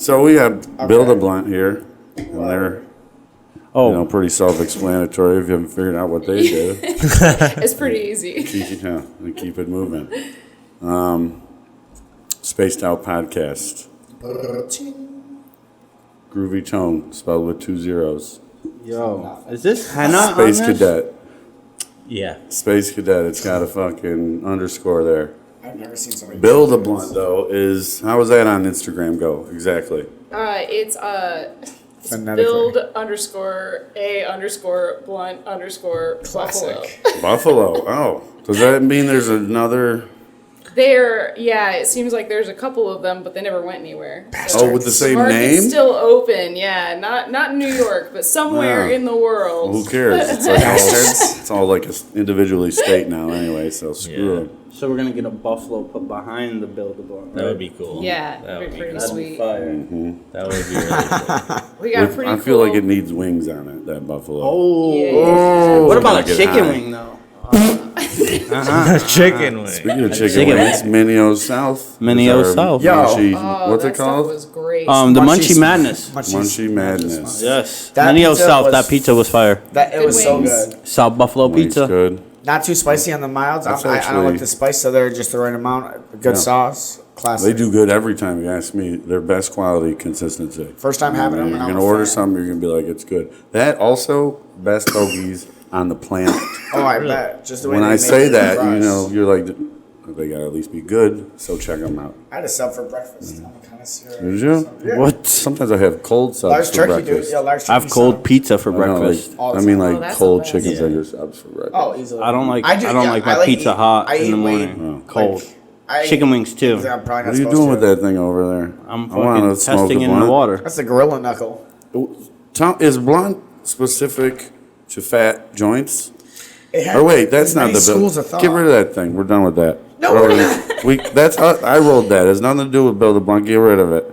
So we got Build a Blunt here, and they're pretty self-explanatory if you haven't figured out what they do. It's pretty easy. Keep it moving. Spaced Out Podcast. Groovy Tone, spelled with 2 zeros. Yo, is this Hannah? Space Cadet. Yeah. Space Cadet. It's got a fucking underscore there. I've never seen somebody. Build a Blunt though is how does that on Instagram go exactly? It's build underscore a underscore blunt underscore Classic. Buffalo. Oh, does that mean there's another? It seems like there's a couple of them, but they never went anywhere. Oh, with the same Market's name? still open, yeah. Not in New York, but somewhere in the world. Well, who cares? It's like it's all like a individually state now anyway, so screw it. So we're gonna get a buffalo put behind the Build a Blunt. That would be cool. Yeah, that'd be pretty sweet. Fire. Mm-hmm. That would be really cool. We got pretty I feel like it needs wings on it, that buffalo. Oh. What about a chicken wing though? Chicken wing. Speaking of chicken wings, Minio South. Minio South. What's it called? That was great. The Munchie Madness. Munchie Madness. Yes. That Minio pizza South. was- That pizza was fire. It was so wings. good. South Buffalo Wings pizza. good. Not too spicy on the milds. That's I don't actually- like the spice, so they're just the right amount. Good sauce. Classic. They do good every time you ask me. Their best quality consistency. First time having them. You're and I'm gonna a order fan. something, you're gonna be like, it's good. That also best hoagies on the planet. Oh, I bet. Just the way When they I make say it, that, fries. you're like, they gotta at least be good. So check them out. I had a sub for breakfast. I'm a connoisseur. Did you? Yeah. What? Sometimes I have cold subs Large for turkey, dude. breakfast. Yeah, large turkey. I have cold sub. pizza for I know, breakfast. like, All the I mean, time. like that's cold the best. chicken Yeah. tender subs for breakfast. Oh, easily. I don't like. I do- I don't yeah, like I my like pizza eat- hot I in eat the way- morning. Cold. I- Chicken wings too. I'm probably not What are you supposed doing to. with that thing over there? I'm I wanna fucking smoke testing a it in the blunt. water. That's the gorilla knuckle. Is blunt specific to fat joints? It had Or wait, that's not many the bill. schools of thought. Get rid of that thing. We're done with that. No, we're not. That's how I rolled that. It has nothing to do with Build a Blunt. Get rid of it.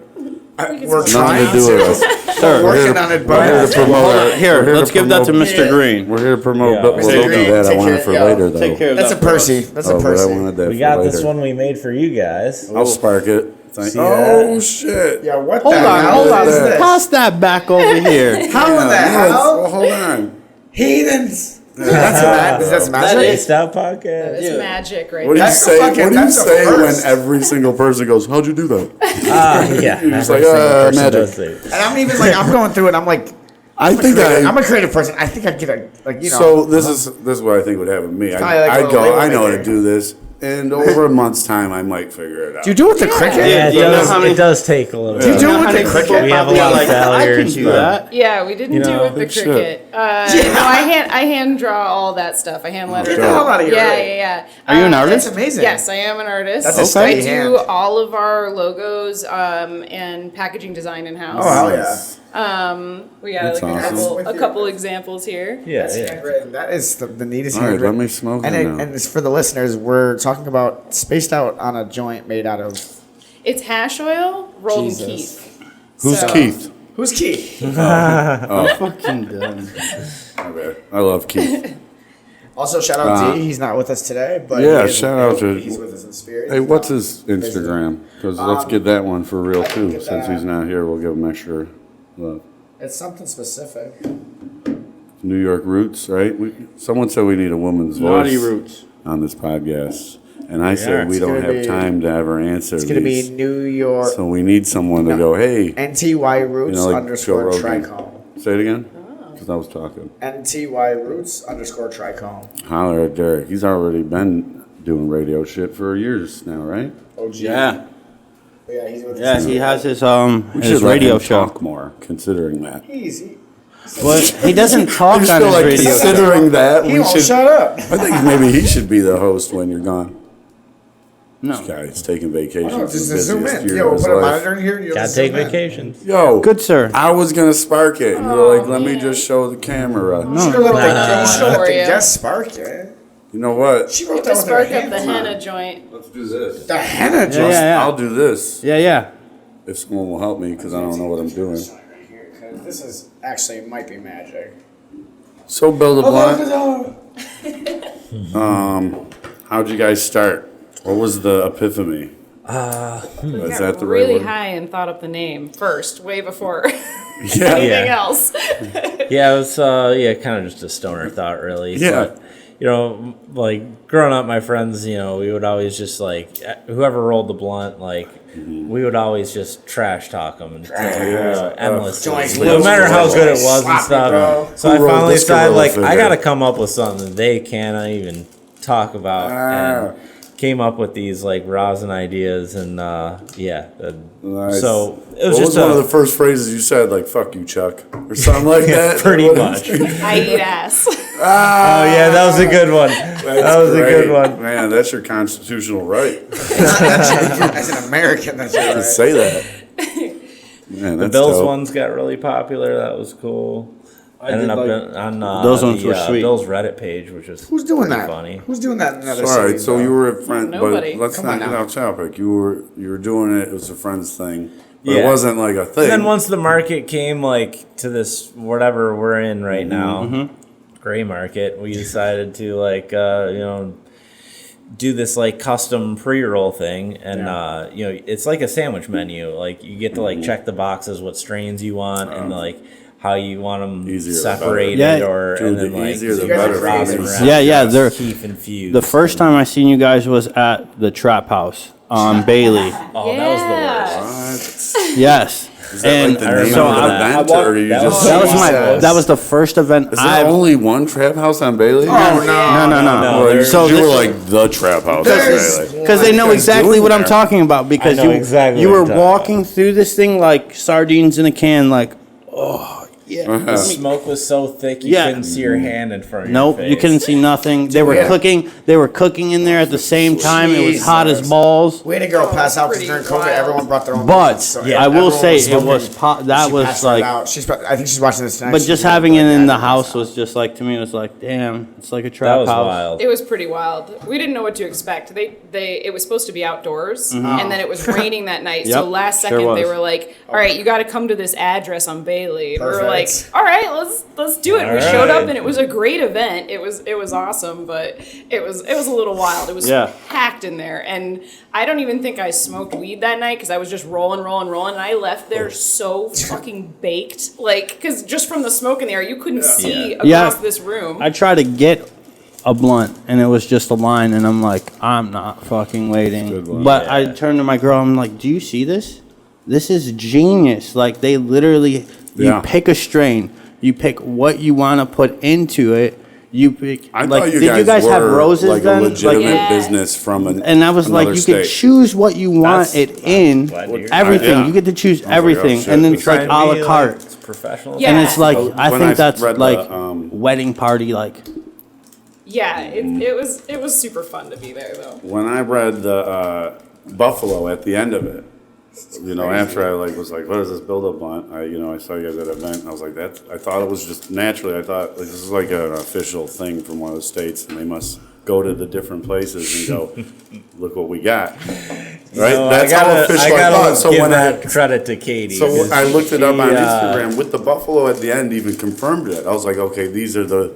We're Nothing trying to do with us. We're We're here working to- on it, we're here to but promote Hold our- on, here, we're here let's to give that to promote- Mr. Green. We're here to promote, Yeah. but we'll Mr. do Green, that. I take want care- it for yo, later, though. Take care of that's a that. for us. Percy. That's a But I Percy. wanted that We for got later. this one we made for you guys. I'll spark it. See Oh, that? shit. Yeah, what Hold the on, hell hold on. is this? Pass that back over here. How in the Well, hell? hold on. Heathens. That's magic. Spaced Out Podcast. It's magic right What do you there. That's say? the fucking- What do you that's the say when first. every single person goes, "How'd you do that?" Yeah. You're just every like, single person magic. does it. And I'm even like, I'm going through it. I'm like, I think I'm a creative person. I think I get a, like, you know. So this is what I think would happen with me. kinda like I'd a go, label I know how to maker. do this, and over a month's time, I might figure it out. do you do it with the cricket? Yeah, do you know how many- it does take a little Do you bit. do it How with many the people cricket? We have a probably lot are of like, I can failures, do but- that. Yeah, we didn't You do know, it with the good shit. cricket. No, I hand draw all that stuff. I hand letter. Get the hell out of here. Yeah. Are you an That's artist? amazing. Yes, I am an artist. That's a I steady do hand. all of our logos and packaging design in house. Oh, hell yeah. We got That's like awesome. a couple examples here. Yeah, That's yeah. handwritten. That is the neatest All right, handwritten. let me smoke And it it, now. and it's for the listeners. We're talking about spaced out on a joint made out of. It's hash oil rolled in Jesus. Keith. Who's So- Keith? Who's Keith? Fucking done. My bad. I love Keith. Also, shout out D. He's not with us today, but yeah, he is- shout out to- he's with us in spirit. Hey, what's his Instagram? Because let's get that one for real can too. get Since that. he's not here, we'll give him extra love. It's something specific. New York roots, right? Someone said we need a woman's Naughty voice roots. on this podcast, and I said we It's don't gonna have be- time to ever answer It's gonna these. be New York So we need someone to go, hey, NTY Roots You know, like underscore Joe Rogan. Tricone. say it again? Because I was talking. NTY Roots underscore Tricone. Holler at Derek. He's already been doing radio shit for years now, right? OG. Yeah. But yeah, he's with Yeah, us. he has his We his should let radio him show. talk more, considering that. Easy. But he doesn't I talk just on feel his like radio show. considering that, He we won't should. shut up. I think maybe he should be the host when you're gone. No. This guy is taking vacation. No, for just the zoom busiest in. year Yo, of his put a life. monitor in here. You'll Gotta just take zoom in. vacations. Yo, Good sir. I was gonna spark it. You were like, let me man. just show the camera. You should have let Sure, the yeah. guest spark it. You know what? She wrote that Just with her spark up the hands. henna joint. Let's do this. The henna Yeah, joint. yeah. I'll do this Yeah, yeah. if someone will help me because I don't know what I'm doing. This one right here, 'cause this is actually might be magic. So Build a Blunt. Oh, How'd you guys start? What was the epiphany? Is Got that the really right word? high and thought up the name first, way before Yeah. anything Yeah. else. Yeah, it was kind of just a stoner thought, really. Yeah. But, like growing up, my friends, we would always just like whoever rolled the blunt, like we would always just trash talk them and endlessly, Joints no loose, matter how boys. good it was and Sloppy, stuff. bro. So Who I rolled finally this decided, gorilla like, figure? I got to come up with something that they cannot even talk about. And came up with these like rosin ideas and Nice. so it What was just one of the first phrases you said, like "fuck you, Chuck" or something like that? pretty much. I eat ass. Oh yeah, that was a good one. That was a good one. Man, that's your constitutional right As an American, that's to right. say that. Man, The that's Bills dope. ones got really popular. That was cool. I ended did up like- on those ones the were sweet. Bill's Reddit page, which was Who's doing pretty that? funny. Who's doing that in another All right, city, so bro? you were a friend, Nobody. but let's Come not on get now. off topic. You were doing it. It was a friend's thing, but Yeah. it wasn't like a thing. And then once the market came like to this whatever we're in right now, gray market, we decided to like do this like custom pre-roll thing, and it's like a sandwich menu. Like you get to like check the boxes, what strains you want, and like how you want them Easier the separated, better. or Dude, and then the like easier the You guys are better. for rosin me. around. Yeah, they're keef infused. the first time I seen you guys was at the Trap House on Bailey. Oh, that was the worst. What? Yes, Is that and like the I name remember so of the I, event, walked- or you that just? was- that was Jesus. that was the first event Is there I've. only one trap house on Bailey? Oh, No. Or there's- So you were this- like the trap house. There's- Right? Like, Because they know guys exactly doing what I'm there? talking about. Because I know exactly you what were you're talking walking through this thing like sardines in a can, like, oh yeah. The smoke was so thick you Yeah. couldn't see your hand in front of Nope, your face. you couldn't see nothing. They were yeah. cooking. They were cooking in there at the same time. It was hot as Jesus. balls. We had a girl pass out because pretty during COVID, wild. everyone brought their own. But so I will everyone say it smoking. was that She was passed like. out. I think she's watching this tonight. But She's just gonna having be it like, in the "Yeah, house was just like, to me, it was like, damn, it's like a That trap was house. wild. It was pretty wild. We didn't know what to expect. It was supposed to be outdoors, and then it was raining that night. So Yep, last sure second they was. were like, "All right, you got to come to this address on Bailey." And we were like, Perfect. "All right, let's do it." All We showed right. up, and it was a great event. It was awesome, but it was a little wild. It was Yeah. packed in there, and I don't even think I smoked weed that night because I was just rolling, and I left there so fucking baked, like because just from the smoke in the air, you couldn't see Yeah. across this room. I tried to get a blunt, and it was just a line, and I'm like, I'm not fucking waiting. good one. But I turned to my girl, I'm like, do you see this? This is genius. Like, they literally, Yeah. you pick a strain, you pick what you want to put into it. You pick. I like, thought you did guys you guys have were roses like then? a legitimate Yeah. business from an And I was like, another you state. could choose what you want That's- it in, glad to hear that. everything. Yeah. You get to choose I was like, oh, everything, shit. and then We it's like a Trying to la be, carte. It's professional. Yeah. And it's like, Oh, I when think I that's read the, like wedding party, like. Yeah, it was super fun to be there though. When I read the Buffalo at the end of it, after I was like, what is this build-up blunt? I saw you guys at an event. And I was like, I thought it was just naturally. I thought like, this is like an official thing from one of the states, and they must go to the different places and go, look what we got. Right? No, That's how official I thought. So give when that credit to Katie. So because I looked it up on she, Instagram with the Buffalo at the end, even confirmed it. I was like, okay, these are the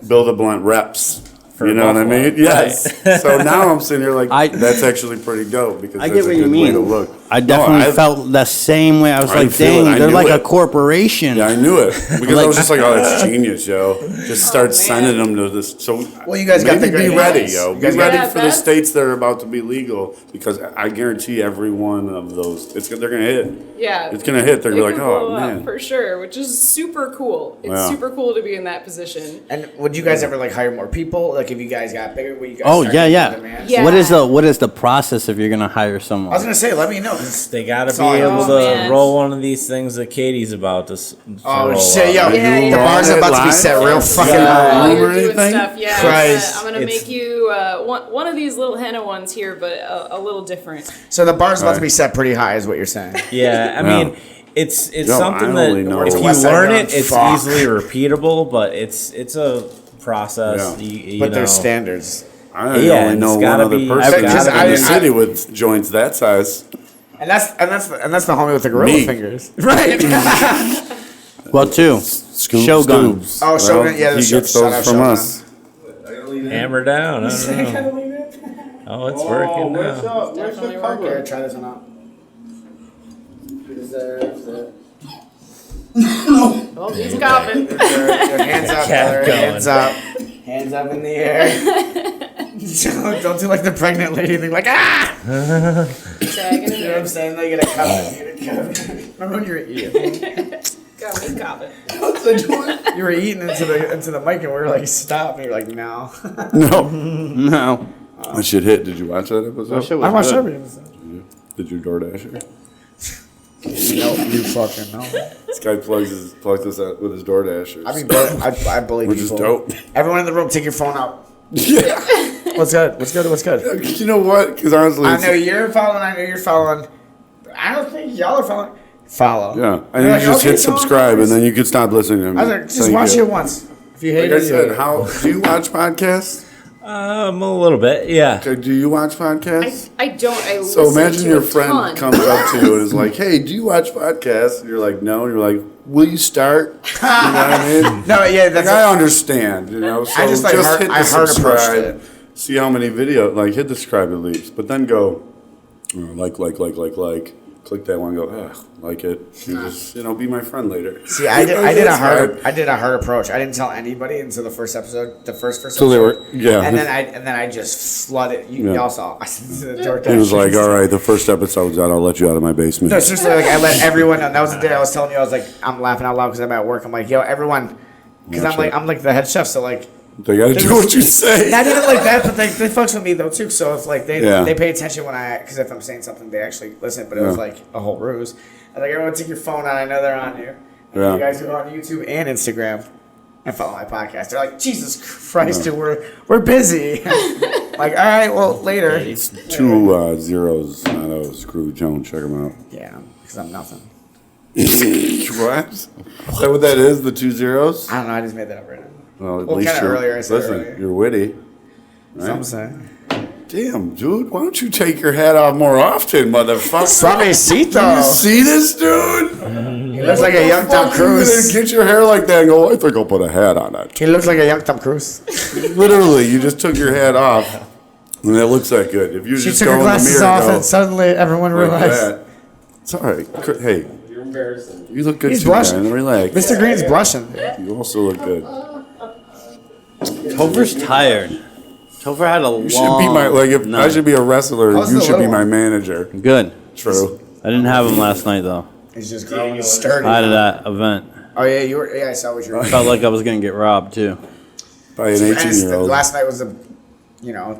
Build a Blunt reps. You know what I Buffalo. mean? Yes. So now I'm sitting here like, I- that's actually pretty dope because I that's get a what good you way to mean. look. I No, definitely felt the same way. I was I like, feel it. dang, I they're knew like it. a corporation. Yeah, I knew it because I was just like, oh, that's genius, yo. Just start man. sending them to this. So Well, you guys got maybe the be great ready, hands. yo. You Be guys ready got- for the states that are about to be legal because I guarantee every one of those, they're gonna hit. Yeah, It's gonna hit. They're it gonna be could like, oh blow up man. for sure, which is super cool. It's Yeah. super cool to be in that position. And would you guys ever like hire more people? Like if you guys got bigger, would you guys? Oh start yeah, getting yeah. demands? Yeah. What is the process if you're gonna hire someone? I was gonna say, let me know. 'cause They gotta That's be all I able know. to Oh, man. roll one of these things that Katie's about to. Oh, roll shit, out. yo, Yeah, the yeah. bar's On it about to be live? set real fucking Yeah. low. While you're or doing anything? stuff, yeah. Christ. I'm gonna It's- make you one of these little henna ones here, but a little different. So the bar's about to Right. be set pretty high, is what you're saying. Yeah, I Yeah. mean, it's Yo, something I that only know- if It's a you West Side learn Gun. it, it's Fuck. easily repeatable. But it's a process. Yeah. You But know. there's standards, I Yeah, only know it's one gotta other be- person Because in I- the city with joints that size. and that's the homie with the gorilla Me. fingers, right? Well, two. Scoop, Shogun. Scoops. Oh, Shogun, yeah, he there's gets Shogun. those Shout from out us. Hammer down. I don't know. Oh, it's working now. up? Definitely Here, working. try this one out. Deserves it. Oh, he's coughing. Your hands up, Cat brother. going. Hands up. Hands up in the air. Don't do like the pregnant lady thing, like, ah! Tagging You know what in. I'm saying? They get a cup. Remember when you were eating? Got me coughing. You were eating into the mic and we were like, stop. And you were like, no. No. No. That shit hit. Did you watch that episode? That shit I was watched good. every episode. Did you DoorDash her? No, you fucking know. This guy plugs us out with his DoorDashers. I mean, I bully which people. is dope. Everyone in the room, take your phone out. Yeah. What's good? What's good? What's good? You know what? Because honestly, I know you're following. I know you're following. I don't think y'all are following. Follow. yeah. And You're you like, just okay, hit so subscribe, and then you can stop listening to me. I was like, just Thank watch you. it once. If you hate Like I it, said, you how do you watch podcasts? A little bit, yeah. Okay, do you watch podcasts? I don't. I So listen imagine to your a friend ton. comes up to you and is like, "Hey, do you watch podcasts?" And you're like, "No." And you're like, "Will you start?" You know what I mean? No, yeah, that's. Like, I understand, you know. So I just, like, hard- hit the I hard approached subscribe. it. See how many video, like hit the subscribe at least, but then go, like, click that one, go, like it, and just be my friend later. See, I did a hard approach. I didn't tell anybody until the first episode, the first episode. So they were, yeah. And then I just flooded. Y'all saw. I said to the DoorDash. He was like, "All right, the first episode's out. I'll let you out of my basement." No, seriously, like I let everyone know. That was the day I was telling you. I was like, I'm laughing out loud because I'm at work. I'm like, yo, everyone, because I'm like the head chef. So like, They got to do what you say. I didn't like that, but they fucks with me though too. So it's like they Yeah. they pay attention when because if I'm saying something, they actually listen. But it was Yeah. like a whole ruse. I was like, everyone, take your phone out. I know they're on here. And Yeah. you guys go on YouTube and Instagram and follow my podcast. They're like, Jesus Christ, dude, we're busy. Like, all right, well, later. Two zeros, not O's. Screw Jones. Check them out. Yeah, because I'm nothing. What? Is that what that is? The 2 zeros? I don't know. I just made that up right now. Well, at Well, least kinda you're. earlier I said Listen, earlier. you're witty. So I'm saying. Damn, dude, why don't you take your hat off more often, motherfucker? Suavecito. You see this dude? He looks like a young Tom Fuck, you gonna Cruise. get your hair like that and go, I think I'll put a hat on it. He looks like a young Tom Cruise. Literally, you just took your hat off, and it looks that good. If you She just took go her in the glasses mirror off, and go and suddenly everyone like realized. that, it's all right. Hey, You're embarrassing. you look good He's too, blushing. man. Relax. Mr. Green's blushing. You also look good. Topher's tired. Topher had a long You should be my if I night. should be a wrestler. How's You the should be little my one? manager. Good. True. I didn't have him last night though. He's just growing sturdy. I had that event. Oh yeah, you were. Yeah, I saw what you were. Felt like I was gonna get robbed too. By an And 18-year-old. last night was it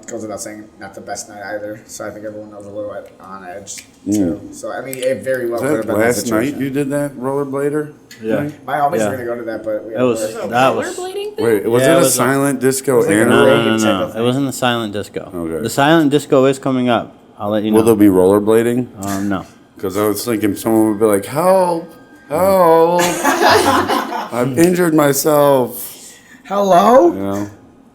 goes without saying, not the best night either. So I think everyone was a little on edge too. So I mean, it very well could Was have that been that last night situation. you did that rollerblader? Yeah. My homies Yeah. were gonna go to that, but we It was work. that was. Rollerblading thing? Wait, was Yeah, it it a was silent disco like a and No, a no, Reagan no, type no. of It thing. wasn't the silent disco. Okay. The silent disco is coming up. I'll let you know. Will there be rollerblading? No. Because I was thinking someone would be like, help, help. I've injured myself. Hello. You know? I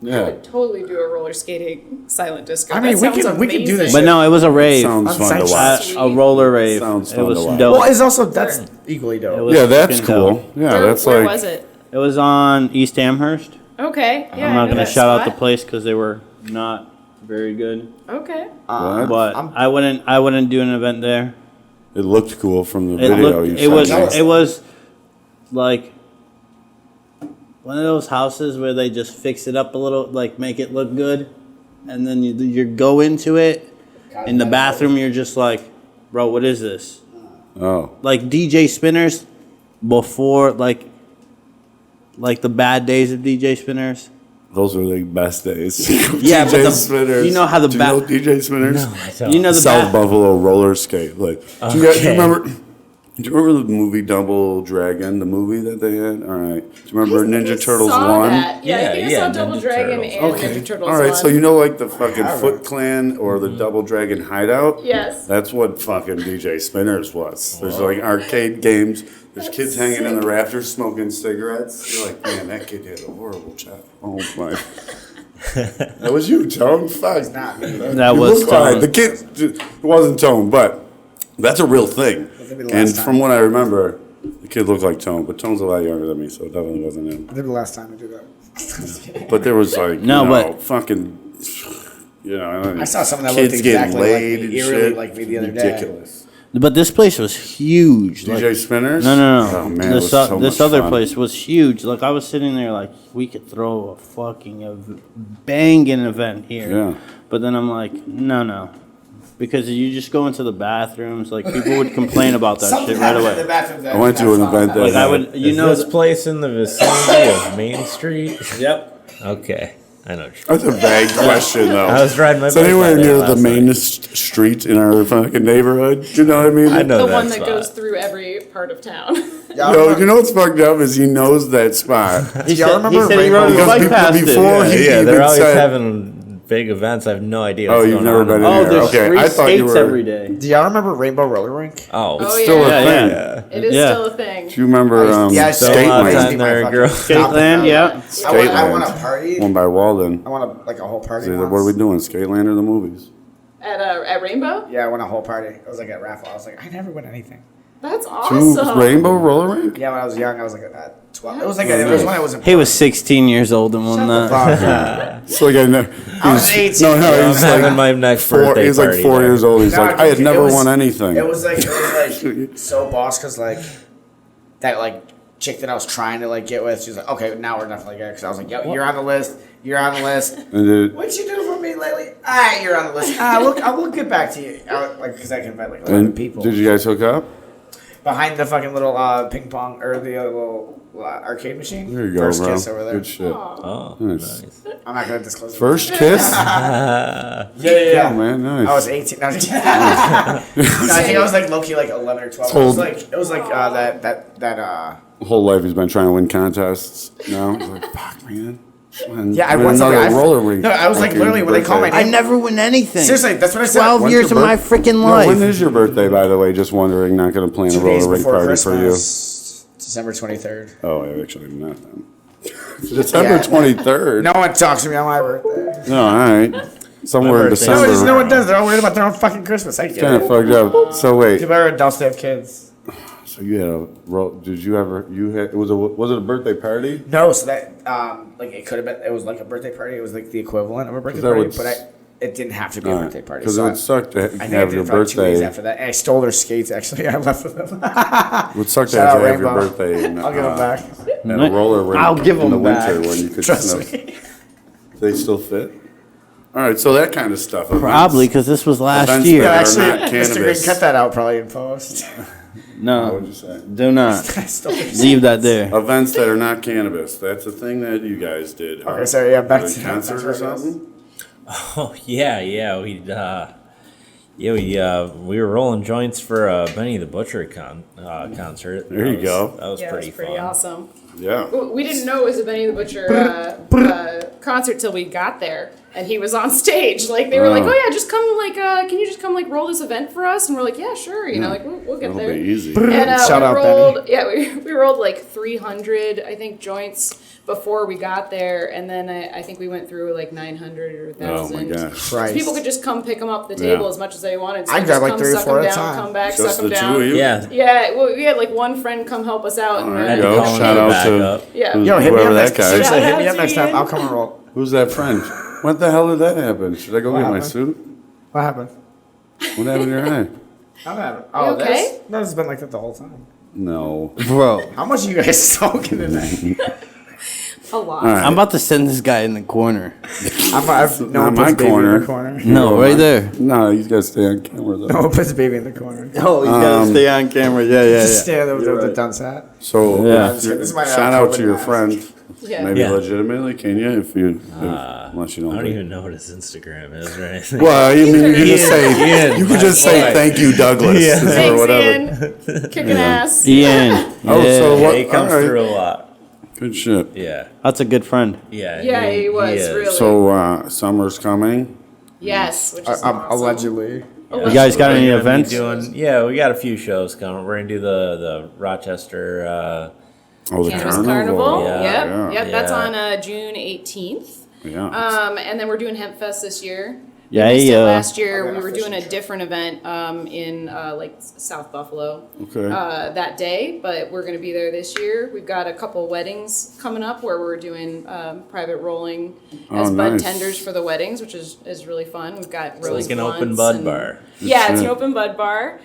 Yeah. would totally do a roller skating silent disco. I mean, That we sounds can do this. amazing. But no, it was a rave. Sounds fun to Uncensored. watch. A roller rave. Sounds It fun was to watch. dope. Well, it's also that's equally dope. It was Yeah, that's fucking cool. dope. Yeah, Where- that's where like. was it? It was on East Amherst. Okay. Yeah, I'm I not know gonna that shout out the spot. place because they were not very good. Okay. What? But I'm- I wouldn't do an event there. It looked cool from the It video looked, you it was sent me. it was like one of those houses where they just fix it up a little, like make it look good, and then you go into it in the bathroom. You're just like, bro, what is this? Oh. Like DJ Spinners before like the bad days of DJ Spinners. Those were the best days. Yeah, but DJ the- Spinners. you know how the Do you know back- DJ Spinners? You know the South back. Buffalo roller skate. Like, do you remember? Do you remember the movie Double Dragon? The movie that they had. All right. Do you remember Ninja Turtles saw 1? That. Yeah, I think I Yeah, saw Double Ninja Dragon Turtles. and Okay. Ninja Turtles. All right. 1. So you know, like the fucking Foot Clan or the Double Dragon Hideout. Yes. That's what fucking DJ Spinners was. There's like arcade games. There's kids hanging in the rafters smoking cigarettes. You're like, man, that kid did a horrible job. Oh my. That was you, Tone. Fuck. Not me. That You was look fine. Tone. The kid, it wasn't Tone, but that's a real thing. gonna be the And last time. from what I remember, the kid looked like Tone, but Tone's a lot younger than me, so it definitely wasn't him. I think the last time to do that. But there was like, No, you know, but- fucking You know, I saw something that kids looked getting exactly like laid me, and eerily shit. like me the other day. Ridiculous. But this place was huge. DJ Like, Spinners? no. Oh, man, it was This, so this much other fun. place was huge. Like I was sitting there, like we could throw a fucking banging event here. Yeah. But then I'm like, no, because you just go into the bathrooms. Like people would complain about that Something shit right happened in the away. bathroom that- I went to that's an not event bad. that Like I would, you Is know, this place in the vicinity of Main Street? Yep. Okay, I know. That's a vague question, though. I was riding my It's bike by anywhere there near the last night. mainest street in our fucking neighborhood. You know what I mean? I know The that one that spot. goes through every part of town. Yo, you know what's fucked up is he knows that spot. He y'all said, remember he Rainbow rode his Because bike people past before it. he- Yeah, they're even always said- having big events. I have no idea. Oh, What's you've going never on been in Oh, there. there's Okay, free I thought you skates were. every day. Do y'all remember Rainbow Roller Rink? Oh, Oh, Still yeah. a thing. It is Yeah. still a thing. Do you remember Yeah, I Skate still lot of Land? time there, girl. Skateland, yeah. I want a party. One by Walden. I want a whole party. What are once. we doing? Skate Land or the movies? At Rainbow? Yeah, I won a whole party. It was like a raffle. I was like, I never win anything. That's Two awesome. Rainbow Roller Rink? Yeah, when I was young, I was like 12. It was like it was when I was in. He was 16 years old and won that. Fuck. It's like I was 18. No, I'm he was having like my next four. birthday He was like party 4 there. years old. He's No, like, I had it never was- won anything. It was like so boss because like that like chick that I was trying to like get with. She was like, okay, now we're definitely good. Because I was like, yo, you're on the list. You're on the list. And it- What you do for me lately? All right, you're on the list. I will get back to you. Like because I can invite like 11 and people did you guys hook up? behind the fucking little ping pong or the little arcade machine. There you go, First bro. kiss over there. Good shit. Oh, Nice. nice. I'm not gonna disclose. First kiss? Yeah. Oh, man, nice. I was 18. No, I'm just kidding. No, I think I was like low key like 11 or 12. It was like that. Whole life he's been trying to win contests. Now he's like, fuck, man. Yeah, I won won something. another roller rink. No, I was like fucking literally when they call my birthday. I never win anything. Seriously, that's what I said. 12 When's years of your my birth- freaking No, life. when is your birthday, by the way? Just wondering, not going to plan a 2 days roller rink before party for you. Christmas, December 23rd. Oh, I actually not then. December 23rd. No one talks to me on my birthday. No, all right. Somewhere in birthday's No, December. no one does. They're all worried about their own fucking Christmas. I get Kind of it. fucked up. So wait, People are adults to have kids. so you had a did you ever was it a birthday party? No, so that like it could have been. It was like a birthday party. It was like the equivalent of a birthday 'Cause that party, would but it didn't have to be a birthday party. Because So it would suck to I think I have did your it for like 2 days birthday. after that, and I stole their skates. Actually, I left with them. It would suck to Shout have, out to have your Rainbow. birthday in, I'll give them back. in a roller rink I'll give in the them back. winter when you could Trust snuff. me. They still fit. All right, so that kind of stuff. Probably because this was last Events year. that Yeah, are actually, not Mr. Green, cannabis. cut that out probably in post. What No, would you say? do not. I stole their Leave that there. Events that are not cannabis. That's a thing that you guys did. Huh? Okay, so yeah, back Was it to a concert or back to what it something. Oh we were rolling joints for a Benny the Butcher concert. There you go. That was Yeah, pretty it was pretty fun. awesome. Yeah. We didn't know it was a Benny the Butcher concert till we got there, and he was on stage. Like they were like, Oh. "Oh yeah, just come. Like, can you just come like roll this event for us?" And we're like, "Yeah, sure." You know, like we'll get That'll there. be easy. And Shout we out, rolled, yeah, we rolled like 300, I think, joints before we got there, and then I think we went through like 900 or 1,000. Oh my gosh. Christ. People could just come pick them up the table Yeah. as much as they wanted. So I just grabbed like come 3 or suck 4 them at a down, time. come back, Just suck them the two down. of you? Yeah. Yeah, well, we had like one friend come help us out. And, There you to go. call him Shout out back to up. Yeah. Yo, hit me whoever up that next guy is. seriously, Shout hit me out up to next time. Ian. I'll come and roll. Who's that friend? What the hell did that happen? Should I go get my happened? suit? What happened? What happened to your eye? How happened? You Oh, okay? this? No, this has been like that the whole time. No. Bro, How much are you guys smoking today? A lot. All right. I'm about to send this guy in the corner. I've no Not one my puts baby in corner. the corner. No, right there. No, you gotta stay on camera though. No one puts baby in the corner. Oh, you gotta stay on camera. Yeah, yeah, Just yeah. stand there with You're the right. dunce hat. So, Yeah. if you- This is my, shout out to COVID your mask. friend. Yeah. Maybe Yeah. legitimately, can you? If you, unless you I don't. don't think- even know what his Instagram is or anything. Well, you mean you could just say Ian, you could just my say boy. thank you, Douglas, Yeah. or Thanks, whatever. Ian. Kicking ass. Ian. Oh, yeah. so what? he comes all right. through a lot. Good shit. Yeah. That's a good friend. Yeah. Yeah, he was is. really. So summer's coming. Yes, which is awesome. Allegedly. You guys got any We're gonna be events? Doing, yeah, we got a few shows coming. We're gonna do the Rochester. Oh, the Cannabis carnival. Carnival. Yeah. Yep. Yeah. Yep. That's Yeah. on June 18th. Yeah. And then we're doing Hemp Fest this year. Yeah, We missed it yeah. last year. Okay. We were doing a different event in like South Buffalo Okay. that day, but we're going to be there this year. We've got a couple weddings coming up where we're doing private rolling as Oh, bud nice. tenders for the weddings, which is really fun. We've got It's rose like an open blunts bud and- bar. Yeah, it's an Shit. open bud bar.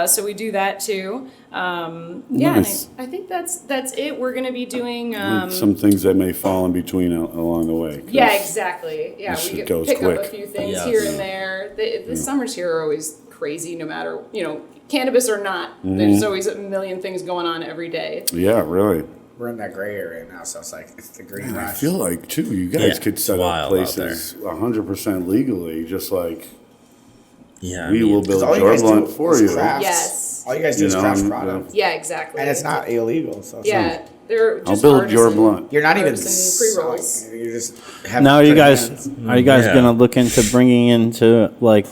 So we do that too. Yeah, Nice. and I think that's it. We're going to be doing. Some things that may fall in between along the way. 'cause Yeah, exactly. Yeah, this we shit get goes pick up quick. a few things Yes. here and there. The summers here are always crazy, no matter cannabis or not. There's always a million things going on every day. Yeah, really. We're in that gray area now, so it's like it's the green I rush. feel like too, you guys Yeah, could it's set up wild out places 100% legally, just like Yeah, we will build all you your guys blunt do for is you. crafts. Yes. All you guys do You is know, craft and, product, Yeah, exactly. and it's not illegal. So it's Yeah, they're just I'll build your artisan- blunt. you're not even artisan pre-rolls. selling. You just have. Now, are you good guys hands. Yeah. gonna look into bringing into like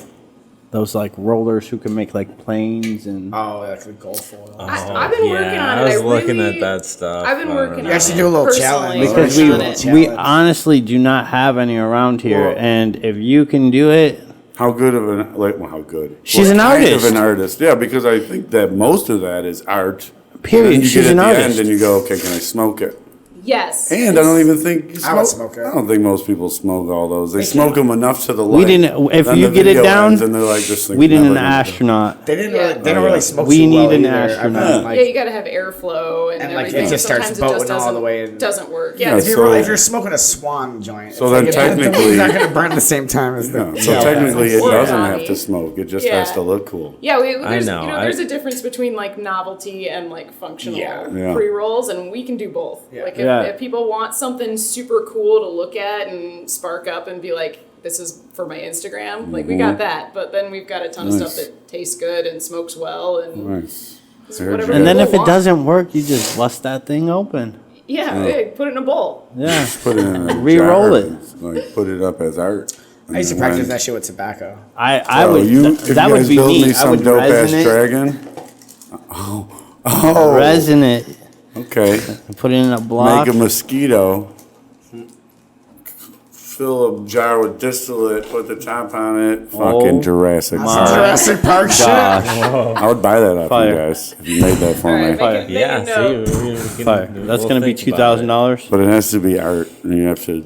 those like rollers who can make like planes and Oh, like the gold foil. I've been working on it. I was I looking really- at that stuff. I've been I don't working know. on You guys it. should do a little personally. challenge. because Working we on it. we honestly do not have any around here, Well- and if you can do it, How good of an how good? She's What an kind artist. of an artist, yeah. Because I think that most of that is art. Period. And then you She's get an at the artist. end and you go, okay, can I smoke it? Yes. And I don't even think you I would smoke it. I don't think most people smoke all those. They smoke them enough to the light. We didn't- if Then you the get it video down, ends and they're like, this thing's we need never an gonna go. astronaut. They didn't Yeah. really. They don't Oh, yeah. really smoke. We too need well an either. astronaut. I mean, like, Yeah, you got to have airflow and, And, like, it everything. just starts Sometimes boating it just all the way and- doesn't work. Yeah, Yeah, if, so- if you're smoking a swan joint, So it's then like technically- it's not going to burn at the same time as the. Yeah, so Yeah. technically it Or doesn't body. have to smoke. It just Yeah. has to look cool. Yeah, there's, know, there's a difference between like novelty and like functional Yeah. pre-rolls, and we can do both. Yeah. Like Yeah. if people want something super cool to look at and spark up and be like, this is for my Instagram, like we got that. But then we've got a ton of Mm-hmm. Nice. stuff that tastes good and smokes well, and Nice. it's Heard whatever you. And then people if it want. doesn't work, you just bust that thing open. yeah, hey, put it in a bowl. Yeah. Put it in a Re-roll jar it. and, like put it up as art. I used to And practice when- that shit with tobacco. I Oh, would. if that you would guys be build me. me I some would dope ass resin it. dragon. Oh, Resin it. okay. Put it in a block. Make a mosquito. Fill a jar with distillate. Put the top on it. Fucking Oh Jurassic my Park. Jurassic Park shit. Gosh. I would buy that off Fire. you guys if you made that for All right, me. Fire. make Yeah, a note. see, we Fire. can, That's we'll gonna be think about it. $2,000. But it has to be art, and you have to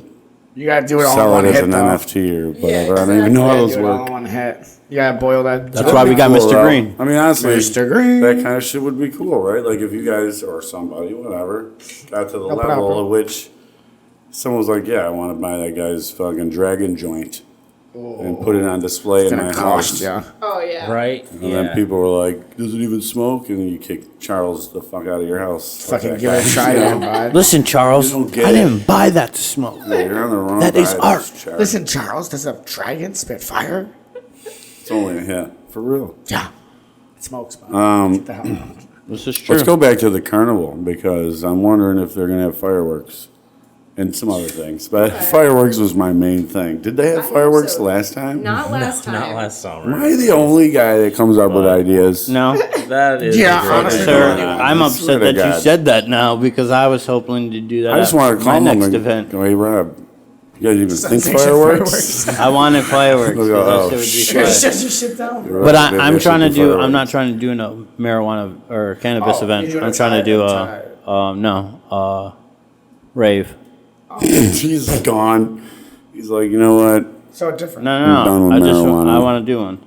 You gotta do it all in sell one it as hit, an though. NFT or whatever. Yeah, I don't even know how Yeah, those do it all in work. one hit. You gotta boil that. That's why we got Cool, Mr. though. Green. I mean, honestly, Mr. Green. that kind of shit would be cool, right? Like if you guys or somebody, whatever, got to the No level problem. at which someone was like, "Yeah, I want to buy that guy's fucking dragon joint and put it on display in my It's gonna cost house." ya. Oh yeah. Right? And then people were like, "Does it even smoke?" And then you kick Charles the fuck out of your house. Fuck Fucking that give guy. it a try, You know? man, bud. Listen, Charles, You don't get I it. didn't buy that to smoke. Yeah, you're on the wrong. That is side of art. this chart. Listen, Charles, does a dragon spit fire? It's only a hit for real. Yeah. It smokes, man. Get the hell out. This is true. Let's go back to the carnival because I'm wondering if they're gonna have fireworks and some other things. But fireworks was my main thing. Did they I have hope fireworks so. last time? Not last time. Not last summer. Am I the only guy that comes up with ideas? No, That is Yeah, a great honestly, sir, idea. I'm I upset swear to that you God. said that now because I was hoping to do that. I just at want to my call them next and event. go, "Hey, Rob, you guys even think Sensation fireworks?" I wanted fireworks. Look, 'cause oh, that shit would be shit. fire. Shut your shit down. But Maybe I'm should trying to do. I'm fireworks. not trying to do no marijuana or cannabis Oh, event. you're doing I'm a trying to do tide, rave. He's gone. He's like, you know what? So different. No, I'm done with I just marijuana. I want to do one.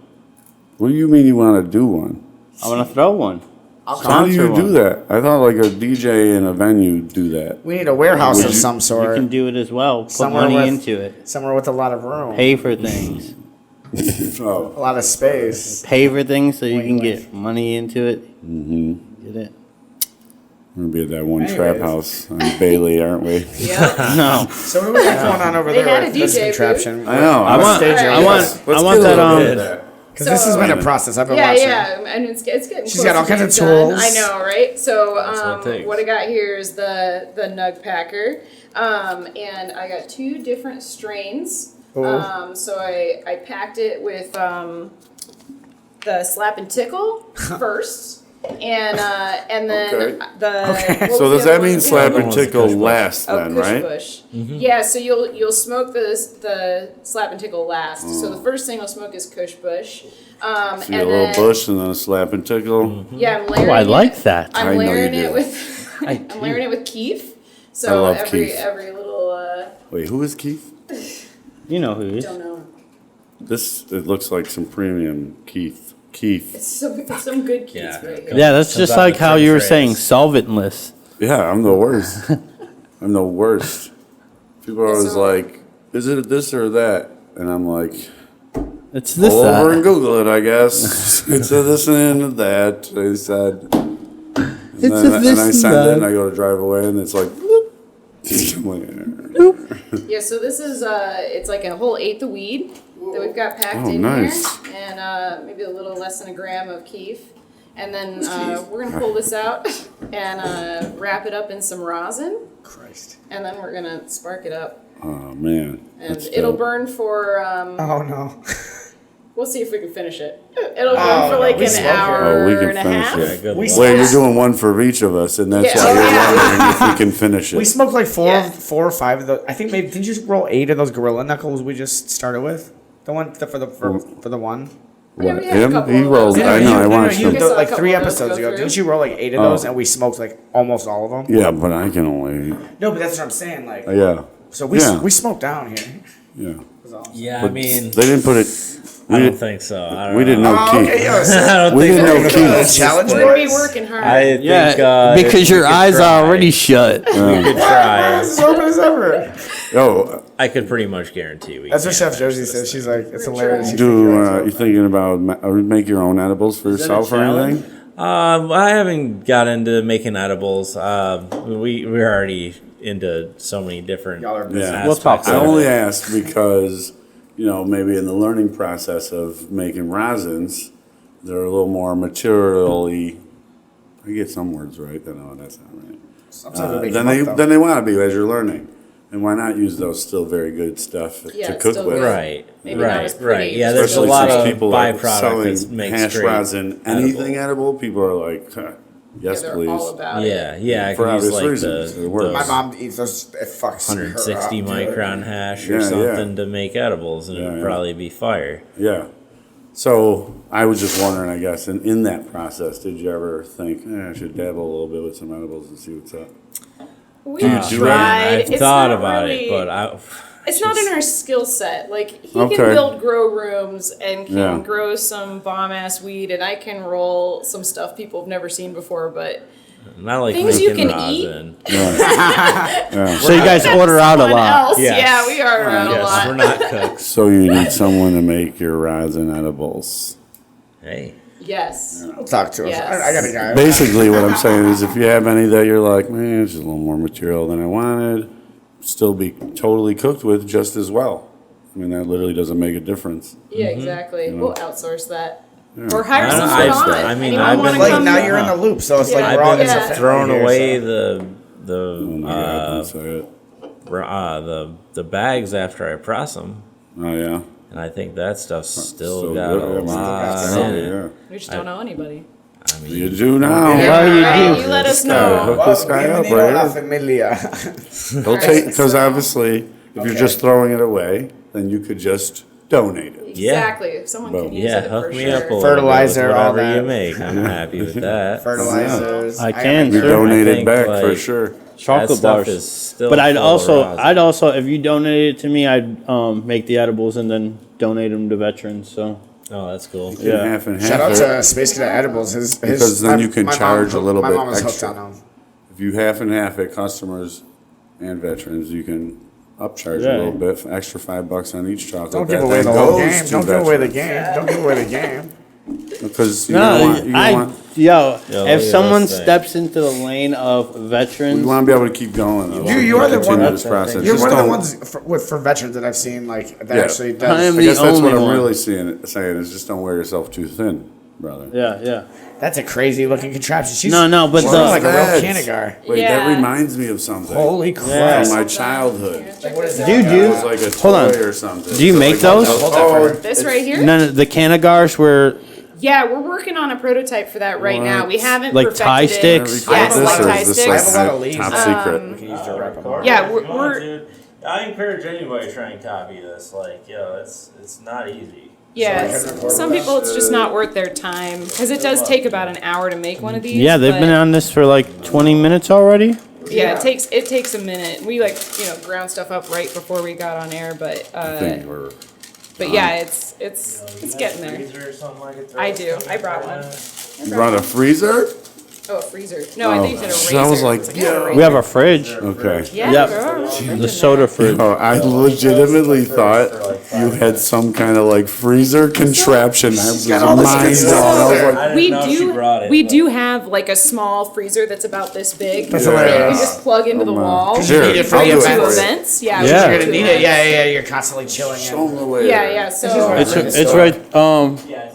What do you mean you want to do one? I want to throw one. How do you Sponsor do one. that? I thought like a DJ in a venue do that. We need a warehouse Would of you- some You sort. can do it as well. Put Somewhere money with- into it. Somewhere with a lot of room. Pay for things. Oh, A lot of space. Pay for things so you Wink, can wink. get money into it. Mm-hmm. Get it? we're gonna be at that one trap Anyways. house on Bailey, aren't we? Yeah. No. So what do we got going on over They there had a with this DJ contraption? I know. I want. stage I area. want. Let's I get want a that. little bit of that. Because this has So- been a process. I've been Yeah, watching. yeah, and it's getting. She's close got all to kinds of being done. tools. I know, right? So, what it takes. what I got here is the Nug Packer, and I got 2 different strains. Ooh. So I packed it with the Slap and Tickle first, and then Okay. what So was does the that other mean one? slap The other and one's tickle Kush Bush. last Oh, then, Kush right? Bush. Yeah, so you'll smoke the slap and tickle last. So the first thing you'll smoke is Kush Bush. So you get a little bush and then a slap and tickle. Yeah, I'm layering Oh, I it. like that. I I'm know you layering it do. with I'm layering it with Keef. I So love every Keef. every little Wait, who is Keith? You know who he is. don't know. It looks like some premium Keith. Keith. It's some good Keef Yeah. right here. Yeah, that's Comes just out like with how Tim you were Trace. saying solventless. Yeah, I'm the worst. I'm the worst. People are always so- like, "Is it this or that?" And I'm like, It's this. "Pull over and That. Google it, I guess." It's a this and that. They said. And It's then, a this and I and send that. it and I go to drive away and it's like, bloop. I'm like, Yeah, so this is it's like a whole eighth of weed that we've got packed Oh, in nice. here, and maybe a little less than a gram of Keef. And then we're gonna pull this out and wrap it up in some rosin, Christ. and then we're gonna spark it up, oh man. and That's it'll dope. burn for. Oh no. We'll see if we can finish it. It'll burn Oh, for no, like we an smoke hour Oh, we can and a finish half. it. Yeah, good We luck. Wait, you're doing one for each of us, and that's Yeah. why Oh, you're yeah. wondering if we can finish it. We smoked like Yeah. four or five of those. I think maybe did you roll 8 of those gorilla knuckles we just started with? The one for the one. Yeah, What, we had a him? couple He of rolled. those. I know. I watched you, him. I saw a like couple 3 of those episodes go ago. through. Didn't you roll like 8 of those and we smoked like almost all of them? Yeah, but I can only. No, but that's what I'm saying. Like, Yeah. so we Yeah. we smoked down here. Yeah. Yeah, I But mean, they didn't put it. I We, don't did, think so. I don't we didn't know. know Oh, okay, Keith. yo, so I don't We think didn't know the Keith. challenge We're gonna be was. working hard. I think Yeah, because your eyes are already shut. We could try. As open as ever. Yo, I could pretty much guarantee we. That's what can't Chef Josie finish said. this She's thing. like, it's hilarious. You you thinking about make your own edibles for that a yourself or challenge? anything? I haven't got into making edibles. We're already into so many different. Y'all are busy. Yeah. We'll talk I about only it. asked because, maybe in the learning process of making rosins, they're a little more materially. I get some words right. No, that's not right. Sometimes we make Then them they up, though. then they want to be as you're learning, and why not use those still very good stuff Yeah, to it's cook still with? good. Right, Maybe not right, as pretty. right. Yeah, there's Especially a lot since of people are byproduct selling that makes hash straight rosin, anything edible. People are like, huh, yes, Yeah, they're please. all about it. Yeah, yeah. I For can use obvious like reasons, it the works. My mom eats those. It fucks her 160 up, dude. micron hash Yeah, or yeah. something to make edibles, and Yeah, it'd yeah. probably be fire. Yeah. So I was just wondering, I guess, in that process, did you ever think, I should dabble a little bit with some edibles and see what's up? We've do that? tried. I've It's thought not about really- it, but It's not in our skill set. Like he Okay. can build grow rooms and can Yeah. grow some bomb ass weed, and I can roll some stuff people have never seen before. But not like Things you making can eat? rosin. So you guys order out a someone lot. else, Yes. yeah, we are around a Yes, lot. we're not cooks. So you need someone to make your rosin edibles. Hey, Yes. I'll talk to her. Yes. I got a guy. Basically, what I'm saying is, if you have any that you're like, man, it's just a little more material than I wanted, still be totally cooked with just as well. I mean, that literally doesn't make a difference. Yeah, exactly. We'll outsource that. Yeah. Or hire I- someone I've- on. I mean, Anyone I've wanna been Like come? now you're in the loop, so it's Yeah. like I've we're all been it's a Yeah. family throwing here, away so. Oh my God, don't say it. the bags after I press them, Oh yeah. and I think that stuff's still So got good. a Yeah, man. lot Hell in it. yeah. We just don't know anybody. I You mean, do now. Yeah, you Right, do. you let us guy, know. hook this guy up Bienvenido a la right familia. here. Don't take, because obviously, if you're just throwing it away, then you could just donate it. Yeah. Exactly. If someone Boom. can use yeah, it hook for me sure. up a little Fertilizer, bit with all whatever you that. make. I'm happy with that. Fertilizers. I can, We sure. donate I it think, back for like, sure. That Chocolate stuff bars. is still. But I'd full of rosin. also, if you donated it to me, I'd make the edibles and then donate them to veterans. So Oh, that's cool. Yeah. Half and half. Shout out it. to Space Cadet Edibles. His, Because then you can my charge a little my bit mom was extra. hooked on them. If you half and half it, customers and veterans, you can upcharge Yeah. a little bit, extra $5 on each chocolate. Don't give That away the then whole goes game. to Don't give away the veterans. game. Don't give away the game. Because you no, don't want, you don't I want, Yo, look if at someone this thing. steps into the lane of you veterans, want to be able to keep going. Though. You are the Continue one- this process. You're Just one of the don't- ones for veterans that I've seen like that Yeah. actually I does. am I guess the that's what only I'm one. really saying is just don't wear yourself too thin, brother. yeah. That's a crazy looking contraption. She's No, but she's the- like a real That's- Canagar. Wait, Yeah. that reminds me of something. Holy Yeah. crap! From my childhood. What is that? Dude, It was like a Hold on. toy or something. Do you So make like, those? Hold that for her. This right here? None of the Canagars where Yeah, we're working on a prototype for that right now. We haven't Like perfected tie it. sticks? Yes, This like or tie is this sticks. I have a lot of like leaves. top secret? We can use to wrap them up. Yeah, If you want, we're dude. I encourage anybody to try and copy this. Like, yo, it's not easy. Yeah, So I can record some with people it's just not worth their time because it does take about an hour to make one of these. Yeah, they've but- been on this for like 20 minutes already. Yeah, it takes a minute. We ground stuff up right before we got on air, but I think we're. yeah, it's getting there. Freezer or something I could throw I do. something I brought like one. that. You brought a freezer? Oh, a freezer. No, I think you said a razor. I was like, It's a yeah. We have a fridge. Okay. Yeah, Yep. girl. The soda fridge. Oh, I legitimately thought you had some kind of like freezer contraption. I was got all this mind good blown. I was stuff. like, I didn't We know she brought it, we but- do have like a small freezer that's about this big. That's that hilarious. you just plug into the wall. Sure. need it for I'll the do it To for you. events. Yeah. Yeah. You're gonna need it. Yeah. You're constantly chilling. Show in. them the way. Yeah. So It's right. Yeah.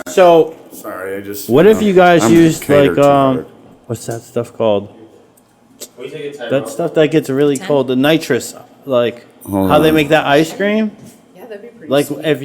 So Sorry, I just. what if you guys I'm used catered like too hard. what's that stuff called? We take a time That out. stuff that gets really cold. The nitrous, like Hold how they on. make that ice cream. yeah, that'd be pretty. Like sweet. if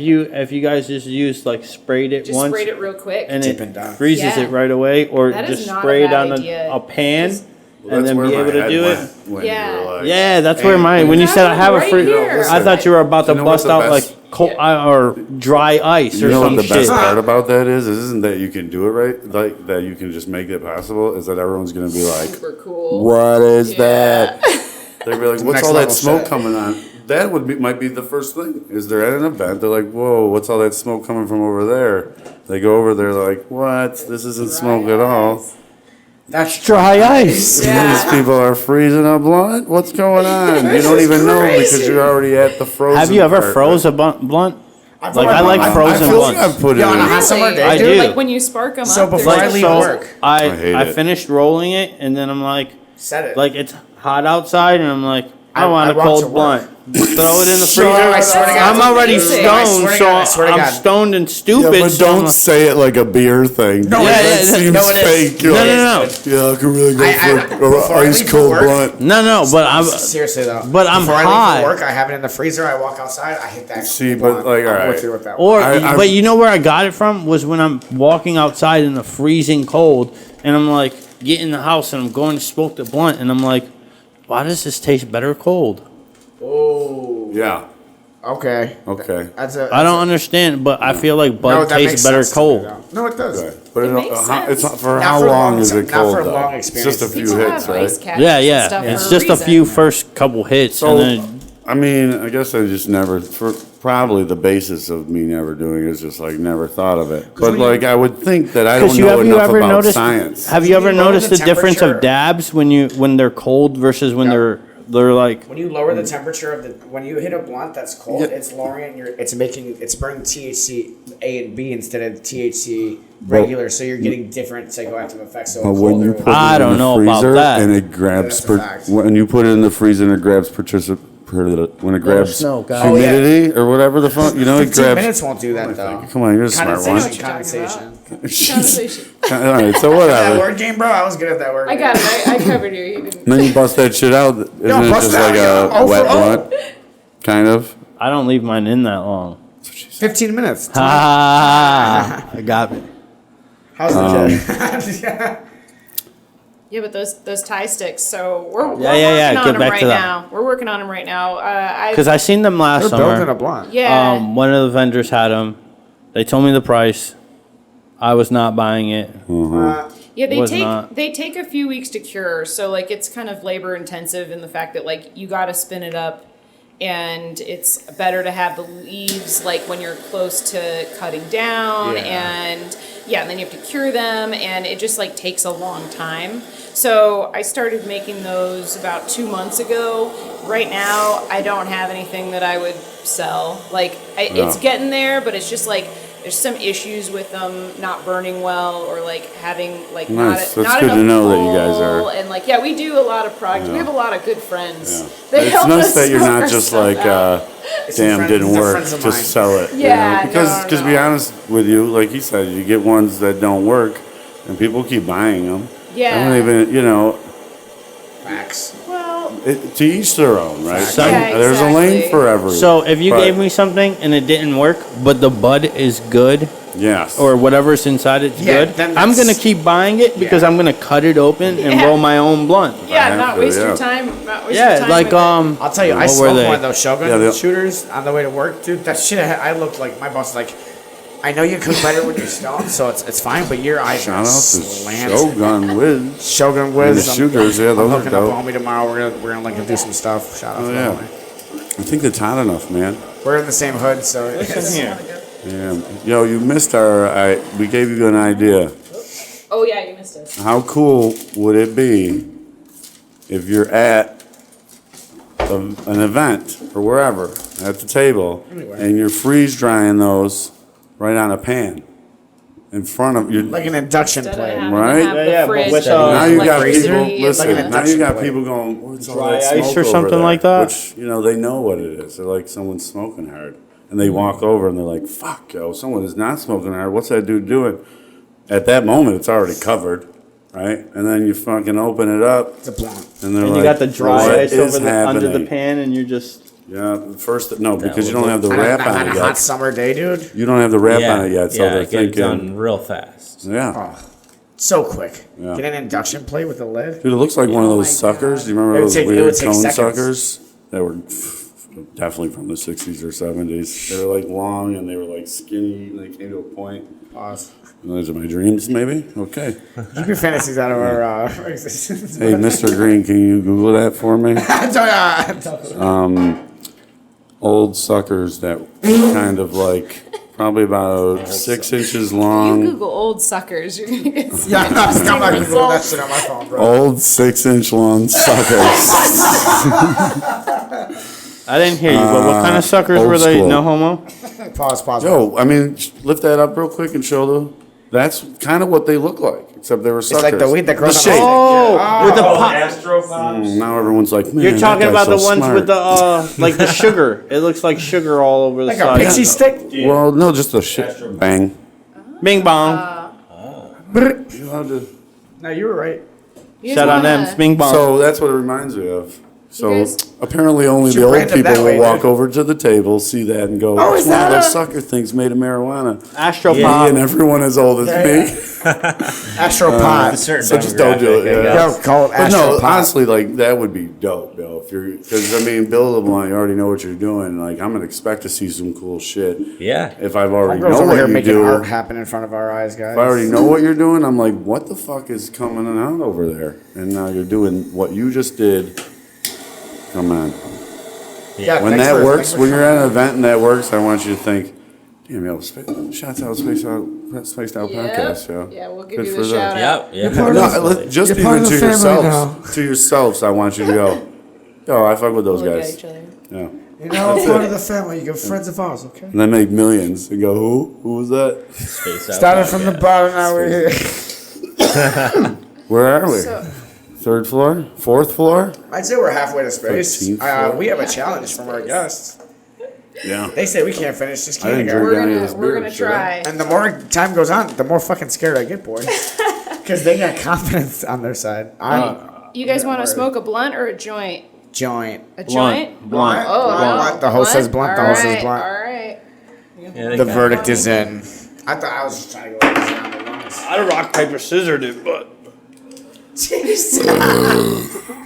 you guys just used like sprayed it just once sprayed it real quick. and Dip it and done. freezes Yeah. it right away, or That is just not a spray it bad on idea. a pan Just- Well, and that's then where be my able to head do it. went when you Yeah. were like, Yeah, that's where And- when you Have said I one have a right freezer, here. I thought you were about to You know what bust the out like best- cold or dry ice or You know some what the shit. best part about that is? Isn't that you can do it right? Like that you can just make it possible. Is that everyone's gonna be like, Super cool. "What is Yeah. that?" They'd be like, "What's Next all that level smoke shit. coming on?" That might be the first thing. Is they're at an event? They're like, "Whoa, what's all that smoke coming from over there?" They go over there like, "What? This isn't smoke at all." That's Dry ice. These people are freezing a blunt. What's going on? You don't even know because you're already at the frozen. Have you ever part. froze a blunt? I've Like I already- like I've- frozen I feel like blunts. I've put it Yeah, on a in. hot summer day, I dude. do. Like when you spark them So up. before they're I just leave so- work, I hate I it. finished rolling it and then I'm like, Set it. it's hot outside and I'm like, I want I a walk to cold work. blunt. Throw it in the Sure, freezer. I swear to God. I'm already Amazing. I stoned, swear to so God, I swear to I'm God. stoned and Yeah, stupid. but so I'm don't like- say it like a beer thing. No, because yeah, that yeah, seems no, it is. fake. You're No, like, no, no. Yeah, I could really go for before I an ice leave for cold work- blunt. No, but I'm. Seriously though. But I'm Before I hot. leave for work, I have it in the freezer. I walk outside. I hit that. See, blunt. but, like, I'm alright. with you with that. Or, I- but you know where I got it from was when I'm walking outside in the freezing cold, and I'm like, get in the house, and I'm going to smoke the blunt, and I'm like, why does this taste better cold? Oh. Yeah. Okay. Okay. That's a. I don't understand, but I feel like Bud that tastes makes better sense to me, cold. though. No, it does. Okay. But It makes it's sense. not for Not how for long long- is it not cold for though? long It's just a experience. few People hits, have ice right? caps Yeah, and yeah. stuff It's for just a reason. few first couple hits, So, and then I mean, I guess I just never, for probably the basis of me never doing it is just like never thought of it. But when you- like, I would think that I don't Because know have you enough ever about noticed? science. Have you When ever you lower noticed the the difference temperature- of dabs when they're cold versus when Yeah. they're like? When you lower the temperature of the, when you hit a blunt that's cold, it's lowering your, it's burning THC A and B instead of THC regular, so you're getting different psychoactive effects. So But when you put I it in don't the know about freezer that. and it grabs, That's a fact. when you put it in the freezer and it grabs when it grabs know, guys. humidity or whatever the fuck, you know, it 15 grabs. minutes won't do that though. Come on, you're a smart one. Condensation. Conversation. All right, so That whatever. word game, bro. I was good at that word. I got it. I covered you. You didn't. Then you bust that shit out. Isn't it bust just it out, like yo. a Oh, wet for- oh. blunt? Kind of. I don't leave mine in that long. 15 minutes. Ah, I got it. How's the jet? Yeah, but those tie sticks. So we're Yeah, working yeah. on Get them back right to that. now. We're working on them right now. Because I seen them last They're building summer. a blunt. yeah. One of the vendors had them. They told me the price. I was not buying it. Yeah, Was not. they take a few weeks to cure, so like it's kind of labor intensive in the fact that like you got to spin it up, and it's better to have the leaves like when you're close to cutting down, and then you have to cure them, and it just like takes a long time. So I started making those about 2 months ago. Right now, I don't have anything that I would sell. Like it's getting there, but it's just like. There's some issues with them not burning well, or like having like Nice. not That's not good to enough know that you guys are- pull, and like we do a lot of projects. We have a lot of good friends. Yeah. They It's help nice us that you're sort not our just stuff like, out. damn, didn't they're work, friends of just mine. sell it. Yeah, Because, no, to be no. honest with you, like he said, you get ones that don't work, and people keep buying them. Yeah. I don't even, Facts. Well, to each their own, right? Yeah, There's a lane exactly. for everyone. So if you But- gave me something and it didn't work, but the bud is good, Yes. or whatever's inside it's Yeah, good, then I'm that's- gonna keep buying it because Yeah. I'm gonna cut it open and Yeah. roll my own blunt. Yeah, have not to, waste yeah. your time. Not waste your Yeah, time like with it. I'll tell you, I What were smoked they? one of those Shogun Yeah, shooters on the way to work, dude. That shit, I looked like my boss was like, I know you cook better when you're stoned, so it's fine, but your eyes Shout are out to slanted. Shogun Wiz. Shogun And Wiz. the shooters, yeah, those I'm are hooking up dope. on me tomorrow. We're gonna like do some stuff. Shout out Oh to yeah. them. I think it's hot enough, man. We're in the same hood, so Listen here. Yeah. Yo, you missed our. We gave you an idea. Oh yeah, you missed it. How cool would it be if you're at an event or wherever at the table and you're freeze drying those right on a pan in front of you? like an induction Instead of plate. having Right? to have Yeah, the yeah, but fridge with, and now you like got freezer, people. it's Listen, like an an now you induction got plate. people going. What's all Dry that ice smoke or over something there?" like that? Which they know what it is. They're like someone's smoking hard, and they walk over and they're like, "Fuck, yo, someone is not smoking hard. What's that dude doing?" At that moment, it's already covered, right? And then you fucking open it up, It's a blunt. and they're And like, you got the dry "What ice is over the under the happening?" pan, and you're just Yeah, first no, because you would don't have the On wrap a on it hot yet. summer day, dude. You don't have the wrap yeah, on it yet, so yeah, they're get it done thinking, real fast. yeah. Oh, so quick. Yeah. Get an induction plate with a lid. Dude, it looks like one of Oh those my suckers. God. Do you remember It would those take- it weird would take cone seconds. suckers that were definitely from the 60s or 70s? They were like long and they were like skinny. And they came to a point. Pause. Those are my dreams, maybe. Okay. Keep your fantasies out of our existence. Hey, Mr. Green, can you Google that for me? Old suckers that kind of like probably about 6 inches You long. Google old suckers, you're gonna get Yeah, I'm not gonna Google that shit on my phone, bro. Old 6-inch long suckers. I didn't hear you, but what kind of suckers old were they? school. No homo? Pause. Yo, I mean, lift that up real quick and show the. That's kind of what they look like, except they were suckers. like the weed that grows the on shape. Oh, with the pop. Now everyone's like, man, You're that talking guy's about the so ones smart. with the like the sugar. It looks like sugar all over the Like a side. pixie stick. Well, no, just the shit. Bang. Bing bong. You allowed to- No, you were right. You Shout out wanna- them. Bing bong. So that's what it reminds me of. So guys- apparently only the You old brand it people that will way, walk dude. over to the table, see that, and go, Oh, it's is one of that those a- sucker things made of marijuana. Astropod. Me and everyone as old as me. Astropod. A certain So just don't do it, demographic, I yeah. guess. Yo, call it But no, Astropod. honestly, like that would be dope, though. If you're, because I mean, buildable, you already know what you're doing. Like I'm gonna expect to see some cool shit. Yeah. If I've already Girls know over what here you making do, art if happen in front of our eyes, guys. I already know what you're doing, I'm like, what the fuck is coming out over there? And now you're doing what you just did. Come on. Yeah, When thanks that for- works, thanks for when you're coming. at an event and that works, I want you to think, damn, yo, shouts out Spaced Out Yep. Podcast, yo. Yeah, we'll give Good you for the them. shout out. Yep. No, Definitely. just You're part even of to the family yourselves. To yourselves, I want you to go, yo, I fuck with those Look at guys. each other. Yeah. You know, I'm part of the family. You're friends of ours, okay? And they make millions. And go, who? Who was that? Space out Started from the podcast. bottom, now we're here. Where are we? So, Third floor? Fourth floor? I'd say we're halfway to space. 13th floor. We have a challenge from our guests. Yeah. They say we can't finish this I didn't can. drink any of we're this gonna we're beer, gonna should I? try. And the more time goes on, the more fucking scared I get, boy. Because they got confidence on their side. I'm You guys want to worried. smoke a blunt or a joint? joint. A joint? Blunt. Oh, Blunt. no. The host says blunt, the host says blunt. All right. Yeah, they The got- verdict is in. I thought I was just trying to go easy on the lungs. I'd rock paper scissors it, but Jeez.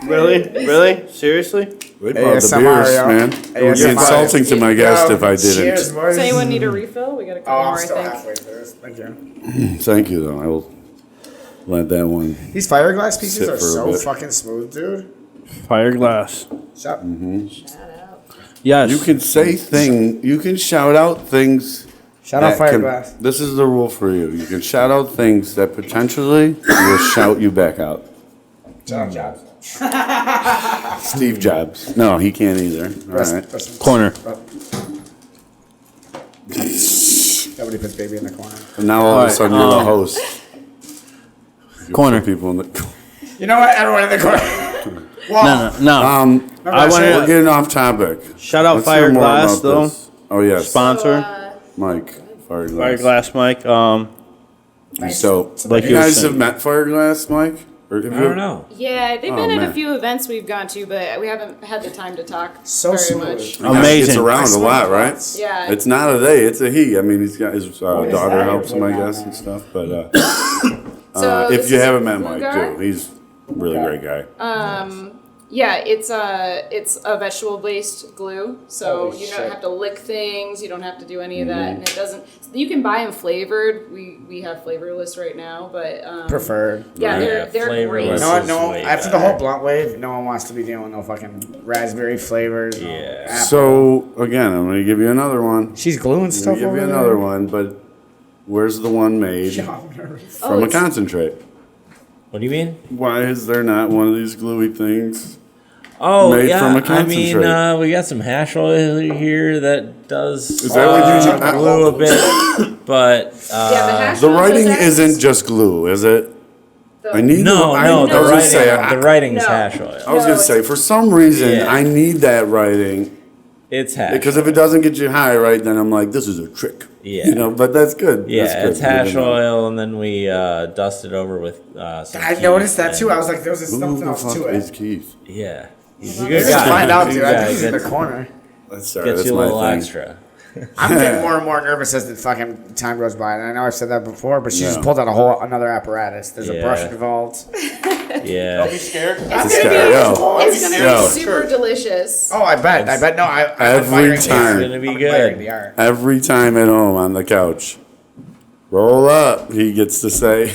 really, seriously. They brought the ASMR, beers, yo. man. It would be ASMR. insulting to my guest Yo, if I Cheers, didn't. boys. Does anyone need a refill? We got a Oh, couple I'm more, I still think. halfway through. Thank you. Thank you, though. I will let that one. These fiberglass pieces Sit are for a so bit. fucking smooth, dude. Fire glass. Shut. Yes. You can say you can shout out things. Shout out that can- fiberglass. This is the rule for you. You can shout out things that potentially will shout you back out. Shout out Jobs. Steve Jobs. No, he can't either. All right. Corner. Nobody puts baby in the corner. And now all of a Alright, sudden you're the host. You Corner. put people in the. You know what? Everyone in the corner. Well, No. I We're want to getting off topic. shout out Let's hear Fire more Glass about though. this. Oh yes, Sponsor. Mike. Fire Fireglass. Glass, Mike. So, Like you you were guys saying. have met Fireglass, Mike? Or have I you- don't know. Yeah, they've Oh, been at man. a few events we've gone to, but we haven't had the time to talk So very smooth. much. The guy Amazing. gets around a I lot, smell right? butts. Yeah. It's not a they, it's a he. I mean, he's got his is daughter that helps him, you're I putting guess, on and there? stuff. But So if this you is haven't a met glue Mike, guy? too, he's a really great guy. Yeah, it's a vegetable based glue, so Holy you don't shit. have to lick things. You don't have to do any of that, and it doesn't. You can buy them flavored. We have flavorless right now, but Preferred. yeah, Right. they're great. Flavorless. No, This is no. way After the better. whole blunt wave, no one wants to be dealing with no fucking raspberry flavors. no Yeah. apple. So, again, I'm going to give you another one. She's gluing I'm stuff going to give over you there. another one, but where's the one made from a it's- concentrate? What do you mean? Why is there not one of these gluey things? Oh, Made yeah. from a I mean, concentrate. we got some hash oil here that does Is that what you glue a bit, but Yeah, the hash The oil writing does that. isn't just glue, is it? The- I need no, the, no, I, the was gonna writing, say, the writing's No. hash oil. I was No, gonna say, it's- for some reason, Yeah. I need that writing It's hash. because if it doesn't get you high, right, then I'm like, this is a trick. Yeah. You know, but that's good. Yeah, That's good. it's hash Good to know. oil, and then we dust it over with some I Keith noticed that and- too. I was like, there was Who something the else fuck to is it. Keith? Yeah. He's a Let's good just guy. find out, Good dude. I guy. think he's in the Gets- corner. That's sorry, Gets that's you a my little thing. extra. I'm getting more and more nervous as the fucking time goes by, and I know I've said that before, but she just Yeah. pulled out another apparatus. There's a brush Yeah. involved. Yeah. This It's guy, gonna yo. be, it's gonna Yo. be super delicious. Oh, I bet. No, I'm Every admiring the time. art. It's gonna be I'm admiring good. the art. Every time at home on the couch, roll up, he gets to say,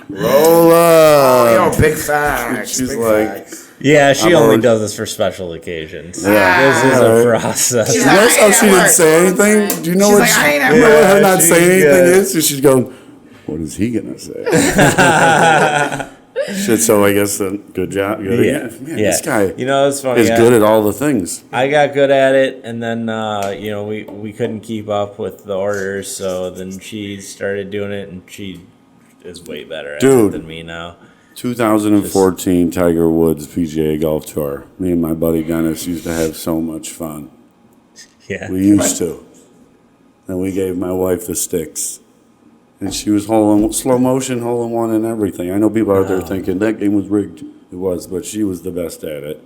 roll up. Oh, yo, big facts. She's big like- facts. Yeah, she I'm only already- does this for special occasions. Yeah. This is a process. She's You notice how like, she I ain't didn't at say work. anything? Do you know She's what like, she, I ain't at you know what her work. not She's saying anything good. is? So she's going, what is he gonna say? Shit, so I guess good job. Good Yeah, again. Man, yeah. this guy You know, it's funny. is good at all the things. I got good at it, and then we couldn't keep up with the orders, so then she started doing it, and she is way better at Dude. it than me now. 2014 Tiger Woods PGA Golf Tour. Me and my buddy Dennis used to have so much fun. Yeah. We used to. And we gave my wife the sticks. And she was holding slow motion, holding one and everything. I know people out there thinking that game was rigged. It was, but she was the best at it.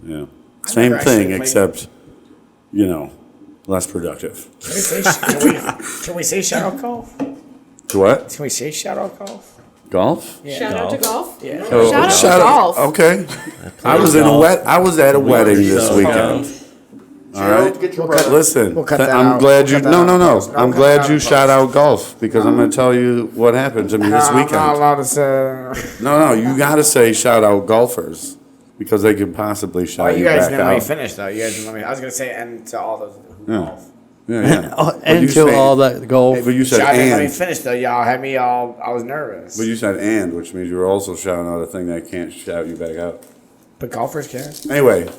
Yeah. Same never thing, actually played- except, less productive. Can we say shout out golf? To what? Can we say shout out golf? Golf? Shout out to golf. Yeah. Oh, Shout out to golf. Okay. I was at a wedding this so weekend. All right. Listen, We'll cut that I'm out. glad We'll you. cut that No, out no, in no. post. No, I'm cut that glad out you in shout post. out golf because I'm going to tell you what happened to me this I'm not weekend. allowed to say. No, you got to say shout out golfers because they could possibly Oh, shout you you guys back didn't let me out. finish though. You guys didn't let me. I was gonna say and to all those who Yeah. golf. Yeah. Oh, But and you to say- all that golf. But you said Y'all didn't let me and. finish though. Y'all had me all. I was nervous. But you said and, which means you were also shouting out a thing that can't shout you back out. But golfers care. Anyway,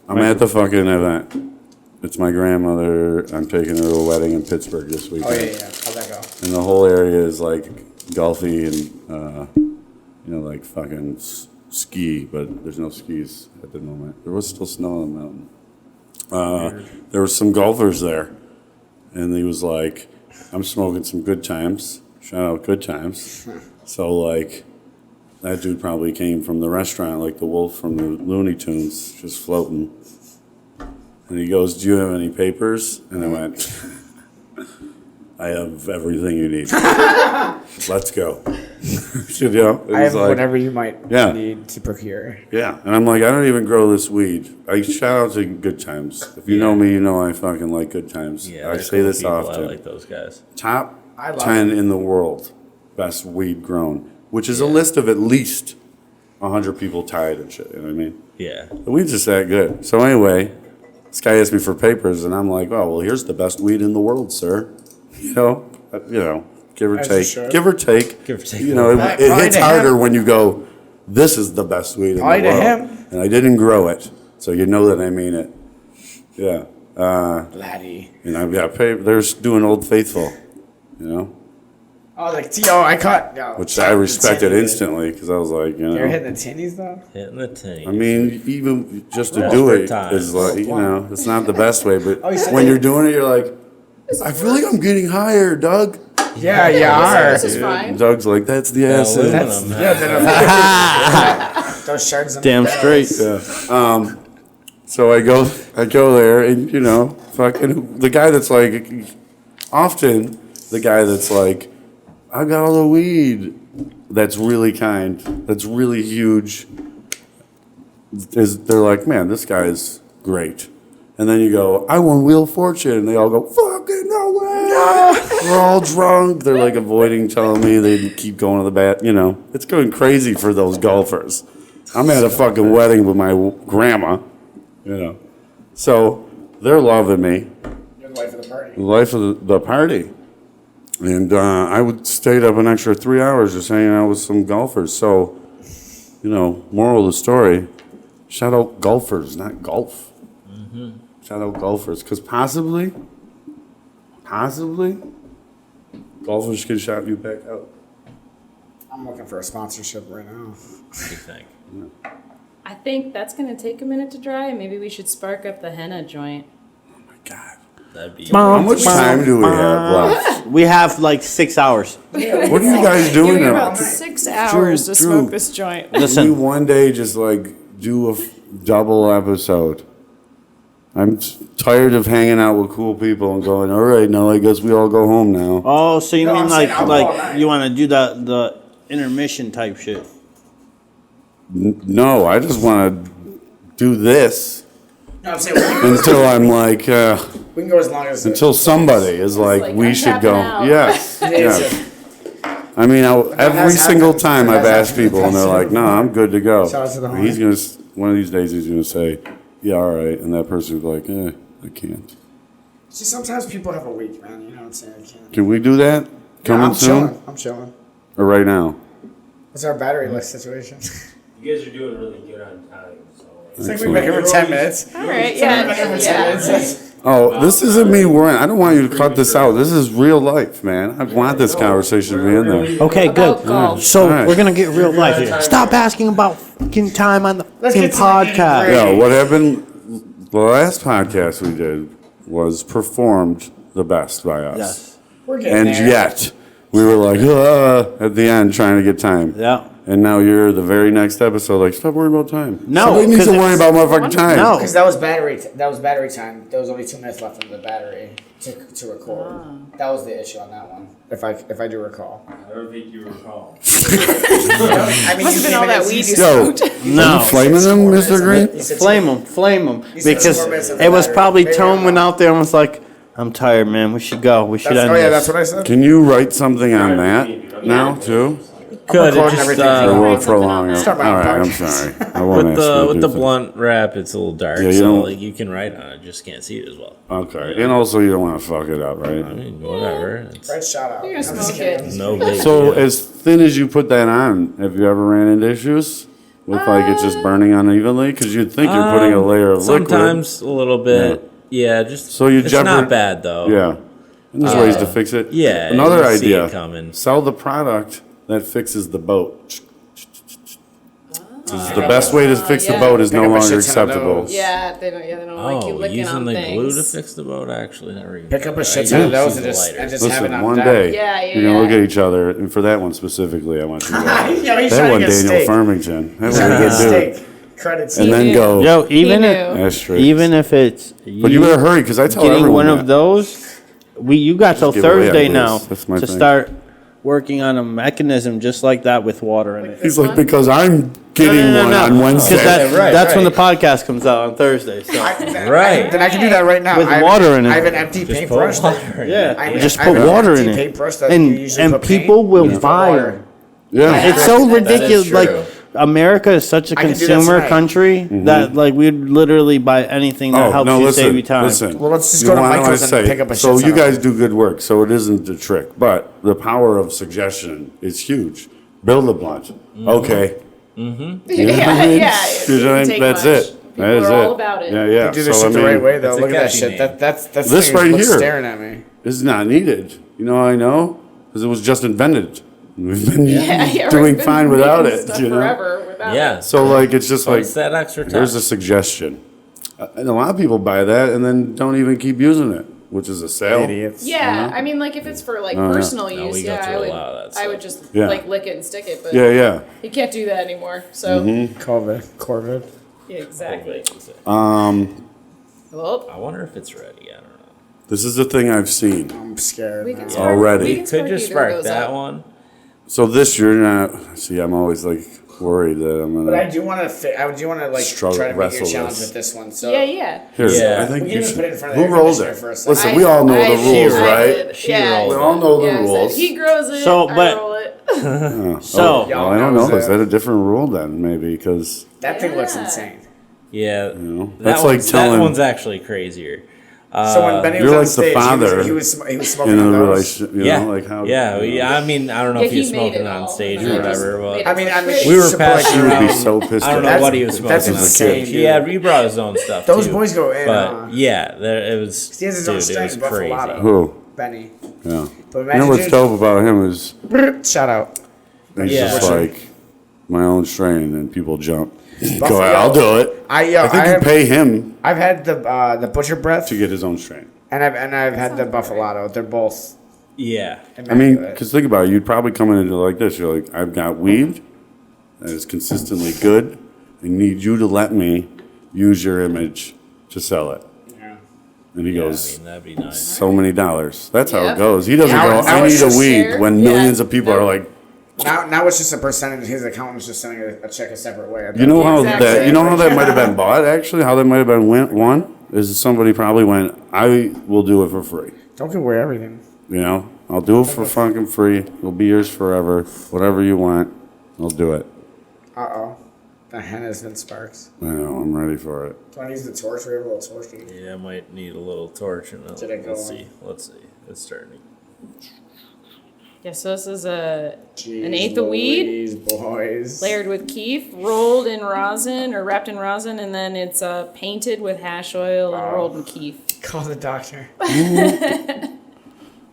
I'm at the fucking event. It's my grandmother. I'm taking her to a wedding in Pittsburgh this weekend. Oh yeah, yeah. How'd that go? And the whole area is like golfy and like fucking ski, but there's no skis at the moment. There was still snow on the mountain. There was some golfers there, and he was like, "I'm smoking some Good Times. Shout out Good Times." So like, that dude probably came from the restaurant, like the wolf from the Looney Tunes, just floating. And he goes, "Do you have any papers?" And I went, "I have everything you need. Let's go." You know, it I was have like, whatever you might Yeah. need to procure. yeah. And I'm like, I don't even grow this weed. I shout out to Good Times. If you know me, you know I fucking like Good Times. Yeah, I they're say cool this people. often. I like those guys. Top I love 10 in the world, best weed grown, which is a Yeah. list of at least 100 people tied and shit. You know what I mean? Yeah. The weed's just that good. So anyway, this guy asked me for papers, and I'm like, "Oh, well, here's the best weed in the world, sir." You know, give or As take, you should. give or take. Give or take. You know, Probably it hits to harder him. when you go, "This is the best weed in the Probably to world," him. and I didn't grow it, so you know that I mean it. Yeah, Laddie. and I've got paper. They're doing Old Faithful, you know, Oh, like yo, I caught. Yo, which I respected instantly because I was like, You're hitting the tinnies though. Hitting the tinny. I mean, even just to Roll do for it time. is like, it's not the best way, but Oh, you said when that- you're doing it, you're like, I feel like I'm getting higher, Doug. Yeah, you are. This is fine. Doug's like, that's the acid. Aluminum. Those shards. On Damn the straight. Yeah. So I go there, and fucking the guy that's like, often the guy that's like, I got all the weed. That's really kind. That's really huge. They're like, man, this guy is great. And then you go, I won Wheel of Fortune. And they all go, fucking no way. We're all drunk. They're like avoiding telling me they keep going to the bat. It's going crazy for those golfers. I'm at a fucking wedding with my grandma, So they're loving me. You're the life of the party. The life of the party. And I stayed up an extra 3 hours just hanging out with some golfers. So, moral of the story, shout out golfers, not golf. Mm-hmm. Shout out golfers. Because possibly, golfers can shout you back out. I'm looking for a sponsorship right now. What do you think? I think that's gonna take a minute to dry. Maybe we should spark up the henna joint. Oh my God. That'd be. How much time do we have left? We have like 6 hours. What are you guys Give doing me now? about 6 hours to Drew. smoke this joint. We Listen, one day just do a double episode. I'm tired of hanging out with cool people and going, all right, now I guess we all go home now. oh, so you No, mean I'm saying I'll go all like night. you want to do the intermission type shit? No, I just want to do this No, I'm saying we until I'm like, can go as long as. until somebody is like, we I'm should go. tapping out. Yes, yes. I mean, every single time I've asked people and they're like, no, I'm good to go. Shout out to the He's going to, one of these days he's going to say, yeah, all right. And that person will be like, I can't. See, sometimes people have a week, man. You know what I'm saying? I can't. Can we do that? Coming I'm soon? chilling. I'm chilling. Or right now? What's our battery life situation? You guys are doing really good on time. So It's like we make it for 10 minutes. All right, yeah. Oh, this isn't me worrying. I don't want you to cut this out. This is real life, man. I want this conversation to be in there. Okay, About good. golf. So All right. we're gonna get real life here. Stop asking about fucking time on the fucking get to the nitty-gritty. podcast. Yeah, what happened, the last podcast we did was performed the best by us. Yes. We're getting And there. yet, we were like, at the end trying to get time. Yeah. And now you're the very next episode, like, stop worrying about time. No, Somebody needs 'cause to worry about motherfucking time. No. Because that was battery. That was battery time. There was only 2 minutes left in the battery to record. That was the issue on that one. If I do recall. I don't think you recall. I mean, Must have been all that weed you Yo, smoked. No. you flaming them, Mr. Green? Flame them, You said because 4 minutes of the it was battery. probably Maybe Tone I'm went not. out there and was like, "I'm tired, man. We should go. We should end Oh yeah, this." that's what I said. Can you write something on that now, too? Could it recording just everything. Or will it Write something prolong on it? that. All Start my right, I'm podcast. sorry. I won't with ask you to the do that. blunt wrap, it's a little dark, Yeah, you so don't- like you can write on it, just can't see it as well. Okay, and also you don't want to fuck it up, right? I mean, whatever. It's Right, shout out. You're I'm gonna just smoke kidding. it. no big So deal. as thin as you put that on, have you ever ran into issues with like it just burning unevenly? Because you'd think you're putting a layer of liquid. Sometimes a little bit. Yeah, just So you it's jeopard- not bad though. Yeah, and there's ways to fix it. yeah, Another you see idea: it coming. sell the product that fixes the boat. This is the best way to fix the yeah. boat is no Pick up a longer shit ton of acceptable. those. Yeah, they don't like you Oh, licking using on the things. glue to fix the boat actually never even Pick up a tried. shit I ton of use those the and just lighters. have it Listen, on one deck. day Yeah, you're gonna look yeah. at each other, and for that one specifically, I want you to go. Yeah, he's That trying one, to get Daniel steak. Farmington. That was He's a trying to get good dude. steak. Credits. And then knew. go. Yo, even knew. if Asterisk. even if it's But you better hurry because I tell getting everyone one that. of those, you got till give away Thursday ideas. now That's my to thing. start working on a mechanism just like that with water in it. He's like, because I'm getting No, one no, on no. Wednesday. 'Cause Right, that's when right. the podcast comes out on Thursday. So Right. Then I can do that right now. With I have- water in it. I have an empty Just put paintbrush. water in it. yeah, I- just I put have an water in empty it, paintbrush that you usually and put paint. people will You put buy water. them. Yeah. It's so ridiculous. true. Like America is such a I can do that consumer tonight. country that like we'd literally buy anything that Oh, helps no, you listen, save you time. listen. Well, let's just You go to wanna know what I Michael's and say? pick up a So shit you ton of guys do good work, so it isn't a trick. But the power of suggestion is huge. Build a blunt. Okay. Yeah, You know what I yeah. mean? It You know what I mean? doesn't take That's much. it. People That is are it. all about it. Yeah, yeah. You do this So, shit the I mean, right way, though. it's a Look at that catchy shit. name. That's This thing right looks here. staring at me. This is not needed. You know how I know? Because it was just invented. We've been Yeah, doing we've been fine without making it. stuff You know? forever without Yeah. it. So like it's just like It's that extra time. here's a suggestion, and a lot of people buy that and then don't even keep using it. which is a sale. Idiots. Yeah, I mean, like if it's for like Oh, yeah. personal No, use, we go yeah, through I a would. lot of that I would stuff. just Yeah. like lick it and stick it, but Yeah, yeah. you can't do that anymore. So Corvid. yeah, exactly. Well, I wonder if it's ready. I don't know. This is the thing I've seen. I'm scared. we can now. spark, Already. We can Could just either of spark those that up. one. So this you're not. See, I'm always like worried that I'm But I gonna. do want to. I do want to like Struggle- try to make wrestle a challenge this. with this one. So Yeah, yeah. Here, Yeah. I think We you can should. put it in front of the Who air rolls conditioner it? for a second. Listen, we all know the rules, right? She Yeah. rolls We all know the Yeah, so rules. he grows it. So, I but- roll it. So, Well, I don't know. knows Is it. that a different rule then? Maybe because That thing looks Yeah. insane. Yeah. know, That that's like one's- telling- That one's actually crazier. So when Benny was you're on like the stage, father he was smoking in on a those. relationship, you Yeah. know, like how. Yeah. you know. I mean, I don't know Yeah, if he was he made smoking it on all, stage and or then just whatever. made But it I mean, we were suppose passing He would around. be so pissed I don't know off. what he was smoking That's on insane, stage. dude. Yeah, he brought his own stuff Those too. boys go in, But yeah, there it was. He has his dude, own it strain, was Buffalo. crazy. Who? Benny. Yeah. But You know imagine what's dude, dope about him is shout out. he's Yeah. just like my own strain, and people jump. Go Buffalo. ahead, I'll do it. I think you have, pay him I've had the butcher breath to get his own strain. and I've had the buffalo. They're both. Yeah. I mean, immaculate. because think about it, you'd probably come into it like this. You're like, I've got weed that is consistently good. I need you to let me use your image to sell it. Yeah. And he I goes, mean, that'd be nice. so many dollars. That's how Yep. it goes. He doesn't Yeah. go, Now I it's need a just weed share. when Yeah. millions of people are like, Now it's just a percentage. His accountant's just sending a check a separate way. you know how Exactly. that, you know how that might have been bought actually? How that might have been won? Is somebody probably went, I will do it for free. Don't give away everything. You know, I'll do it for fucking free. It'll be yours forever. Whatever you want, I'll do it. Uh-oh. The hen has been sparks. I know, I'm ready for it. Do I use the torch? We have a little torch. Yeah, I might need a little torch. And Did it go let's on? see. Let's see. It's starting. Yeah, so this is an Jeez eighth of weed Louise, boys. layered with keef, rolled in rosin or wrapped in rosin, and then it's painted with hash oil and rolled in keef. Call the doctor.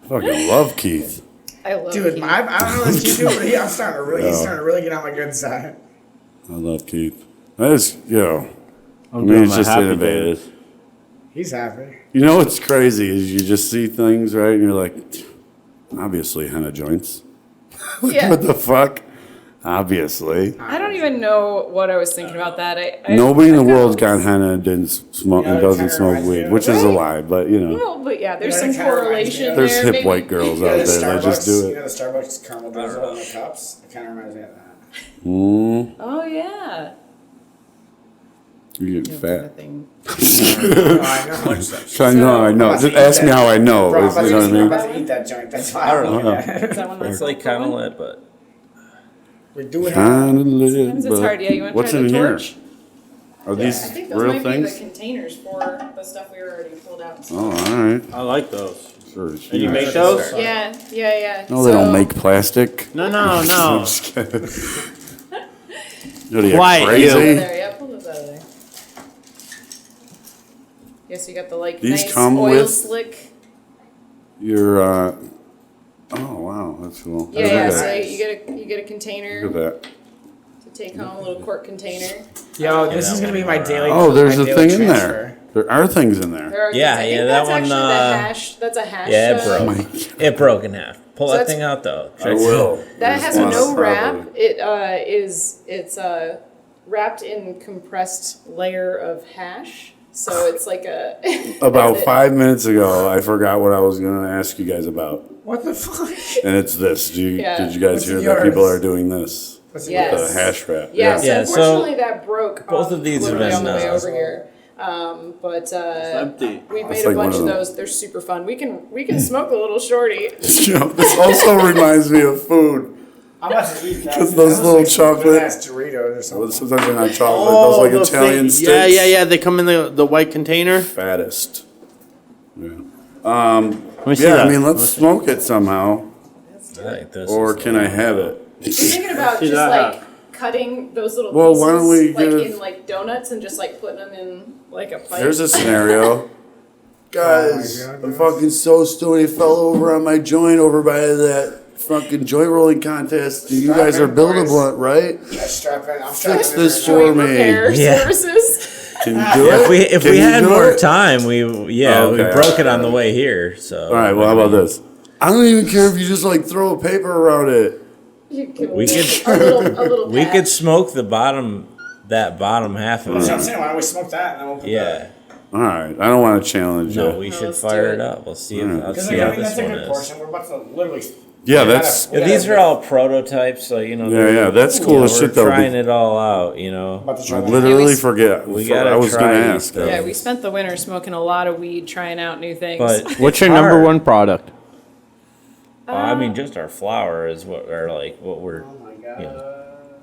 Fucking love Keith. I love Dude, keef. I don't know what you do, but I'm starting to really, he's starting to really get on my good side. I love Keith. That is, you know, I I'm mean, doing it's my just happy innovative. days. He's happy. You know what's crazy is you just see things, right? And you're like, obviously henna joints. Yeah. What the fuck? Obviously. I don't even know what I was thinking about that. Nobody in the I world's found- got henna and didn't smoke Yeah, and it doesn't kinda smoke reminds me weed, of- which is a Right? lie, but you know, Well, but yeah, there's Yeah, some that kinda reminds me correlation of- there's there. hip maybe. white girls You know out the there that just Starbucks, do you it. know the Starbucks caramel drizzle in the cups? It kind of reminds me of that. Oh yeah. You're getting fat. Thing. No, I know. I know, I know. Just ask me how I know. Bro, I'm is- you know what I I'm mean? about to eat that joint. That's why I don't know. Is that one that's It's like kind of lit, but We're doing it. Kinda lit, Sometimes it's but hard. Yeah, you want to what's try in the here? torch? Are I these think those real might be the things? containers for the stuff we already pulled out. Oh, all right. I like those. Sure. And you make those? Yeah, yeah, yeah. No, they don't So- make plastic. No. I'm just kidding. What are you, Quiet, Over crazy? there, yeah, pull those out of there. Yeah, so you got the like These nice come oil with- slick. You're, oh, wow, that's cool. Yeah, Look yeah. at So that. you get a container Look at that. to take home, a little quart container. Yo, this that is gonna one be my more. daily. Oh, there's my a daily thing in transfer. there. There are things in there. There are Yeah, I think yeah, that's that one, actually the hash. That's a hash. yeah, it uh, broke. It broke in half. Pull So that that's- thing out though. I will. That Just has wanna no wrap. probably- It's wrapped in compressed layer of hash. So it's like a About Is it- 5 minutes ago, I forgot what I was going to ask you guys about. What the fuck? And it's this. Yeah. Did you guys What's hear in that people yours? are doing this? What's in Yes. yours? The hash wrap. Yeah, so Yeah, so unfortunately that broke. both off of these have literally been, on the way uh, over here. But empty. we've It's made a like one bunch of of them. those. They're super fun. We can smoke a little shorty. You know, this also reminds me of food. I'm about to eat that. 'Cause those That little looks like some chocolate- good-ass Doritos or something. Sometimes they're not chocolate. those like those Italian things. steaks. Yeah. They come in the white container. Fattest. Yeah. Let me see Yeah, that. I mean, let's smoke it somehow. I think this Or is can I have it? I'm thinking about See just that? like cutting those little Well, pieces why don't we like give- in like donuts and just like putting them in like a plate. Here's a scenario. Guys, Oh my God, I'm fucking so stoned. He fell over on my joint over by that fucking joint rolling contest. You guys are in, build a boys. blunt, right? Yeah, strap in. I'm strapping Fix in this right for Joint me. repair Yeah. services. Can you do it? If Can we you had do more it? time, we Okay, broke it alright. on the way here. So All right. Well, how about this? I don't even care if you just like throw a paper around it. You could- We could a little we patch. could smoke the bottom half of That's what I'm it. saying. Why don't we smoke that and then we'll put Yeah. All right. I don't want to challenge No, you. we No, should let's do fire it. it up. We'll see Alright. if let's Because see I how mean, this that's a one good is. portion. We're about to literally. Yeah, we that's gotta- These are all prototypes, so yeah, they're- that's cool you know, as shit we're though. trying it all out, you know. About to I try that. literally Yeah, we- forget. we gotta I was try gonna these ask. things. Yeah, we spent the winter smoking a lot of weed, trying out new things. But What's it's your number hard. one product? I mean, just our flour is what we're Oh my god. you know,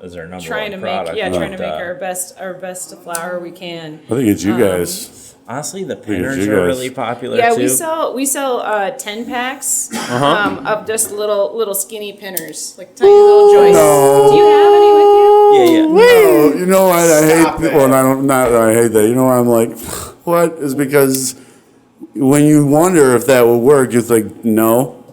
is our number trying to one make product. trying to but, make our best flour we can. I think it's you guys. honestly, the it's pinners you are guys. really popular Yeah, too. we sell 10 packs Uh-huh. of just little skinny pinners, like tiny little joints. Do you have any with you? Yeah, yeah. No, you know what? I Stop hate. it. Well, I don't. Not that I hate that. You know why I'm like, what is because when you wonder if that would work, you think no,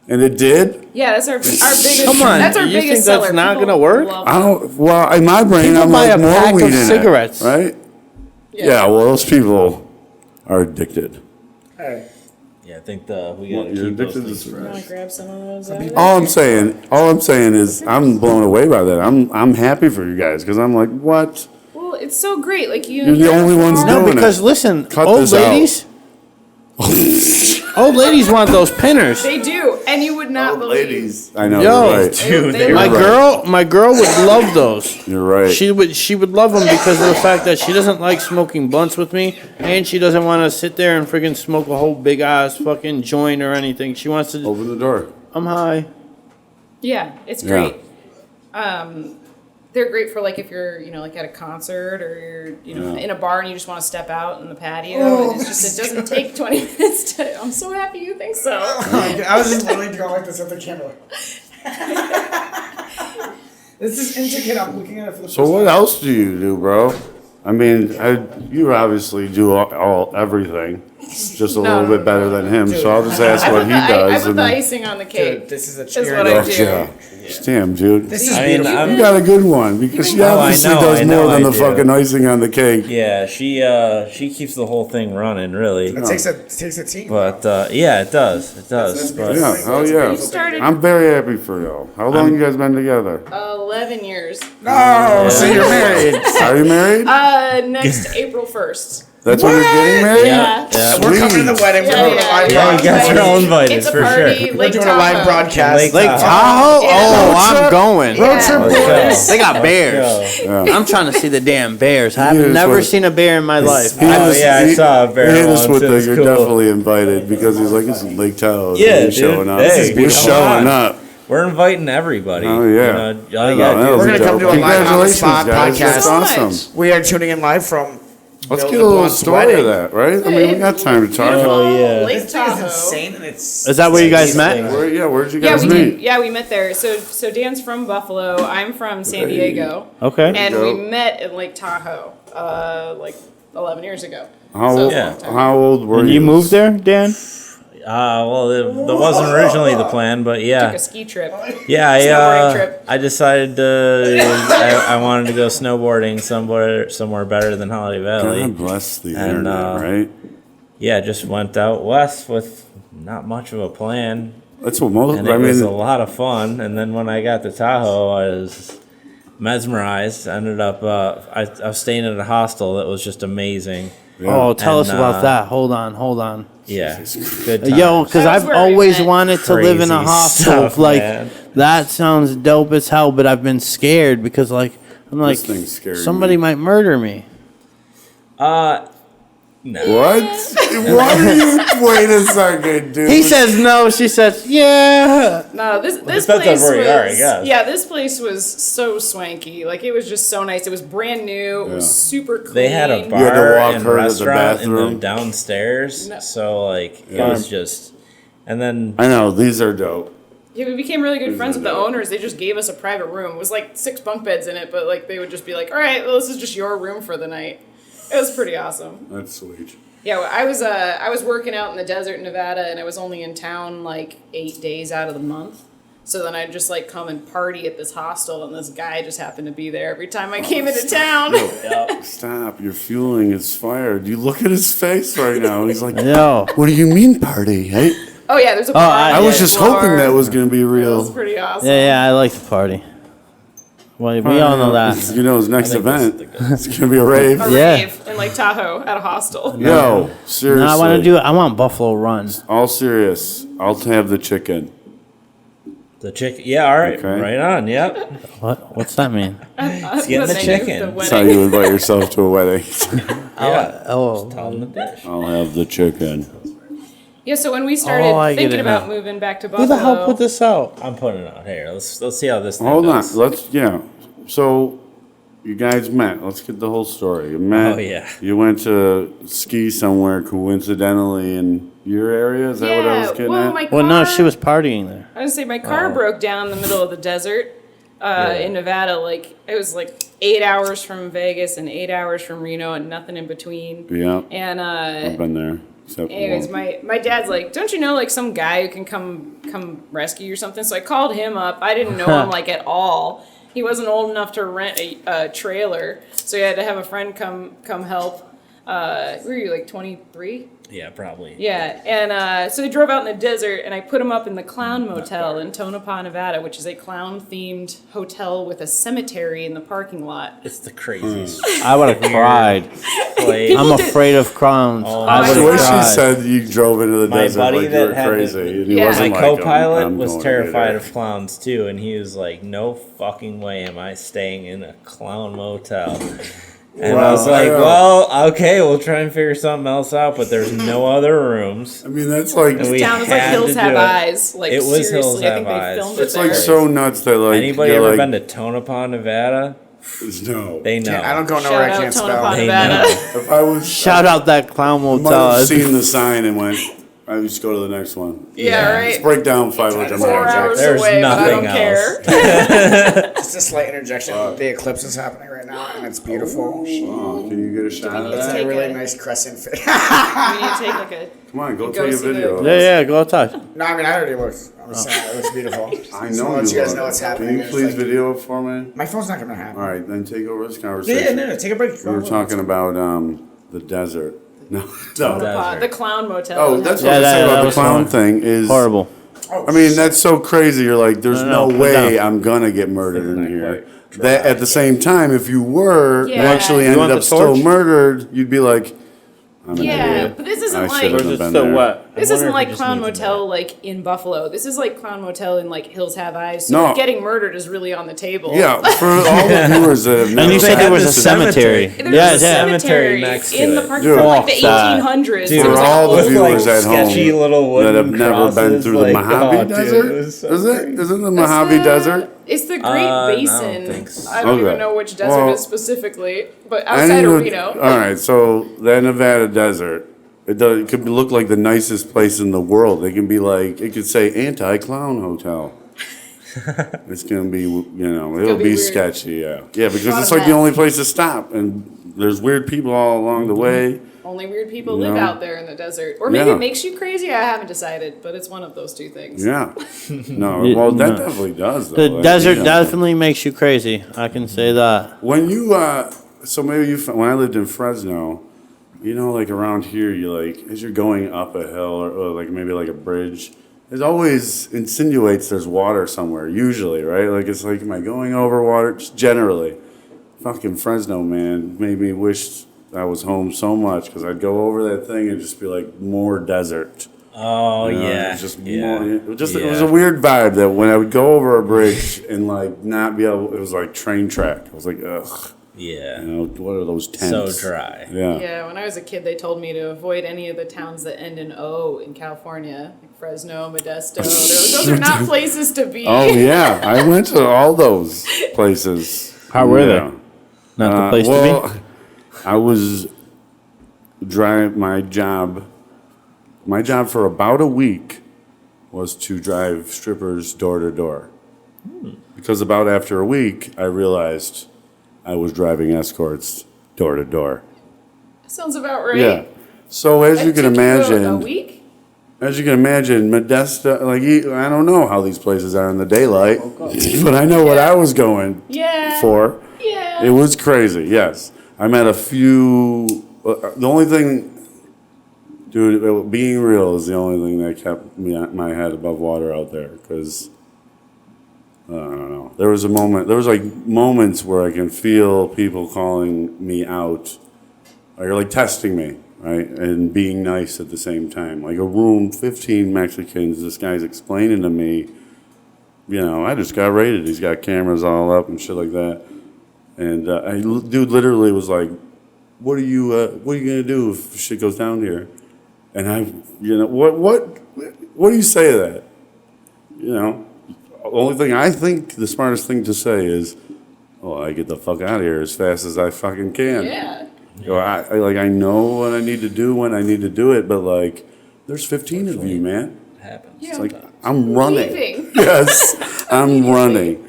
and it did. Yeah, that's our biggest. Come on, that's our you think biggest that's seller. not People gonna work? love I them. don't. Well, in my brain, People I'm buy like a more pack weed of in it, cigarettes. right? Yeah. Well, those people are addicted. Hey, Yeah, I think we gotta You're keep those addicted to things You want fresh. to grab some of those? Out of there? All I'm saying is I'm blown away by that. I'm happy for you guys because I'm like, what? Well, it's so great. Like You're the only ones No, doing because it. listen, Cut old this out. ladies, old ladies want those pinners. They do, and you would not believe. I know. Yo. You're right. Dude, They My love right. girl would love those. You're right. She would love them because of the fact that she doesn't like smoking blunts with me, and she doesn't want to sit there and freaking smoke a whole big ass fucking joint or anything. She wants to. Open the door. I'm high. Yeah, it's Yeah. great. They're great for like if you're, like at a concert or you're, Yeah. in a bar and you just want to step out in the patio and it doesn't take 20 minutes to. I'm so happy you think so. I was just literally going like this at the camera. This is intricate. I'm looking at it for the So first what time. else do you do, bro? I mean, you obviously do everything, just a No. little bit better than him. So I'll just ask what he I does. put and the then- icing on the cake. Dude, this is a Is cheer. what I Oh, do. yeah. Damn, dude. This is I mean, beautiful. You got a good one because she Oh, I obviously know, does I know more than I the do. fucking icing on the cake. Yeah, she keeps the whole thing running, really. It takes a team. But yeah, it does. It does. That's But Yeah, hell yeah. You started I'm very happy for you. How long you guys been together? 11 years. No, so you're married. Are you married? Next April 1st. That's when you're getting married? Yeah. yeah. We're coming to the wedding. We're Yeah, doing a yeah, live yeah. Yeah, you guys are all invited It's a for party, sure. We're Lake doing a live Tahoe. broadcast. Lake Lake Tahoe? Yeah. Oh, Road I'm trip. going. Yeah. They got bears. Yeah. I'm trying to see the damn bears. I've Yeah, never that's what- seen a bear in my life. He Oh, was- yeah, I he- saw a bear He hit us once. with It the, was you're cool. definitely invited because he's like, it's Lake Tahoe. Yeah, He's dude. showing up. Hey, We're come showing on. up. We're inviting everybody. Oh, yeah. You know, all you I know, gotta that do was We're gonna dope. come to a live Congratulations, on-the-spot guys. That's podcast. awesome. We are tuning in live from. Let's Bill get a little DeBlunt's story wedding. of that, right? I mean, we got time to talk. Beautiful yeah. Lake This thing is Tahoe. insane, and it's. Is that where you guys met? Where'd you Yeah, guys we meet? did. Yeah, we met there. So Dan's from Buffalo. I'm from San Diego. Okay. And go. we met in Lake Tahoe, like 11 years ago. How So old, Yeah. how old were And you? you moved there, Dan? Well, that wasn't originally the plan, but Took yeah, a ski trip. yeah. snowboarding trip. I decided I wanted to go snowboarding somewhere better than Holiday Valley. God bless the And, internet, right? Yeah, just went out west with not much of a plan, That's what most. and I it was a mean, lot of fun. And then when I got to Tahoe, I was mesmerized. Ended up I was staying at a hostel that was just amazing. Oh, tell And, us about that. Hold on. Yeah, good times. Yo, because That was I've where we always met. wanted to live in a Crazy hostel. stuff, Like, man. that sounds dope as hell, but I've been scared because, like, I'm like, This thing scared somebody me. might murder me. No. what? Why are you? Wait a second, dude. He says no, she says, yeah. No, this depends place on where was. you are, I guess. Yeah, this place was so swanky. Like it was just so nice. It was brand new. It was Yeah. super clean. They had a You had to bar walk and her to the restaurant in the bathroom. downstairs, No. so like Yeah. it was just, and then I know these are dope. Yeah, we became really good friends with the dope. owners. They just gave us a private room. It was like 6 bunk beds in it, but like they would just be like, "All right, well, this is just your room for the night." It was pretty awesome. That's sweet. Yeah, well, I was working out in the desert in Nevada, and I was only in town like 8 days out of the month. So then I'd just like come and party at this hostel, and this guy just happened to be there every time I came into town. Stop! You're fueling his fire. You look at his face right now. He's like, Yo. "What do you mean party?" Hey, Oh yeah, there's a bar. I I on was the just floor. hoping that was gonna be It was real. pretty awesome. Yeah, I like to party. Well, we all know that. You know, his next event, it's gonna be a rave. A Yeah. rave in Lake Tahoe at a hostel. Yo, seriously. No, I want to do it. I want Buffalo Run. All serious. I'll have the chicken. The chicken. Yeah, all right. Okay. Right on. Yep. What? What's that mean? It's getting the chicken. That's how you invite yourself to a wedding. Yeah. Oh, Tell them the dish. I'll have the chicken. Yeah, so when we started Oh, I get thinking it about now. moving back to who Buffalo, the hell put this out? I'm putting it out here. Let's see how this thing Hold on. goes. So, you guys met. Let's get the whole story. You met. Oh, yeah. You went to ski somewhere coincidentally in your area? Is that what I was getting well, at? my car, Well, no, she was partying there. I was gonna say my car broke down in the middle of the desert in Nevada. Like it was like 8 hours from Vegas and 8 hours from Reno and nothing in between. Yeah. And I've been there. Except anyways, once. my dad's like, don't you know like some guy who can come rescue you or something? So I called him up. I didn't know him like at all. He wasn't old enough to rent a trailer, so he had to have a friend come help. Were you like 23? Yeah, probably. Yeah, and so we drove out in the desert, and I put him up in the Clown Motel in Tonopah, Nevada, which is a clown-themed hotel with a cemetery in the parking lot. It's the craziest I would have cried. place. I'm afraid of clowns. I would The way have she cried. said you drove into the My desert buddy like you that were had the- crazy. And he Yeah. wasn't My like, co-pilot I'm was going terrified there. of clowns too, and he was like, "No fucking way am I staying in a clown motel." And I was Wow. like, Yeah. "Well, okay, we'll try and figure something else out." But there's no other rooms. I mean, that's like And we Town was like had Hills to Have do it. Eyes. Like It was seriously, Hills I think Have they Eyes. filmed it it's there. like so nuts that like Anybody you're ever like, been to Tonopah, Nevada? No. They know. I don't go Shout nowhere I out can't Tonopah, spell. They Nevada. know. If I was Shout out that clown I might motel. have seen the sign and went, I just go to the next one. Yeah, Let's right. break down 500 4 miles. hours There's away, but I don't nothing care. Just a slight interjection. The eclipse is happening right now, and it's beautiful. Oh, can you get a shot of It's that? a Take really it. nice crescent fit. We need to take like a. Come on, go Go take a see the- video. of Yeah, it. yeah, go outside. No, I mean I already looked. I'm just saying it looks beautiful. I Just know wanna let you you guys love know it. what's happening. Can you It's please like- video it for me? My phone's not gonna happen. All right, then take over this conversation. Yeah, no, take a break. We were talking about the desert. No, no. The Clown Motel. Oh, that's what Yeah, I that- say that about the was clown horrible. thing is Horrible. I mean, that's so crazy. You're like, there's No, no, no, way put down. I'm gonna get murdered in Not here. quite That at the same time, if you were Yeah. actually You ended want up the still torch? murdered, you'd be like, I'm an Yeah, idiot. but this isn't I like. shouldn't have been there. This I wonder isn't if like it just Clown needs a Motel like in Buffalo. This is like Clown Motel in like Hills Have Eyes. So No. like, getting murdered is really on the table. Yeah, for all the viewers that have never And you said they there had was a this cemetery. There's Yeah, a yeah. cemetery next to in the it. parking Dude. from like the Fuck that. 1800s. Dude, It For was all like the old, viewers like, at home sketchy little that have wooden never been crosses, through like, the Mojave oh, dude, Desert, it was so is it? Isn't the It's Mojave the- Desert? It's the Great I don't Basin. think so. I don't Okay. even know which desert Well, it is specifically, but outside of Reno. All right, so that Nevada desert, it could look like the nicest place in the world. It can be like, it could say anti-clown hotel. It's gonna be, it'll gonna be be weird. sketchy, yeah, because lot it's of like the meth. only place to stop, and there's weird people all along the way. Only weird people You live know? out there in the desert. Or maybe Yeah. it makes you crazy. I haven't decided, but it's one of those two things. Yeah, no, Yeah, well, that no. definitely does. Though. The Like, desert yeah. definitely makes you crazy. I can say that. When you, so maybe when I lived in Fresno, like around here, you like, as you're going up a hill or like maybe like a bridge, it always insinuates there's water somewhere, usually, right? Like, it's like, am I going over water? Just generally. Fucking Fresno, man, made me wish I was home so much because I'd go over that thing and just be like, more desert. Oh You know, yeah, it was just yeah. more, it was Yeah. a weird vibe that when I would go over a bridge and like not be able, it was like train track. I was like, ugh, Yeah, what are those so tents? dry. Yeah. Yeah, when I was a kid, they told me to avoid any of the towns that end in O in California, like Fresno, Modesto. Those are not places to be. Oh yeah, I went to all those places. How were they? Yeah. Not the place well, to be. I was drive my job. My job for about a week was to drive strippers door to door. Because about after a week, I realized I was driving escorts door to door. Sounds about right. Yeah. So as It you can took a imagine, week? as you can imagine, Modesto, like, I don't know how these places are in the daylight, but I know what I was going Yeah. for. Yeah. It was crazy, yes. I met a few, the only thing, dude, being real is the only thing that kept my head above water out there, because, I don't know. There was like moments where I can feel people calling me out, like testing me. Right, and being nice at the same time. Like a room, 15 Mexicans, this guy's explaining to me, I just got raided. He's got cameras all up and shit like that. And dude literally was like, what are you gonna do if shit goes down here? And what do you say to that? The only thing I think the smartest thing to say is, oh, I get the fuck out of here as fast as I fucking can. Yeah. I know what I need to do when I need to do it, but like, there's 15 of you, man. It happens. Yeah. It's like, I'm running. Leaving. Yes, I'm running.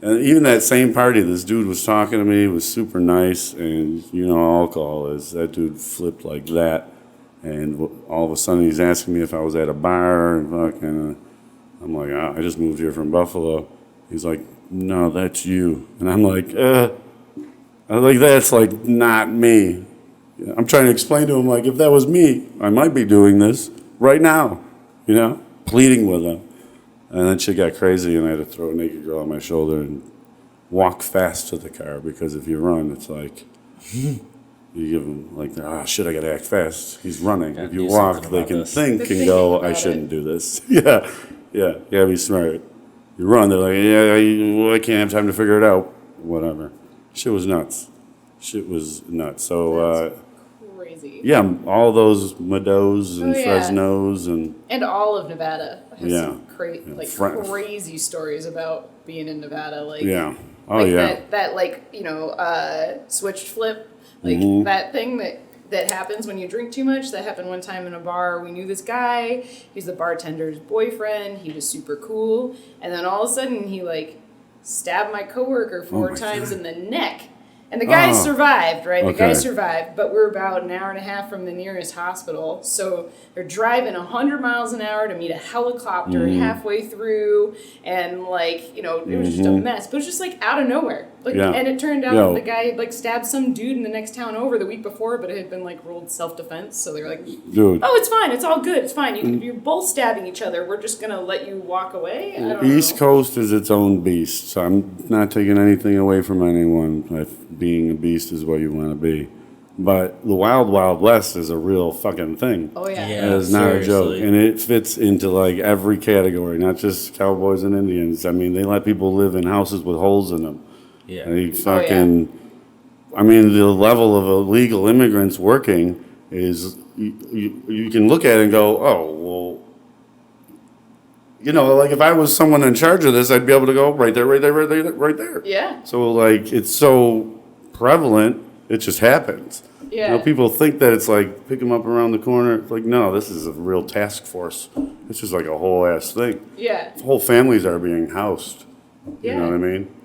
And even that same party, this dude was talking to me, was super nice, and alcohol is, that dude flipped like that. And all of a sudden he's asking me if I was at a bar, and fucking, I'm like, I just moved here from Buffalo. He's like, no, that's you. And I'm like, that's like not me. I'm trying to explain to him, like, if that was me, I might be doing this right now, pleading with him. And then shit got crazy, and I had to throw a naked girl on my shoulder and walk fast to the car, because if you run, it's like, you give him, like, shit, I gotta act fast. He's running. If you do walk, something they about can this. think They're and thinking go, about I it. shouldn't do this. Yeah, be smart. You run, they're like, I can't have time to figure it out. Whatever. Shit was nuts. So, Crazy. yeah, all those Meadows and Oh, yeah. Fresnos and all of Nevada has Yeah. some crazy stories about being in Nevada. Like, yeah. Oh like yeah. that switched flip, like Mm-hmm. that thing that happens when you drink too much. That happened one time in a bar. We knew this guy. He's the bartender's boyfriend. He was super cool. And then all of a sudden he stabbed my coworker 4 my times God. in the neck. And the guy Oh. survived, right? The guy Okay. survived, but we're about an hour and a half from the nearest hospital. So they're driving 100 miles an hour to meet a helicopter Mm-hmm. halfway through. And, it was just a mess. But it was just, out of nowhere. Yeah. And it turned out Yo. the guy had, stabbed some dude in the next town over the week before, but it had been, ruled self-defense. So they were like, Dude. oh, it's fine. It's all good. It's fine. You're both stabbing each other. We're just going to let you walk away? I don't East know. Coast is its own beast, so I'm not taking anything away from anyone. Being a beast is what you want to be. But the Wild Wild West is a real fucking thing. Oh, yeah. Yeah. It is not a joke. seriously. And it fits into every category, not just cowboys and Indians. I mean, they let people live in houses with holes in them. Yeah. They fucking, I mean, the level of illegal immigrants working is, you can look at it and go, oh, well, if I was someone in charge of this, I'd be able to go right there, right there, right there, right there. Yeah. So, it's so prevalent, it just happens. Yeah. People think that it's pick them up around the corner. It's no, this is a real task force. This is a whole ass thing. Yeah. Whole families are being housed. Yeah. You know what I mean?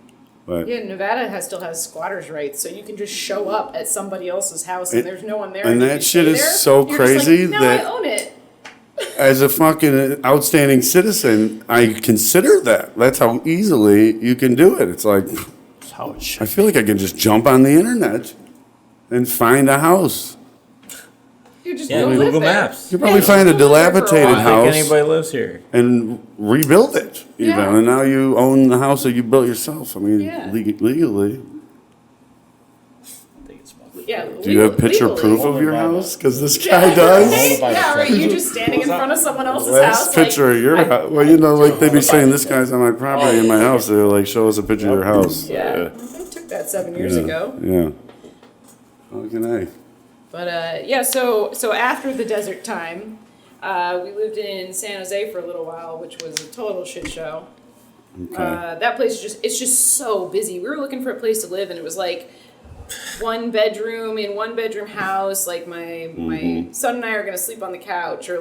But Yeah, Nevada still has squatters' rights, so you can just show up at somebody else's house and there's no one there. and you that can shit stay is there. so You're just crazy no, that- I own it. as a fucking outstanding citizen, I consider that. That's how easily you can do it. It's That's how it should. I feel like I can just jump on the internet and find a house. You just Yeah, go live Google there. Maps. You probably Yeah, find a just go live there for a dilapidated while. I don't think house. anybody lives here. And rebuild it, even. Yeah. And now you own the house that you built yourself. I mean, Yeah. legally. I think it's about Yeah, Do you have picture legally. proof of your by the- house? Because this guy does. Yeah, right. You just standing in front of someone else's Last house. picture of your house. Well, they be saying this guy's on my property in my house. They're show us a picture of your house. Yeah, they took that 7 years ago. Yeah. How can I? But so after the desert time, we lived in San Jose for a little while, which was a total shit show. Okay. That place it's just so busy. We were looking for a place to live, and it was 1 bedroom in 1 bedroom house. My son and I are gonna sleep on the couch, or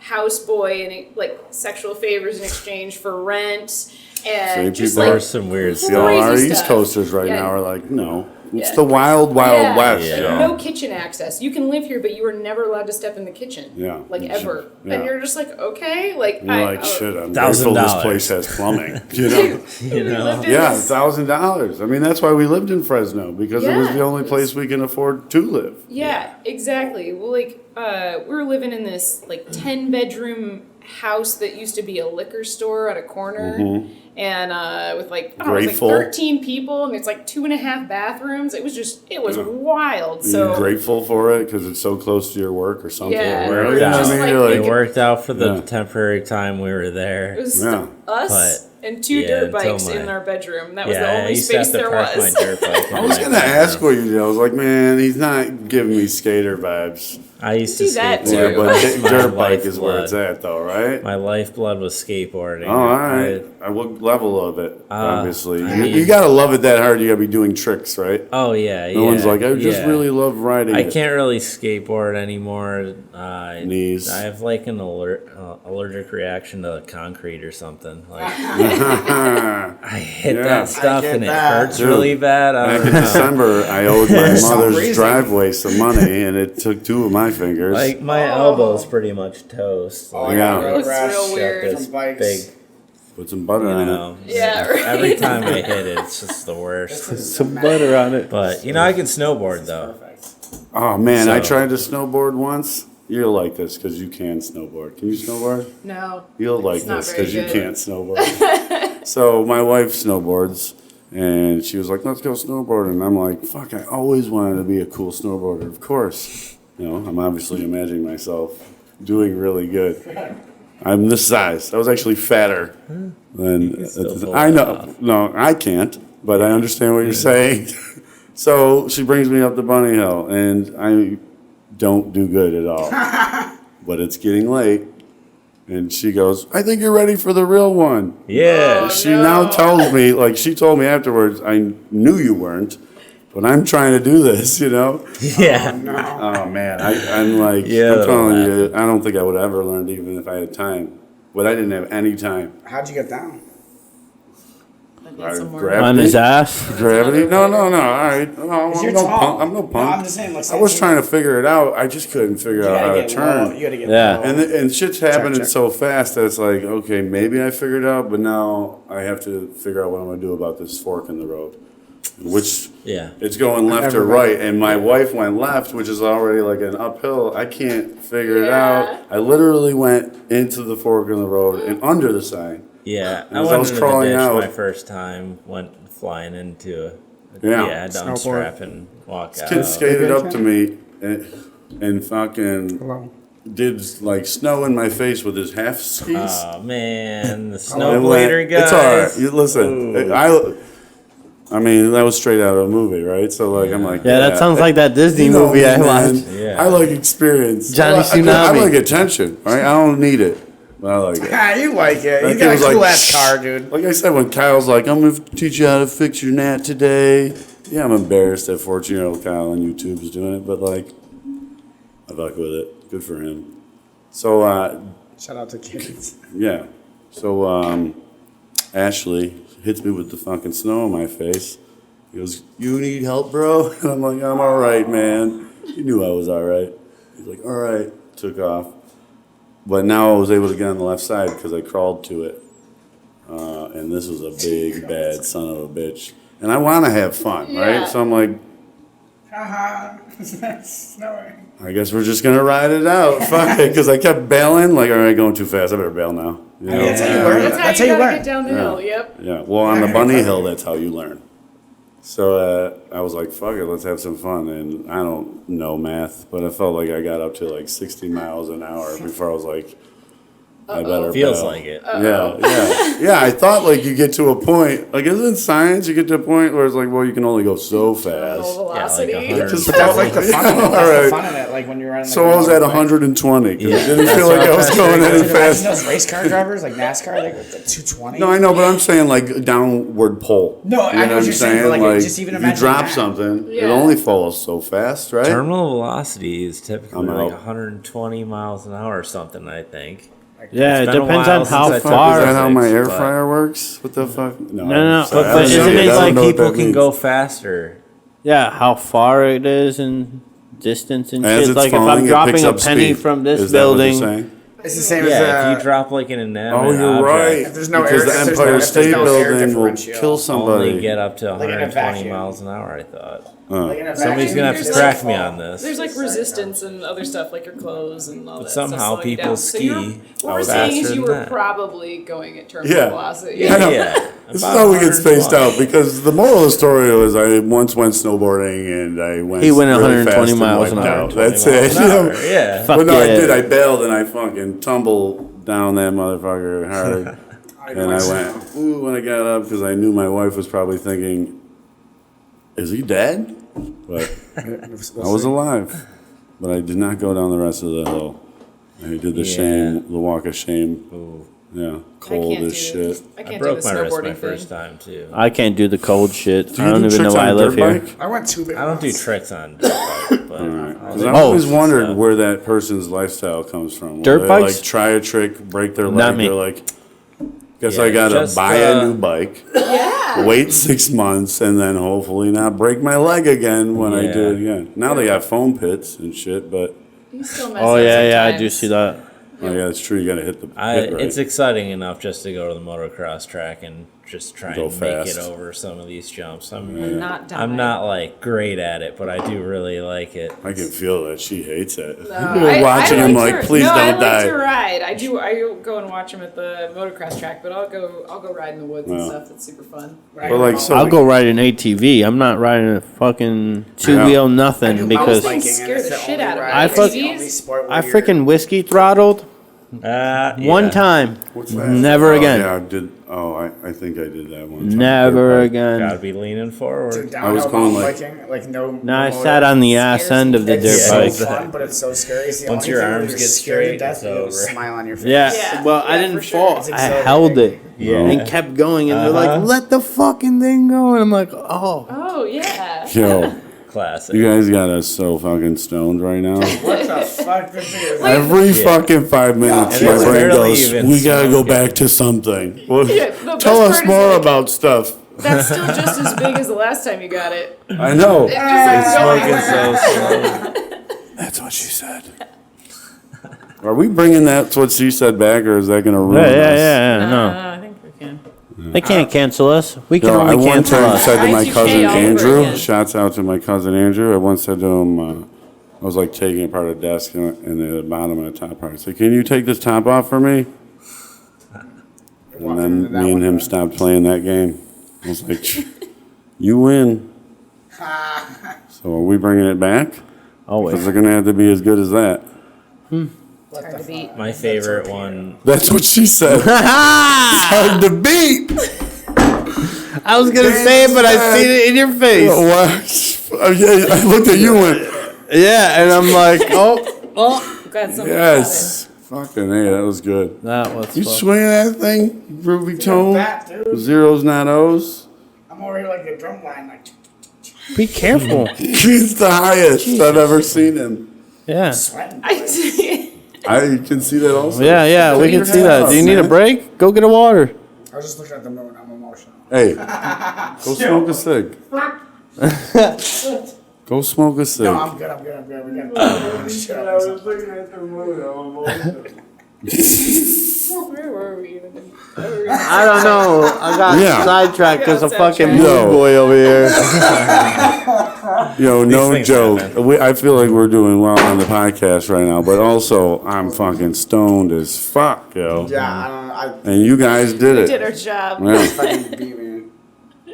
houseboy and sexual favors in exchange for rent, and Same just people There's some weird See, all our crazy East stuff. Coasters right Yeah. now are no. It's Yeah. the wild Yeah. west, Yeah. yo. No kitchen access. You can live here, but you are never allowed to step in the kitchen. Yeah. Like ever. Yeah. And you're just like, okay, like You're like, shit, I'm $1,000. grateful this place has plumbing. You know? You know? Yeah, $1,000. I mean, that's why we lived in Fresno, because it was Yeah, the only it was- place we can afford to live. Yeah, exactly. Well, like, we were living in this like 10-bedroom house that used to be a liquor store at a corner, and with like I don't know, it was Grateful. like 13 people, and it's like 2.5 bathrooms. It was wild. Are So you grateful for it because it's so close to your work or something? Yeah, Or, it you was know what just I mean? like- You're It like, worked out for the Yeah. temporary time we were it there. was Yeah. us and 2 yeah, dirt until bikes in my- our bedroom. That was the Yeah, I only used to have space to there park was. my dirt bike. in I was my gonna ask bedroom. what you did. I was like, man, he's not giving me skater vibes. I used to Do that skateboard. too. Yeah, but That's my dirt bike is where lifeblood. it's at, though, right? My lifeblood was skateboarding. Oh, all right. What level of it? Obviously, I you, mean- you gotta love it that hard. You gotta be doing tricks, right? Oh yeah, No one's like, I just yeah. really love riding. I it." can't really skateboard anymore. Knees. I have like an allergic reaction to concrete or something. Like I hit Yeah. that stuff get and it that. hurts Dude, really bad. I Back don't in know. December, I owed my some mother's reason. driveway some money, and it took 2 of my fingers. Like my elbow's pretty much toast. Oh, Like, Yeah. I got It looks rash real got weird. this from bikes. big, Put some butter you on know. Yeah, right. Every time I hit it, it's just the worst. Some butter on it. But you know, I can snowboard though. Perfect. it. Oh man, I So- tried to snowboard once. You'll like this because you can snowboard. Can you snowboard? No. You'll like It's not this very because you good. can't snowboard. So my wife snowboards, and she was like, "Let's go snowboarding." And I'm like, "Fuck! I always wanted to be a cool snowboarder. Of course, you know. I'm obviously imagining myself doing really good. I'm this size. I was actually fatter than still pull I it know. off. No, I can't. But I understand what you're saying. So she brings me up the bunny hill, and I don't do good at all. But it's getting late. And she goes, I think you're ready for the real one. Yeah. She now tells me, like she told me afterwards, I knew you weren't, but I'm trying to do this, you know? Yeah. Oh man, I'm like, Yeah, I'm that'll telling happen. you, I don't think I would have ever learned even if I had time. But I didn't have any time. How'd you get down? I need some more. grabbed On his ass. Gravity? No, all right. No, I'm you're no tall. punk. I'm no No, punk. I'm just saying, like, I was trying to figure it out. I just couldn't figure You out how gotta to get turn. low. You gotta get Yeah. low. And shit's happening check. so fast that it's like, okay, maybe I figured it out, but now I have to figure out what I'm gonna do about this fork in the road. Which Yeah. it's going left or never right, and my wife went left, which is already like an uphill. I can't figure it out. Yeah. I literally went into the fork in the road and under the sign. Yeah. I As I went was into crawling the ditch out- my first time. Went flying into a Yeah. I had to Snowboard. unstrap and walk out. Kid skated up to me and fucking Hello. did like snow in my face with his half skis. Oh man, the And went- snowblader guys. It's all right. You listen. Ooh. I mean, that was straight out of a movie, right? So like, I'm like, Yeah, that sounds like that Disney you know movie me, I man. watched. Yeah. I like experience. Johnny I Tsunami. like attention, right? I don't need it, but I like it. Ah, you like it. That You kid got a was like, cool ass "Shh." car, dude. Like I said, when Kyle's like, I'm gonna teach you how to fix your gnat today. Yeah, I'm embarrassed that 14-year-old Kyle on YouTube is doing it, but like, I fuck with it. Good for him. So Shout out to kids. yeah. So Ashley hits me with the fucking snow in my face. He goes, "You need help, bro?" And I'm like, "I'm all right, man." He knew I was all right. He's like, "All right." Took off. But now I was able to get on the left side because I crawled to it. And this was a big, bad son of a bitch. And I want to have fun, Yeah. right? So I'm like, Haha. It's snowing. I guess we're just going to ride it out. Fuck it. Because I kept bailing. Like, all right, going too fast. I better bail now. You know? That's how you learn. That's That's how how you you gotta learn. get down the hill. Yep. Yeah, well, on the bunny hill, that's how you learn. So I was like, fuck it, let's have some fun. And I don't know math, but I felt like I got up to like 60 miles an hour before I was like, I better Feels bail. like it. Yeah. I thought like you get to a point, like isn't science, you get to a point where it's like, well, you can only go so Low fast. velocity. 100. Just But that's like the fun of it. That's All the right. fun of it. Like when you're running. So I was at 120 'cause it didn't feel like I was going any Imagine fast. those race car drivers, like NASCAR, like with the 220. No, I know, but I'm saying like downward pull. No, I know what you're saying, but, like, just even if you imagine drop that. something, it Yeah. only falls so fast, right? Terminal velocity is typically I'm like out. 120 miles an hour or something, I think. Yeah, it It's been a depends while on how since I took far. Is that how my air but- fryer works? What the fuck? No, I'm sorry, but I don't isn't know. it I don't like know what people that can means. go faster Yeah, how far it is and distance and As shit. it's Like if falling, I'm it dropping picks a up penny speed. from this Is that what they're building. saying? It's the same Yeah, as if you drop like an inanimate Oh, you're object, right. If there's no Because air- the if there's Empire no- if there's State no air Building will differential. kill somebody. only get up to Like in a 120 vacuum. miles an hour. I thought. like in a Somebody's vacuum, gonna have you to just crack fall. me on this. There's like resistance and other stuff like your clothes and all But that. stuff somehow slowing you people down. So ski what we're faster saying is you than were that. probably going at terminal Yeah. velocity. I know. Yeah. This is about how we get spaced 120. out because the moral of the story was I once went snowboarding and I went. He went really 120 fast miles and an wiped hour. out. That's 20 it. miles an hour, yeah. Fuck But no, I yeah. did. I bailed and I fucking tumbled down that motherfucker hard. And I went, ooh, when I got up because I knew my wife was probably thinking, is he dead? But I was alive. But I did not go down the rest of the hill. I did the shame, the walk of shame. Ooh. Yeah, I cold can't as do shit. I I can't do broke the my wrist my snowboarding first thing. time too. I can't do the cold shit. Do I you don't do even know tricks why I on a live dirt here. bike? I went too big. I don't do tricks on dirt bike, but Because I've Oh. always wondered stuff. where that person's lifestyle comes from. Where Dirt they, bikes? Like try a trick, break their leg. Not me. They're like, guess Yeah, I gotta just, buy a new bike, Yeah. wait 6 months, and then hopefully not break my leg again when I do it Yeah. again. Now they got foam pits and shit, but You still mess Oh up yeah, I do sometimes. see that. oh yeah, it's true. You gotta hit the I, hit right. it's exciting enough just to go to the motocross track and just try Go and make it fast. over some of these jumps. Not die. I'm not like great at it, but I do really like it. I can feel that she hates it. No, You're watching him like like, to- please no, I don't like die. to ride. I do. I go and watch him at the motocross track, but I'll go ride in the woods and Yeah. stuff. That's super fun. But like, so I'll go ride an ATV. I'm not riding a fucking two-wheel nothing because biking. Scare the shit out of me. I fuck- I freaking whiskey throttled one time. What's that? Never Oh, again. Yeah, I did. Oh, I think I did that one time. Never Gotta again. be leaning forward. I was going like- biking, like no. No, I motor. sat on the ass end of the It's dirt so bike. fun, but it's so scary. It's the Once only your thing where arms you're get scared to straight, death, it's you have a over. smile on your face. Yeah. Yeah. Well, I Yeah, didn't for sure. fall. It's I exhilarating. held it Yeah. and kept going, and they're like, "Let the fucking thing go," and I'm like, "Oh." Oh yeah. Yo, Classic. you guys got us so fucking stoned right now. What the fuck? This thing is Every fucking 5 minutes, And my it's brain barely goes, even we gotta go smoking. back to something. Well, Yeah, the tell best us part is, more like- about stuff. That's still just as big as the last time you got it. I know. It's just like going Smoking everywhere. so slow. That's what she said. Are we bringing That's What She Said back, or is that gonna ruin Yeah, us? yeah. No, I think we can. they can't cancel us. We can You know, I only one cancel time us. said to my Y2K cousin all over Andrew, again. shouts out to my cousin Andrew, I once said to him, I was like taking apart a desk and the bottom and the top part. I said, can you take this top off for me? And then me and him stopped playing that game. I was like, you win. So are we bringing it back? Because Always. they're going to have to be as good as that. It's hard to beat. My favorite one. That's what she said. It's hard to beat. I was gonna say it, but I seen it in your face. What? Yeah, I looked at you and went, Yeah, and I'm like, oh, Glad someone yes. Fucking hey, that was good. that was. You fun. swinging that thing, Ruby Tone? fat, dude. Zeros, not O's. I'm over here like a drum line, like Be careful. He's the highest I've ever seen him. Yeah. sweating. I can see that also. Yeah, yeah, we can see that. Do you need a break? Go get a water. I was just looking at the moon. I'm emotional. Hey, go smoke a cig. Go smoke a cig. No, I'm good. I'm good. I'm good. We got shut up. looking at the moon. I'm emotional. Where were we even? I don't know. I got Yeah. sidetracked because of fucking sidetracked. moon boy over here. Yo, no things joke. happen. I feel like we're doing well on the podcast right now, but also I'm fucking stoned as fuck, yo. Yeah, I don't know. And you guys did We it. did our job. I Yeah, fucking beat me.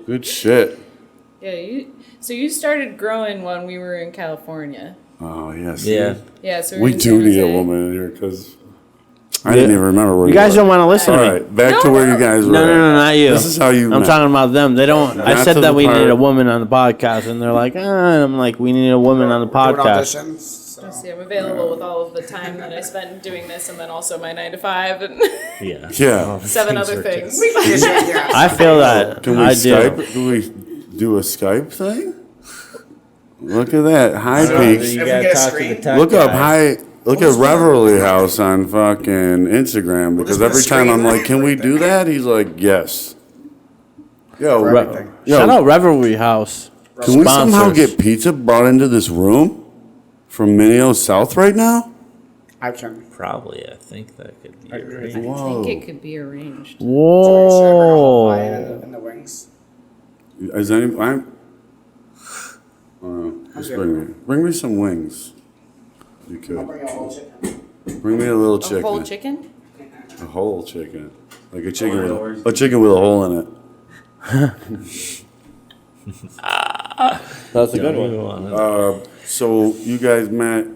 good shit. Yeah, so you started growing when we were in California. Oh, yes. Yeah. Yeah, so We in do San need a Jose. woman in here because I didn't even remember where You guys were. don't want to listen All to me. right, back No, to where no. you guys were. No, no, at. no, not you. This is how you I'm met. talking about them. They don't. I Not said to that the we part- needed a woman on the podcast, and they're like, and I'm like, we need a woman on the Doing podcast. auditions. So. Let's see, I'm available with all of the time that I spent doing this, and then also my 9 to 5 and Yeah. Yeah. 7 Things other are things. Yeah. I feel that. Can we I do. Skype? Do we do a Skype thing? Look at that. High So peaks. you If we gotta get a talk to screen- the tech Look up guy. Look at Revelry House on fucking Instagram because just put a every time I'm screen like, can we right do there. that? He's like, yes. Yo, For everything. yo, Shout out Revelry House. Can we somehow Sponsors. get pizza brought into this room from Minneo's South right now? I can. Probably, I think that could be arranged. I Whoa. think it could be arranged. Whoa. In the wings. Is any? Just bring me some wings. You could. Bring a whole chicken. Bring me a little A chicken. whole chicken? A whole chicken. Like a chicken with a chicken with a hole in it. That's a good one. So you guys met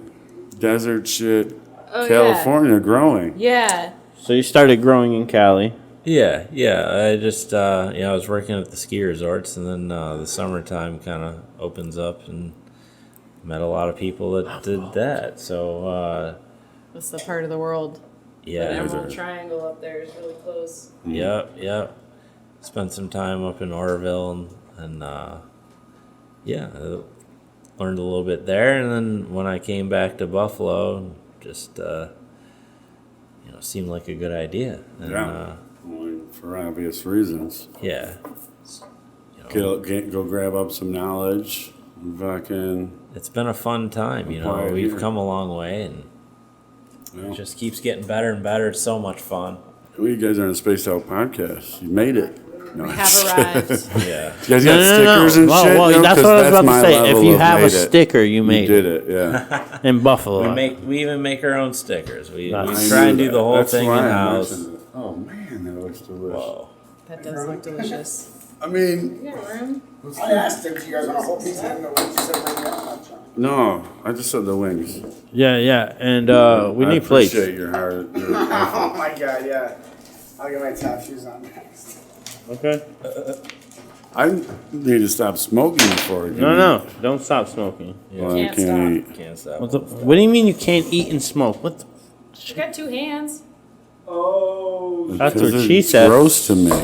desert shit, Oh, California growing. Yeah. So you started growing in Cali. Yeah. I just, I was working at the ski resorts, and then the summertime kind of opens up, and met a lot people that did that. So, What's the part of the world? The yeah. Emerald Triangle up there is really close. Yep. Spent some time up in Oroville, and yeah, I learned a little bit there. And then when I came back to Buffalo, just seemed like a good idea. And, Yeah. Well, for obvious reasons. yeah. Go grab up some knowledge. Fucking. It's been a fun time. Apply it We've here. come a long way, and it just keeps getting better and better. It's so much fun. Well, you guys are on a Spaced Out podcast. You made it. No, We I'm have just arrived. Yeah. You guys got stickers and Well, shit? well, yo? that's 'Cause what I was about my to say. If level you of have a made it. sticker, you made did it. it, yeah. In Buffalo. We even make our own stickers. We Nice. try and knew do the that. whole That's thing why in I house. mentioned it. Oh man, that looks delicious. Whoa. That does look delicious. I mean, You got room? I asked if you guys want a whole pizza and the wings. You said bring it on. no, I just said the wings. Yeah. And we need I plates. appreciate your heart. Oh my god, yeah. I'll get my tap shoes on next. Okay. I need to stop smoking before I can No. Don't stop smoking. Well, I Can't can't eat. Can't stop. What do you mean you can't eat and smoke? What? You got two hands. Oh, That's Because what she it's said. gross to me. are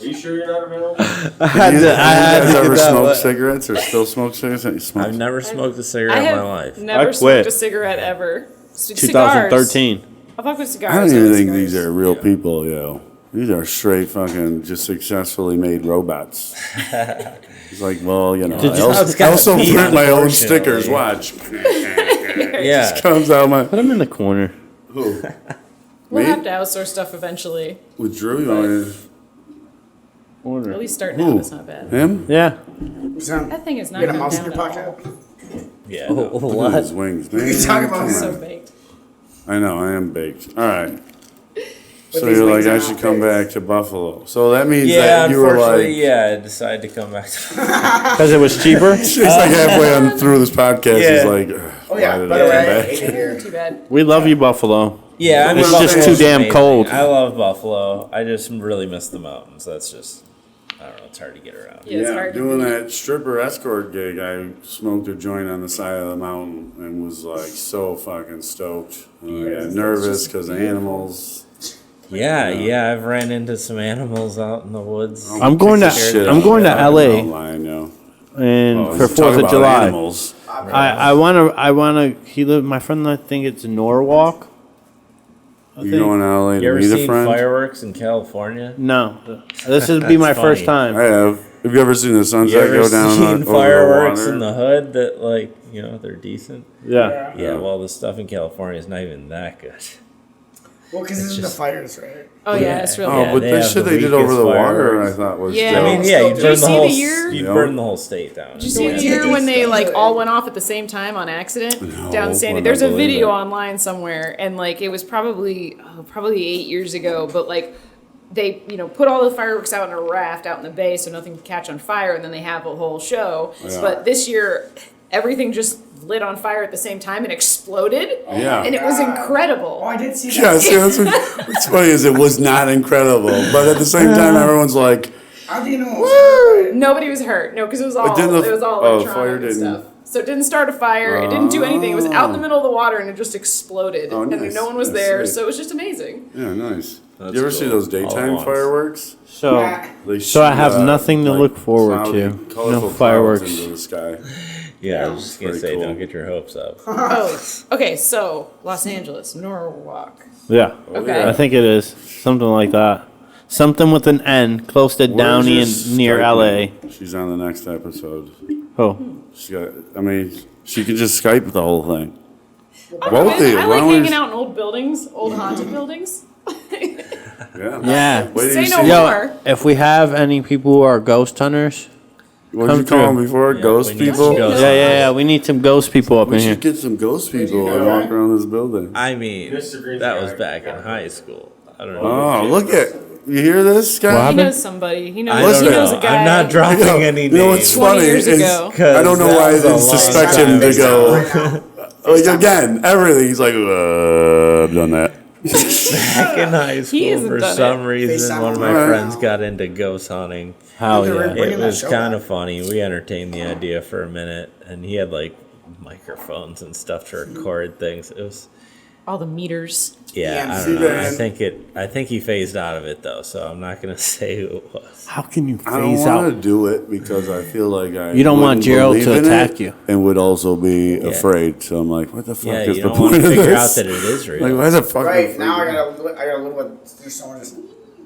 you sure you're not available? I had You to guys get ever that smoke one. cigarettes or still smoke cigarettes? You smoke? I've never smoked a I cigarette in have my life. never I smoked quit. a cigarette ever. Cigars. 2013. I fuck with cigars. I don't even over think cigars. these are real people, yo. These are straight fucking just successfully made robots. It's like, well, Did you- I also pee, print my own stickers. unfortunately. Watch. Yeah. Comes out my. Put him in the corner. Who? We'll Me? have to outsource stuff eventually. With Drew, you want At Corner. least starting Who? out, it's not bad. him? Yeah. That thing is not You got a going mouse in down your at all. pocket? Yeah. Look at his wings, man. What are you talking about? Come So on. baked. I know, I am baked. All right. So these you're like, wings are I not should come baked. back to Buffalo. So that means Yeah, that you were unfortunately, like, yeah, I decided to come back to Because it was cheaper. she's like halfway on through this podcast. Yeah. He's like, Oh why yeah, did by I the come way, I back? ate it here. Too bad. We love you, Buffalo. Yeah, I mean, It's just Buffalo's too damn amazing. cold. I love Buffalo. I just really miss the mountains. That's just, I don't know, it's hard to get around. Yeah, it's Yeah, hard to doing beat. that stripper escort gig, I smoked a joint on the side of the mountain and was like so fucking stoked. I got nervous because of animals. Yeah, I've ran into some animals out in the woods. I'm going to Shit, I'm going to fucking LA outline, yo. and Oh, for talk 4th of about July. Animals. I wanna. He lived. My friend, I think it's Norwalk. I You think. going to LA You to ever meet a seen friend? fireworks in California? No, this would be my That's first funny. time. I have. Have you ever seen the You sunset ever go down seen over fireworks the water? in the hood that, like, they're decent? Yeah. Yeah, well, the stuff in California is not even that good. Well, because it's in the fires, right? Oh yeah, it's really Oh, bad. but they the have shit the they did over weakest the water, fireworks. I thought was. Yeah. dope. I mean, yeah, you Did you burn the see whole the year? you Yeah. burn the whole state down. Did you see the Yeah. year when they like all went off at the same time on accident down in Sandy? wouldn't There's I a believe video it. online somewhere, and like it was probably 8 years ago, but like they put all the fireworks out in a raft out in the bay so nothing could catch on fire, and then they have a whole show. Yeah. But this year, everything just lit on fire at the same time and exploded. Yeah. And it was incredible. Oh, I did see that. Yeah, see, what's funny is it was not incredible, but at the same time, everyone's like, How do you know it was her, right? Nobody was hurt. No, because it was all didn't the- it was all oh, electronic fire and didn't- stuff. So it didn't start a fire. It didn't do anything. It was out in the middle of the water and it just exploded. Oh, And nice. no one was That's there, sweet. so it was just amazing. yeah, nice. That's You ever see cool. those All at daytime once. fireworks? So They So I shoot, have nothing to look forward cloudy, to. colorful No clouds fireworks. into the sky. Yeah, I was just gonna pretty say, cool. don't get your hopes up. Oh, okay. So Los Angeles, Norwalk. yeah, Okay. I think it is something like that. Something with an N, close to Where's Downey your and near Skype LA. now? She's on the next episode. Oh, She got, I mean, she could just Skype the whole thing. I'm Both good. of you. I Why like don't we hanging just- out in old buildings, old haunted buildings. Yeah. yeah. Wait till Say you no see- more. If we have any people who are ghost hunters, What did you Come call through. them before? Yeah, Ghost we need people? some ghost yeah, we need some ghost people up We in here. should get some ghost people and walk around this building. I mean, Mr. Green's that guy was back in got high school. I don't know. Oh, look at, you hear this, What guy? He happened? knows somebody. He knows. I Listen, He don't knows a know. guy. I'm not dropping any You know what's names. 20 funny years is ago. I don't know why That they was a long suspect time him to ago. go. Like again, everything. He's like, I've done that. Back in high He school, hasn't for done some it. reason, FaceTime one of my Alright. friends got into ghost hunting. Hell They're yeah. bringing It that was show kind back. of funny. We entertained the idea for a minute, and he had like microphones and stuff to record things. It was, All the meters. yeah, I EMC don't know. band. I think he phased out of it though, so I'm not gonna say who it was. How can you I don't phase want to out? do it because I feel like I. You don't want wouldn't Gerald to believe in attack it you. And would also be afraid. So I'm like, what the fuck Yeah, is you the don't want point to of figure this? out that it is real. Like, why the fuck? Right now, I got a little bit do someone just.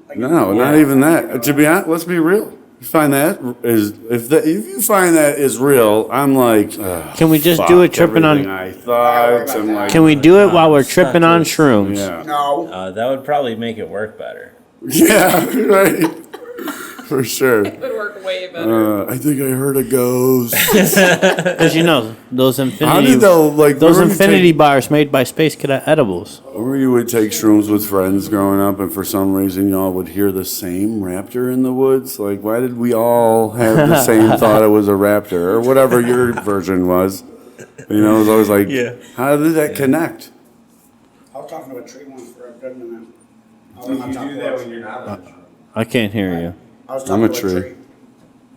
Like, No, not even that. To be honest, let's be real. You find that is if you find that is real, I'm like, ugh, Can we just fuck do it tripping on- everything I thought. I'm like, Can we do it while we're Stop tripping on this. shrooms? yeah, No. That would probably make it work better. yeah, right, for sure. It would work way better. I think I heard a ghost. Because you know those How infinity did though? Like those remember you infinity take- bars made by Space Cadet Edibles. Remember you would take shrooms with friends growing up, and for some reason y'all would hear the same raptor in the woods. Like, why did we all have the same thought it was a raptor or whatever your version was? You know, it was always like, Yeah. how did that connect? I was talking to a tree once for a good minute. I was You on top do of that it. when you're not on. I can't hear you. I was I'm talking a to tree. a tree.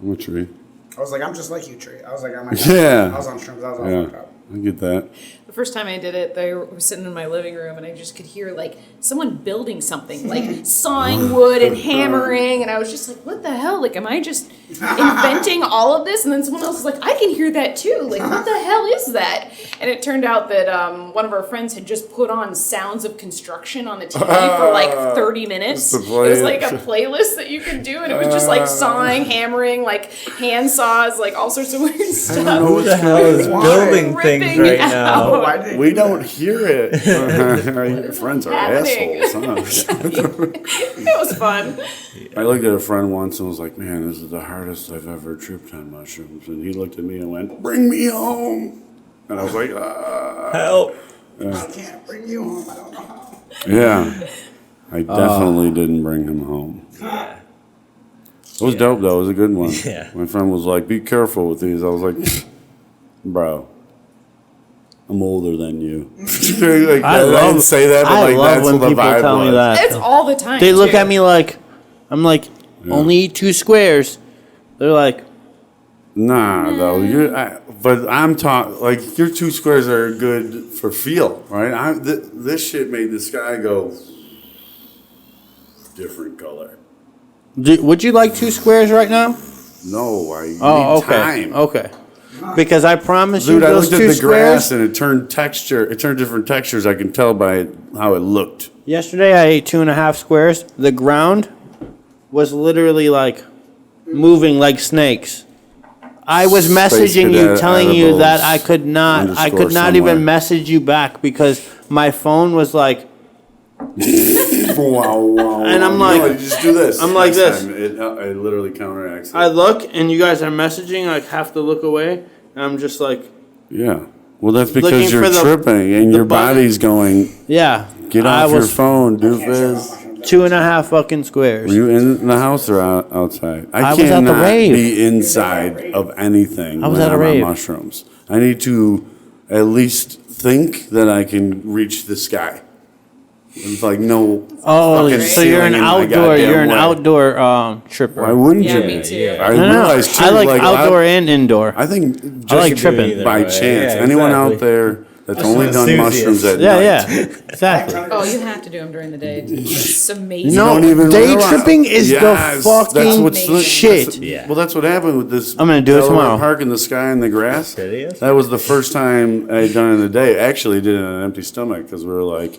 I'm a tree. I was like, I'm just like you, tree. I was like, I'm Yeah. I was on shrooms. I was all Yeah, fucked up. I get that. The first time I did it, they were sitting in my living room, and I just could hear like someone building something, like sawing wood and hammering, and I was just like, "What the hell? Like, am I just inventing all of this?" And then someone else was like, "I can hear that too. Like, what the hell is that?" And it turned out that one of our friends had just put on Sounds of Construction on the TV for like 30 minutes. Just It to play was it. like a playlist that you could do, and it was just like sawing, hammering, like hand saws, like all sorts of weird stuff. Who the hell is Why? building things Ripping right out. now? Why did We don't hear it. Your friends are Happening. assholes, huh? It was fun. I looked at a friend once and was like, man, this is the hardest I've ever tripped on mushrooms. And he looked at me and went, bring me home. And I was like, Help! I can't bring you home. I don't know how. yeah. I definitely didn't bring him home. Yeah. It was dope, though. It was a good one. Yeah. My friend was like, be careful with these. I was like, bro, I'm older than you. Like, I didn't say that, but I like, love that's when what the people vibe tell me was. that. It's all the time. They look too. at me like I'm like only eat 2 squares. They're like, Nah, though. But I'm talking like your 2 squares are good for feel, right? This shit made the sky go different color. would you like 2 squares right now? No, I Oh, need okay, time. okay. Because I promise Dude, you, I those looked 2 at the grass squares. and it turned texture. It turned different textures. I can tell by how it looked. Yesterday I ate 2.5 squares. The ground was literally like moving like snakes. I was messaging you, Cadet telling you Edibles that I could not underscore even somewhere. message you back because my phone was like, Wow, wow. And I'm wow. like- No, you just do this. I'm like next this. time. It literally counteracts it. I look and you guys are messaging, I have to look away, and I'm just like, Yeah. Well, that's because Looking you're for the- tripping and the your button. body's going, yeah. get I off your was phone, Can't share doofus. my mushrooms. 2.5 fucking squares. Were you in the house or outside? I was at the cannot rave. be inside of anything I was when at a I'm rave. on mushrooms. I need to at least think that I can reach the sky. It's like no. Oh, fucking so you're an ceiling in my outdoor. goddamn You're an way. outdoor tripper. Why wouldn't Yeah, you? me too. I No, no, realize too. I like a lot- outdoor and indoor. I think just I like tripping. either by way. chance. Yeah, Anyone exactly. out there that's only done enthusiast. mushrooms at Yeah, night? yeah, exactly. Oh, you have to do them during the day. It's amazing. No, don't even day realize- tripping is Yes, the that's fucking what's shit. that's- Yeah. Well, that's what happened with this. I'm gonna do it Delaware tomorrow. Park in the sky and the grass. Did he? That was the first time I had done it in the day. Actually, did it on an empty stomach because we were like,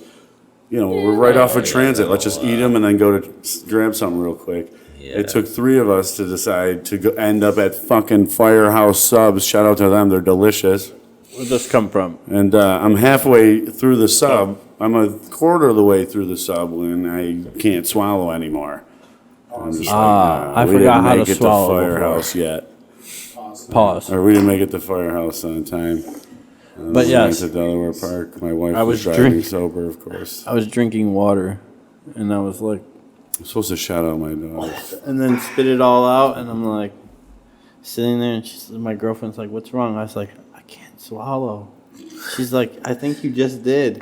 you know, we're right off of transit. Let's just eat them and then go to grab something real quick. It took 3 of us to decide to end up at fucking Firehouse Subs. Shout out to them, they're delicious. Where'd this come from? And I'm halfway through the sub. I'm a quarter of the way through the sub when I can't swallow anymore. I'm just I we forgot didn't how make to it swallow Firehouse yet. Pause. Or we didn't make it to Firehouse on time. But We yes, went to Delaware Park. My wife I was was driving drink- sober, of course. I was drinking water, and I was like, I'm supposed to shout out my dogs. and then spit it all out, and I'm like, sitting there, and my girlfriend's like, "What's wrong?" I was like, "I can't swallow." She's like, "I think you just did."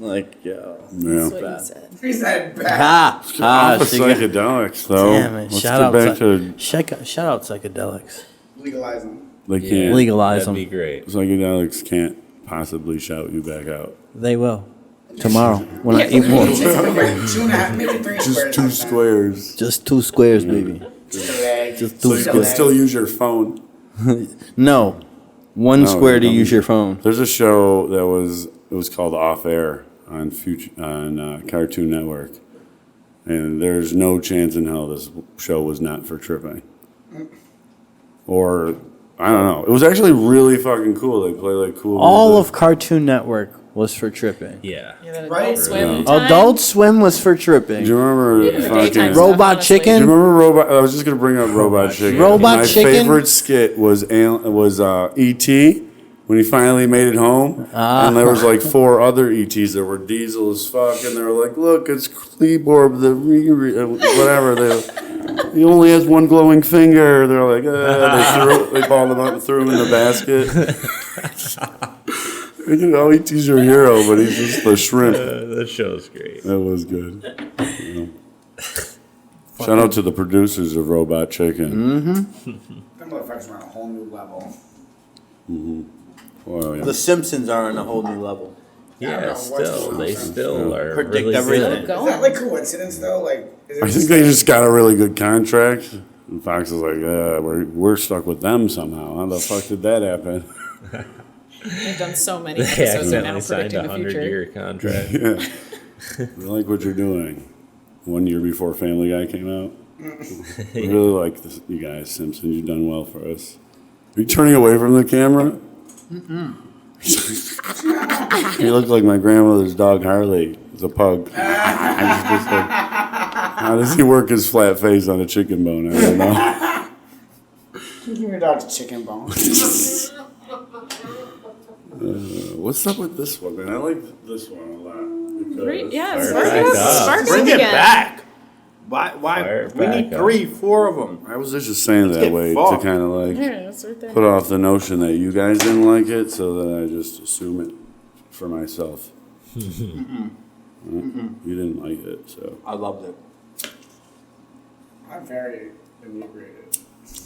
Like, yo. Yeah. That's what he said. He said back. Ah, Off of she got- psychedelics, though. damn it! Let's Shout get out, back to shout out psychedelics. Legalize them. they can't. Legalize That'd them. be great. Psychedelics can't possibly shout you back out. They will tomorrow when I eat more. 2.5, maybe 3 Just squares. 2 next time. squares. Just 2 squares, baby. Just a leg. Just So 2 you can squares. still use your phone. No, 1 No, square you to don't. use your phone. There's a show that was called Off Air on Cartoon Network, and there's no chance in hell this show was not for tripping. Or I don't know. It was actually really fucking cool. They play like cool. All music. of Cartoon Network was for tripping. Yeah. Yeah, that Right? Adult Swim Yeah. time. Adult Swim was for Do tripping. you remember Yeah, fucking? daytime Do stuff, Robot honestly. Chicken? you remember Robot? I was just gonna bring up Robot Chicken. Robot My Chicken? favorite skit was E.T. when he finally made it home, and there was like 4 other ETs that were diesel as fuck, and they were like, "Look, it's Kleborg, the whatever." He only has 1 glowing finger. They're like, they balled him up and threw him in the basket. You know, E.T.'s your hero, but he's just the shrimp. That show's great. That was good. Yeah. Shout out to the producers of Robot Chicken. Them motherfuckers are on a whole new level. Well, yeah. The Simpsons are on a whole new level. don't Yeah, know what's still, going they on. still are Predict really everything. good. Is that like coincidence though? Like, is it I think just they just got a really good contract. And Fox is like, we're stuck with them somehow. How the fuck did that happen? They've done so many They episodes now accidentally signed predicting a the future. 100-year contract. Yeah. We like what you're doing. 1 year before Family Guy came out. We really like this, you guys, Simpsons. You've done well for us. Are you turning away from the camera? You look like my grandmother's dog Harley. It's a pug. It's just like, how does he work his flat face on a chicken bone? I don't know. give your dog a chicken bone? What's up with this one, man? I like this one a lot. because- Great, yeah, Fire spark back it up. up. Spark it Bring up it again. back. Why? Fire We need back up. 3, 4 of them. I was just saying that get way fucked. to kind of like Yeah, it's right there. put off the notion that you guys didn't like it, so that I just assume it for myself. You didn't like it, so. I loved it. I'm very inebriated.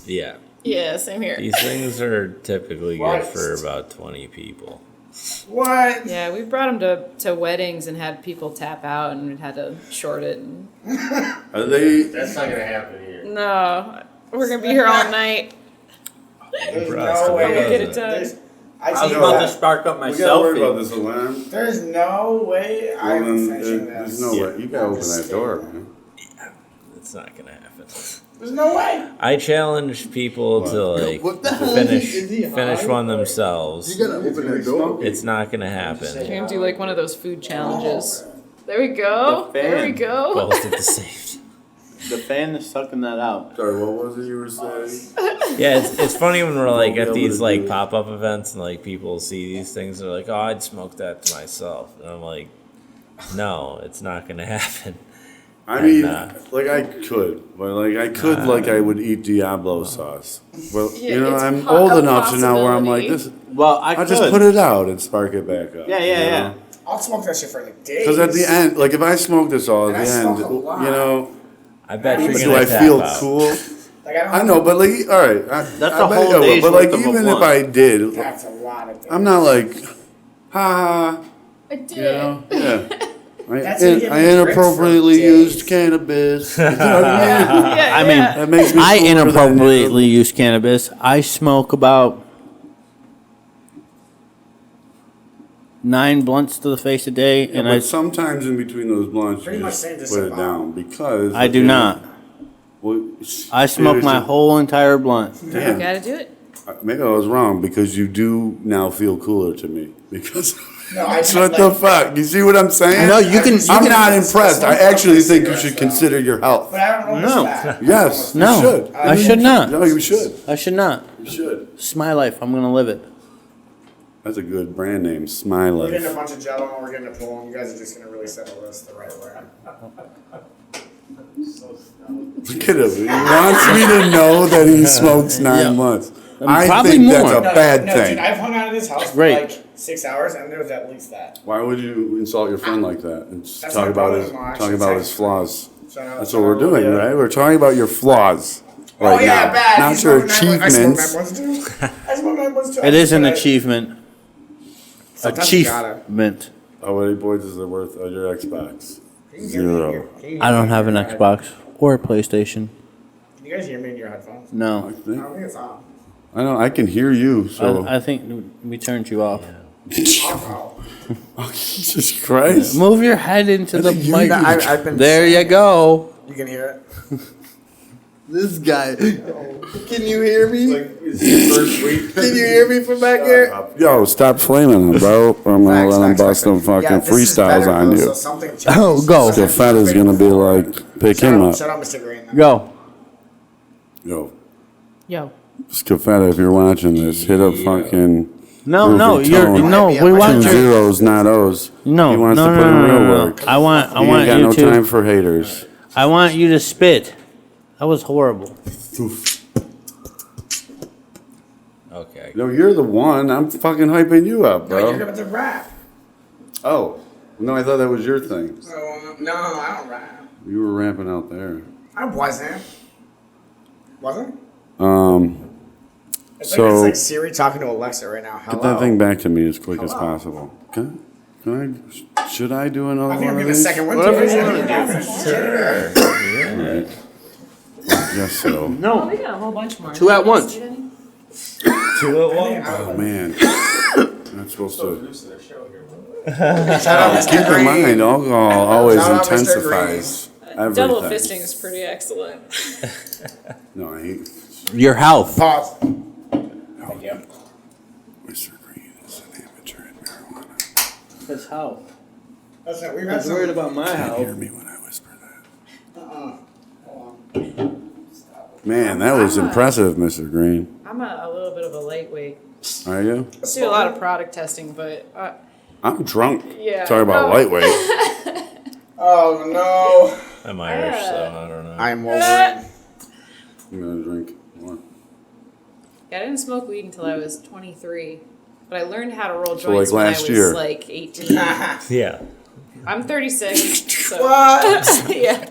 Yeah. Yeah, same here. These things are typically good Right. for about 20 people. What? Yeah, we've brought them to weddings and had people tap out and we'd had to short it. And, Are they? That's not gonna happen here. no, we're gonna be here all night. There's Bro, no way. We'll get it There's- done. I I was take about that. to spark up my We gotta worry about selfie. this alarm. There's no way Well, I'm then, finishing there's this. no way. You gotta open that door, man. It's not going to happen. There's no way. I challenge people to like What the hell finish is he finish high? one themselves. gotta open that door. It's not going to happen. You're gonna do like one of those food challenges. There we go. The There we fan. go. Both at the same. The fan is sucking that out. Sorry, what was it you were saying? Yeah, it's funny when we're like Won't be at able these to like do it. pop up events and like people see these things. They're like, "Oh, I'd smoke that to myself," and I'm like, "No, it's not going to happen." I mean, And, like I could, but like I could, like I would eat Diablo sauce. Well, Yeah, you know, it's I'm a old enough to now where I'm like possibility. this. Well, I I could. just put it out and spark it back up. Yeah, yeah, yeah. I'll smoke that shit for like days. Because at the end, like if I smoke this all at And the I end, smoke a lot. you know, I bet you're do going I to tap feel out. cool? like, I don't I know, but like, all right, That's I a bet whole I will, day's But like, worth of a even blunt. if I did, That's a lot of things. I'm not like, ha, I did. you know, yeah. That's how you get I me inappropriately drink for days. used cannabis. You know what I mean? Yeah, I mean, yeah. That makes me I cool for that, inappropriately use cannabis. I smoke about 9 blunts to the face a day, and But sometimes in between those blunts, Pretty you much just saying this put it about- down because I do not. Well, I smoke my seriously, whole entire blunt. Damn, Gotta do it. maybe I was wrong because you do now feel cooler to me because. No, I What the fuck? You see what I'm saying? No, you can- I'm you can- not impressed. I actually think you should consider your health. But I don't know No. that. Yes, No, you should. I should not. No, you should. I should not. You should. It's my life. I'm gonna live it. That's a good brand name, Smile We're getting a Life. bunch of Jello and we're getting a pool, and you guys are just gonna really settle this the right way. Look at him. He wants me to know that he smokes 9 months. I probably think more. that's a bad no, thing. dude, I've hung out at his house for Right. like 6 hours, and there was at least that. Why would you insult your friend like that and just That's talk my about brother-in-law, talk about his actually. flaws? So now- That's so what we're now doing, yeah. right? We're talking about your flaws right Oh yeah, now, bad. not He's your smoking 9 blunts. I smoke 9 achievements. blunts too. I smoke 9 blunts too. It is an But I- achievement. sometimes you gotta. Achievement. How many points is it worth on your Xbox? Can you hear me in 0. your- can you I hear don't me have in an your Xbox or a PlayStation. Can you guys hear me in your headphones? No. I I think don't think it's on. I know I can hear you. So I think we turned you off. Oh, Jesus Christ! Move your head into the mic. I've been. There you go. You can hear it. This guy. Can you hear me? It's your first week. Can you hear me from back here? Yo, stop flaming him, bro. I'm gonna let him bust some fucking Yeah, this is freestyles better, on though, you. so something changes. Oh, go. The fat is gonna be like, pick him up. Shut up, Mr. Green. then. Go. Yo, Yo. Scafetta, if you're watching this, hit up fucking. No, Groovy no, you're tone. no. We want Two your zeros, not O's. no, He no, wants no, to put no, in no, real no. work. I want He ain't got you no to. time for haters. I want you to spit. That was horrible. Okay. No, you're the one. I'm fucking hyping you up, No, you're bro. going to rap. Oh, no, I thought that was your thing. So, no, I don't rap. You were ramping out there. I wasn't. Wasn't? It's So- like, it's like Siri talking to Alexa right now. Hello. Get that thing back to me as quick as Hello. possible. Can I? Should I do another I think I'm one of getting a these? second one. Whatever too. you wanna All right. Yes, so. Oh, No. we got a whole bunch more. 2 at once. Two at once. Oh man. Not supposed to. Producing a show here. Shout out, Mr. Keep in Green. mind, alcohol always Shout out, Mr. intensifies everything. Double fisting is pretty excellent. No, I hate Your health. Pause. Mr. Green is an amateur in marijuana. His health. Listen, we've I had was some. worried about my Hear health. me when I whisper that. Man, that was impressive, Mr. Green. I'm a little bit of a lightweight. Are you? I do a lot of product testing, but I'm drunk. Yeah. Talk about No. lightweight. Oh, no. I'm Irish, so I don't know. I'm Wolverine. I'm gonna drink more. yeah, I didn't smoke weed until I was 23. But I learned how to roll So, joints like, when I last was year. like 18. Yeah. I'm 36. So. What? Yeah.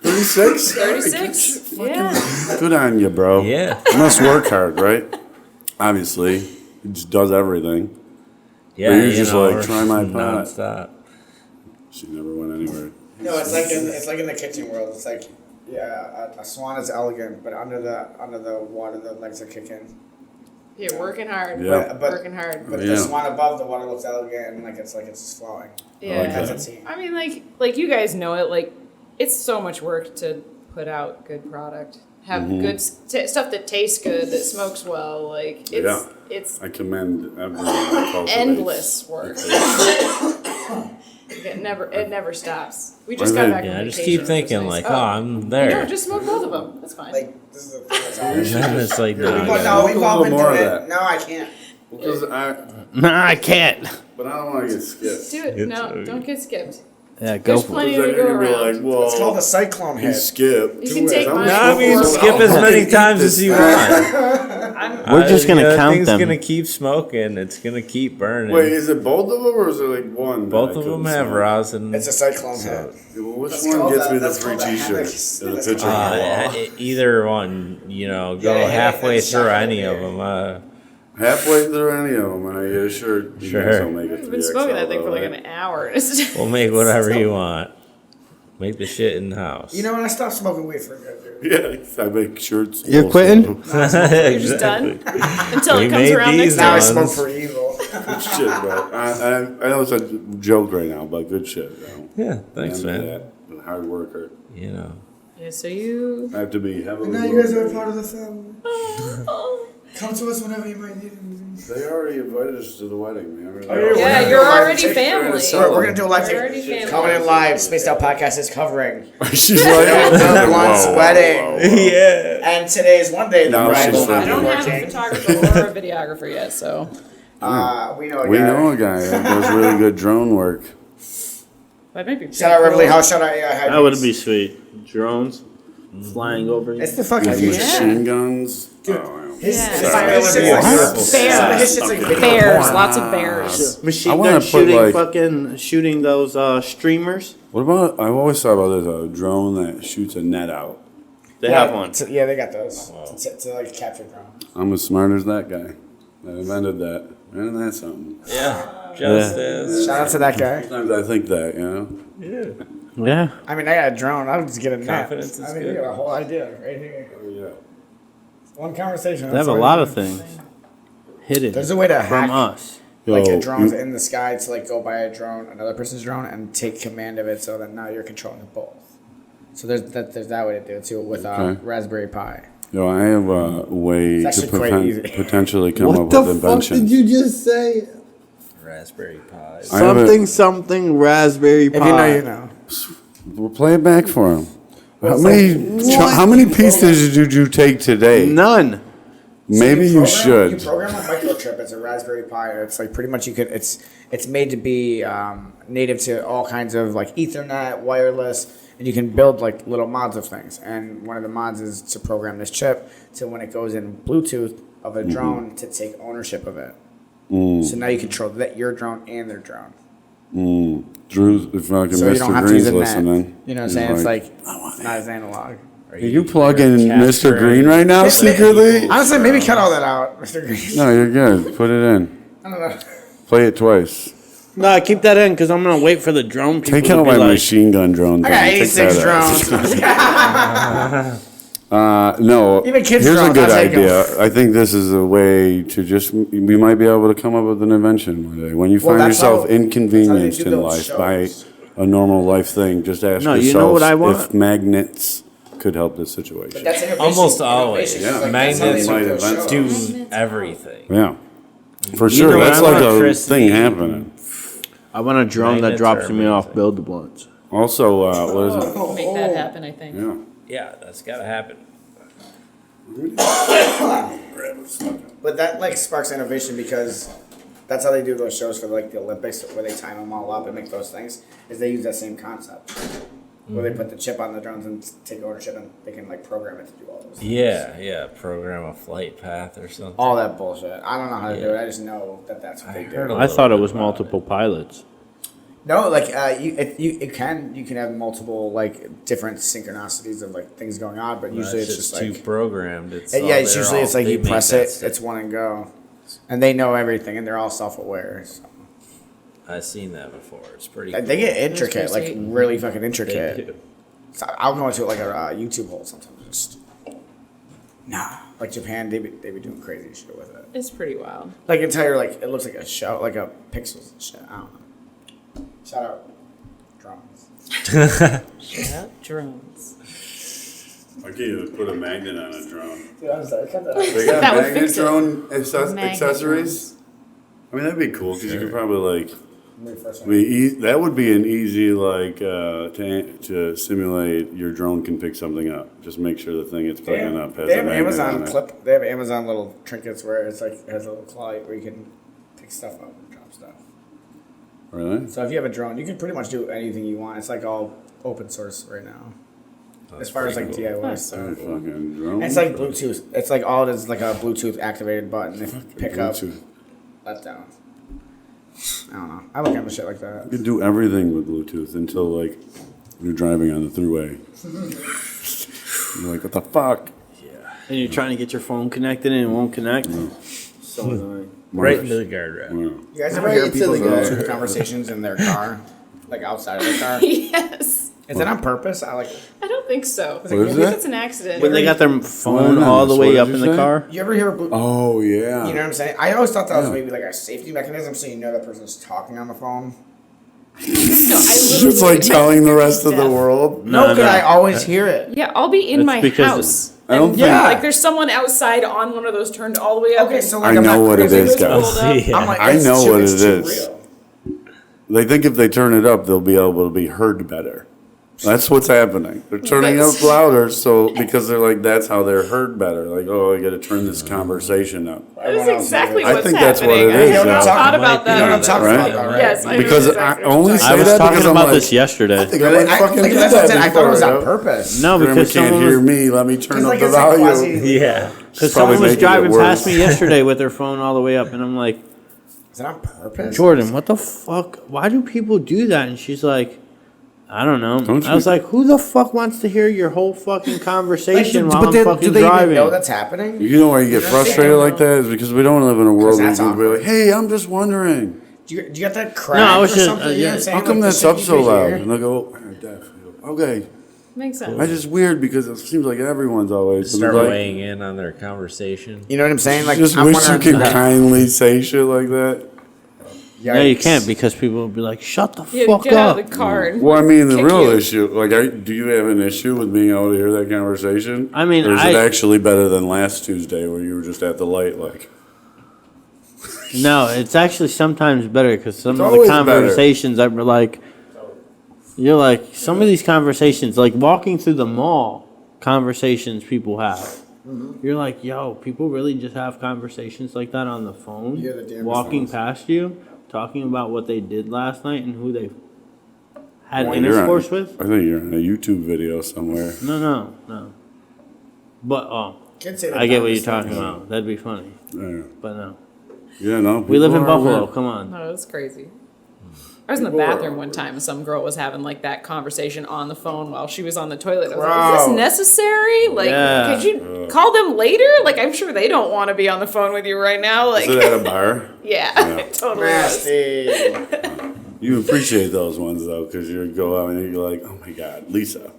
36? 36? Yeah. Good on you, bro. Yeah. You must work hard, right? Obviously. He just does everything. Yeah. you're you just know, like, we're try my pot. nonstop. She never went anywhere. No, it's like in the kitchen world. It's like, yeah, a swan is elegant, but under the water, the legs are kicking. You're working hard. Yeah. But Working hard. But Yeah. the swan above the water looks elegant, and like it's just flowing. Yeah. That's a team. I mean, like you guys know it. Like, it's so much work to put out good product. Have good stuff that tastes good, that smokes well. Like, it's I commend everyone that cultivates. endless work. It never stops. We just Why got they- back Yeah, from I just vacation, keep thinking which was like, nice. oh, I'm No, there. just smoke both of them. That's fine. Like this is the thing that's And then it's like, no, I Well, gotta- no, we've all A been little more doing of it. that. No, I can't. Because Nah, I can't. but I don't want to get skipped. Do it. It's No, okay. don't get skipped. Yeah, go There's for it. plenty Then to you're go gonna be around. like, whoa, It's called a cyclone he hit. skipped. You can take mine. No, I mean, Before- skip as many times as you want. We're just gonna count thing's them. gonna keep smoking. It's gonna keep burning. Wait, is it both of them or is it like one? Both that I of them couldn't have smoke? It's rosin. a cyclone hit. Well, which That's one called gets that- me the that's free called that T-shirts hammock. and the That's picture? Either one, you know, go Yeah, halfway that's through shocking any to of hear. them. Halfway through any of them, and I get a shirt. You Sure. guys will make it We've to been the smoking XL, that thing for though, like right? an hour. We'll make whatever you want. Make the shit in the house. You know when I stopped smoking weed for good, dude. Yeah, I make shirts. You're also. quitting? You're just done until We it comes made around these next Now I time. ones. smoke for evil. Good shit, bro. I know it's a joke right now, but good shit. Yeah, thanks, And man. that, hard worker. You know. Yeah, so you. I have to be heavily. Now you guys are a motivated. part of the family. Come to us whenever you might need anything. They already invited us to the wedding, man. Yeah, you're already family. We're gonna do a live You're already take. family. Coming in live, Spaced Out Podcast is covering She's like, the blunt's wedding. Yeah. And today is one day the No, bride she's will not I be don't have a working. photographer or a videographer yet, so. We know a we guy. know a guy that does really good drone work. That might be. Shout out Beverly House. Shout out That would be sweet. Drones flying over you. It's the fucking With future. machine guns. Dude. Oh, His, Yeah. his, Sorry. his shit's like Bears. his shit's like video Bears, porn. lots of bears. I Machine wanna gun put, shooting, like- fucking shooting those streamers. What about? I've always thought about there's a drone that shoots a net out. They have one. Yeah, they got those. To like capture drone. I'm as smart as that guy that invented that. Isn't that something? Yeah. Justice. Shout out to that guy. Sometimes I think that, you know. Yeah. I mean, I got a drone. I'll just get a net. Confidence is I mean, good. you got a whole idea right here. Yeah. One conversation. They have a lot of things hidden There's a way to from hack us. like Yo, a drone's in the sky to like go by a drone, another person's drone, and take command of it, so that now you're controlling both. So there's that way to do it too with Okay. Raspberry Pi. Yo, I have a way It's to actually quite easy. potentially come up with inventions. just say? Raspberry Pi. I have a- Something raspberry pie. If you know, you know. We'll play it back for him. How many pieces did you take today? None. Maybe you You should. program a microchip. It's a Raspberry Pi. It's like pretty much you could. It's made to be native to all kinds of like Ethernet, wireless, and you can build like little mods of things. And one of the mods is to program this chip to when it goes in Bluetooth of a drone to take ownership of it. So now you control that your drone and their drone. Drew's fucking So you don't Mr. have to use Green's a net. listening. You know what I'm He's saying? It's like I want it's not as analog. Are you plugging Mr. Green right now secretly? Honestly, maybe cut all that out, Mr. Green. No, you're good. Put it in. I don't know. Play it twice. No, keep that in because I'm gonna wait for the drone people Take to out be my like, machine gun drone. I got thing. Take 86 that out. drones. No, Even kids' here's a drones, good I'll take 'em. idea. I think this is a way to just, we might be able to come up with an invention one day. When you Well, find that's yourself how they inconvenienced do in those life by shows. a normal life thing, just ask No, yourself you know what I want? if magnets could help this situation. That's innovation. Almost always. Innovation, 'cause, Yeah. that's how they Magnets do might those invent shows. Do everything. Yeah, for You sure. know what That's I like want? a Electricity. thing happening. I want a drone that Magnets drops are me off amazing. build the blunts. Also, what is it? Make that happen, I think. Yeah. Yeah, that's gotta happen. But that like sparks innovation because that's how they do those shows for like the Olympics where they time them all up and make those things. Is they use that same concept where they put the chip on the drones and take ownership and they can like program it to do all those things. Yeah. Program a flight path or something. All that bullshit. I don't know how to do Yeah. it. I just know that that's what they heard do. a I thought it was bit about multiple pilots. No, like you can have multiple like different synchronicities of like things going on, but usually That's it's just too like programmed. It's yeah, it's usually it's like you press it, It's it's one and go, and they know everything and they're all self-aware. So. I've seen that before. It's pretty. Like, they get pretty intricate, like sweet. really fucking They intricate. do. So I'll go into like a YouTube hole sometimes. Just nah, like Japan, they be doing crazy shit with it. It's pretty wild. Like entire like it looks like a show, like a pixels and shit. I don't know. Shout out drones. Shout out drones. I can't even put a magnet on a drone. Dude, I'm sorry, cut that out. They got That would magnet fix it. drone Magnet accessories. I mean, that'd be cool because you could probably like. Me first I one. mean, that would be an easy like to simulate your drone can pick something up. Just make sure the thing it's picking up has They a have magnet Amazon on it. clip. They have Amazon little trinkets where it's like it has a little claw where you can pick stuff up and drop stuff. Really? So if you have a drone, you can pretty much do anything you want. It's like all open source right now. As far as like DIY stuff. Fucking drone. It's like Bluetooth. It's like all it is like a Bluetooth activated button. If you pick up, Bluetooth. let down. I don't know. I look at the shit like that. You can do everything with Bluetooth until like you're driving on the throughway. You're like, what the fuck? And you're trying to get your phone connected and it won't connect. So annoying. Right into the guardrail. Yeah. You guys ever Right hear into people's the guy. Bluetooth conversations in their car, like outside of the car? Yes. Is that on purpose? I don't think so. I is think that? it's an accident. When they got their phone all the So way what up did in you the say? car. You ever hear a Oh yeah. You know what I'm saying? I always thought that was Yeah. maybe like a safety mechanism, so you know that person's talking on the phone. No, I It's like telling the rest of the Deaf. world. No, No, but no. I always hear it. Yeah, I'll be in That's my because- house. I don't and think- Yeah. like there's someone outside on one of those turned all the way up. Okay, and so I like I'm know not what it crazy. is, windows guys. rolled up. Yeah. I'm like, I it's know too, what it's it too is. real. They think if they turn it up, they'll be able to be heard better. That's what's happening. They're turning up louder, so because they're like that's how they're heard better. Like, oh, I got to turn this conversation up. That is exactly I what's think that's what happening. it is, I yeah. thought about You know what I'm that. talking Right? about, right? Yes, I know Because exactly I what only you're say I was that talking because I'm about like, this yesterday. I think I Really? might fucking Like, did that's what I'm that saying. I thought it was before, on yo. purpose. No, Grandma because can't someone hear was, me. Let me turn It's up like the it's like volume. quasi- Yeah. because probably someone was making it driving worse. past me yesterday with their phone all the way up, and I'm like, Is it on purpose? Jordan, what the fuck? Why do people do that? And she's like, I don't know. Don't I was you- like, who the fuck wants to hear your whole fucking conversation while I'm do fucking they driving? even know that's happening? You know why you get frustrated like that is because we don't live in a world where you that's can be awkward. like, "Hey, I'm just wondering, Do you get that crack No, I was or just- something? You know yeah. what I'm saying? how come Like, that's the up so safety loud?" feature. And I go, "I'm deaf." I go, "Okay." Makes sense. I just weird because it seems like everyone's always and Start they're like, weighing in on their conversation. You know what I'm saying? Like, just I'm wish you wondering- could kindly say shit like that. No, you Yikes. can't because people will be like, shut the Yeah, fuck get up. out of the car. And Well, I mean, the kick real you. issue, like, do you have an issue with being able to hear that conversation? I mean, or is it I- actually better than last Tuesday where you were just at the light, like? No, it's actually sometimes better because some It's of the always conversations that were like, you're like, some of these conversations, like walking through the mall, conversations people have. You're like, yo, people really just have conversations like that on the phone, Yeah, the damn walking phones. past you, talking about what they did last night and who they had Well, you're on- intercourse with. I think you're in a YouTube video somewhere. No. But Can't say that I get what on you're this talking thing. about. That'd be funny, Yeah, but no. yeah no. We live in people are Buffalo. weird. Come on. No, that's crazy. I was in the People are- bathroom one time and some girl was having like that conversation on the phone while she was on the toilet. I was like, is this Gross. necessary? Like, Yeah. could you call them later? Like, I'm sure they don't want to be on the phone with you right now. Like, Is it at a bar? yeah, it totally is. Nasty. You appreciate those ones though, because you go out and you're like, oh my God, Lisa,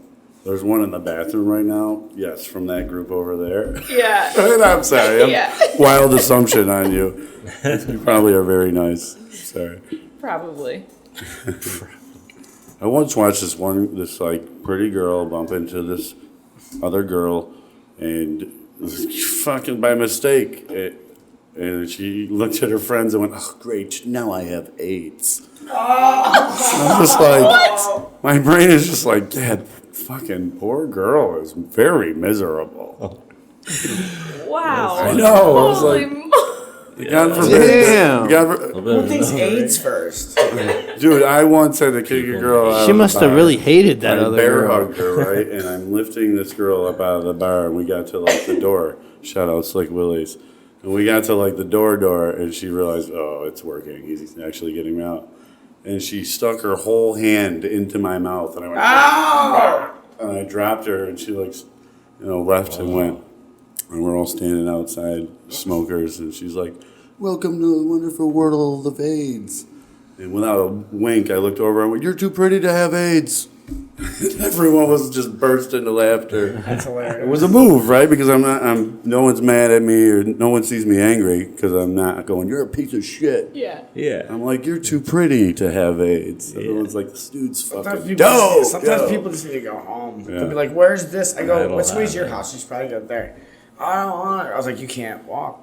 there's one in the bathroom right now. Yes, from that group over there. Yeah. And I'm sorry, I'm Yeah. wild assumption on you. You probably are very nice. Sorry. Probably. I once watched this like pretty girl bump into this other girl, and fucking by mistake, and she looked at her friends and went, "Oh, great! Now I have AIDS." I'm just like, my brain is just like, "Dad, fucking poor girl is very miserable." Wow. I know. I was Holy like, mo- God forbid. Damn. God for- Who thinks AIDS first? dude, I once had to kick a girl out. She of the must have bar. really hated that I other bear girl. hugged her, right? And I'm lifting this girl up out of the bar, and we got to like the door. Shout out Slick Willie's. And we got to like the door, and she realized, oh, it's working. He's actually getting me out. And she stuck her whole hand into my mouth, and I went, Oh! and I dropped her, and she like, left and went. And we're all standing outside, smokers, and she's like, "Welcome to the wonderful world of AIDS." And without a wink, I looked over and went, "You're too pretty to have AIDS." Everyone was just burst into laughter. That's hilarious. It was a move, right? Because no one's mad at me or no one sees me angry because I'm not going, "You're a piece of shit." Yeah. Yeah. I'm like, "You're too pretty to have AIDS." Everyone's like, "This dude's Sometimes fucking people, dope." sometimes yo." people just need to go home. Yeah. They'll be like, "Where's this?" I go, Idle "Which way's your habit. house?" She's probably go there. I don't want it. I was like, "You can't walk."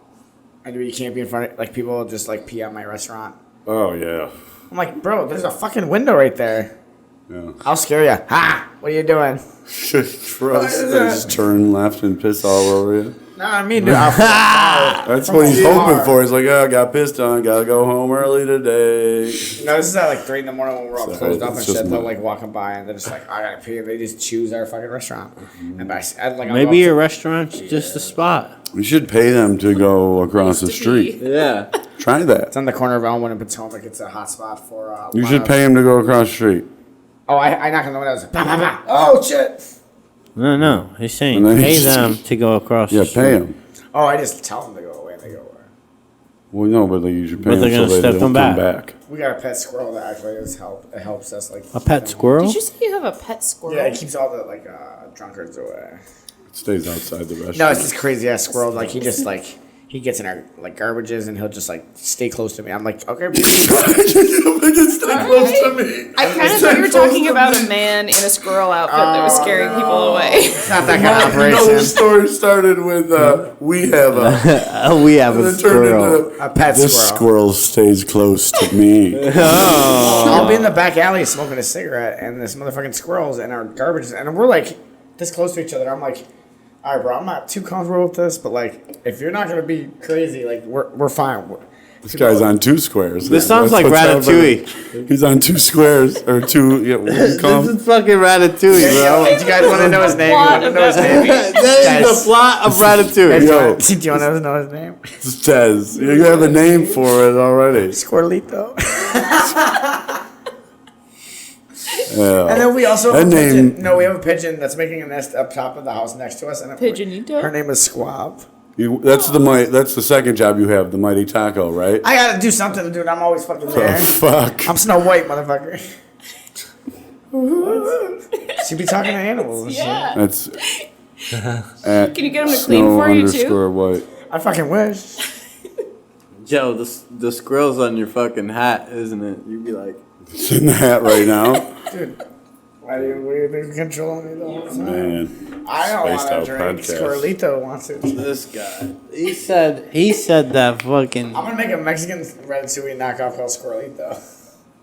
I do. You can't be in front of like people will just like pee at my restaurant. Oh yeah, I'm like, "Bro, there's a fucking window right there. yeah. I'll scare you." Ha! What are you doing? Gross. They just turn left and piss all over you. No, I mean, dude, I'll That's From what he's afar. hoping for. He's like, "Oh, I got pissed on. Gotta go home early today." No, this is at like 3 in the morning when we're all So closed up it's and just shit. They're my- like walking by and they're just like, I gotta pee. And they just choose our fucking restaurant. And by, I'd, like, I'll Maybe go your up restaurant's just a spot. We should pay them to go across the street. Yeah. Try It's that. on the corner of Elmwood and Potomac. It's a hot spot for. You should lineups. pay him to go across the street. Oh, I knock on the windows. Bah, bah, bah. Oh shit! No. He's saying And then pay he's- them to go across Yeah, the street. pay him. Oh, I just tell them to go away and they go away. Well, no, but like, you should pay But they're them so gonna they step don't them come back. back. We got a pet squirrel that actually it helps us like A pet squirrel? Did you say you have a pet squirrel? Yeah, it keeps all the like drunkards away. It stays outside the restaurant. No, it's this crazy ass squirrel. Like he just like he gets in our like garbages and he'll just like stay close to me. I'm like, okay. close to me. I kind of thought you were talking about a man in a squirrel outfit that was scaring people away. It's not that kind of You know, the operation. story started with we have a. We have and a it turned squirrel. into, A pet this squirrel. squirrel stays close to me. I'll be in the back alley smoking a cigarette, and this motherfucking squirrel's in our garbage, and we're like this close to each other. I'm like, all right, bro, I'm not too comfortable with this, but like, if you're not gonna be crazy, like, we're fine. This guy's on 2 squares. This sounds That's like what sounds Ratatouille. like. He's on 2 squares or 2. Yeah, what do you call This them? is fucking Ratatouille, bro. Do you guys want to know his name? You Plot want to of know his that name? movie. That is the plot of Ratatouille. Yo. Do you want to know his name? It's Tez. You have a name for it already. Squirrelito. Yeah. And then we also have That a pigeon. name- No, we have a pigeon that's making a nest up top of the house next to us. And Pigeonito? Her name is Squab. That's the second job you have, the Mighty Taco, right? I gotta do something, dude. I'm always fucking Oh, there. fuck. I'm Snow White, motherfucker. She be talking to animals and shit. Yeah. That's at Can you get him to clean Snow for you too? _ White. I fucking wish. Joe, the squirrel's on your fucking hat, isn't it? You'd be like, It's in the hat right now. Dude, why do you think controlling me though? Man. I don't Spaced want out to drink. podcast. Squirrelito wants it. this guy. He said that fucking. I'm gonna make a Mexican ratatouille knockoff called Squirrelito.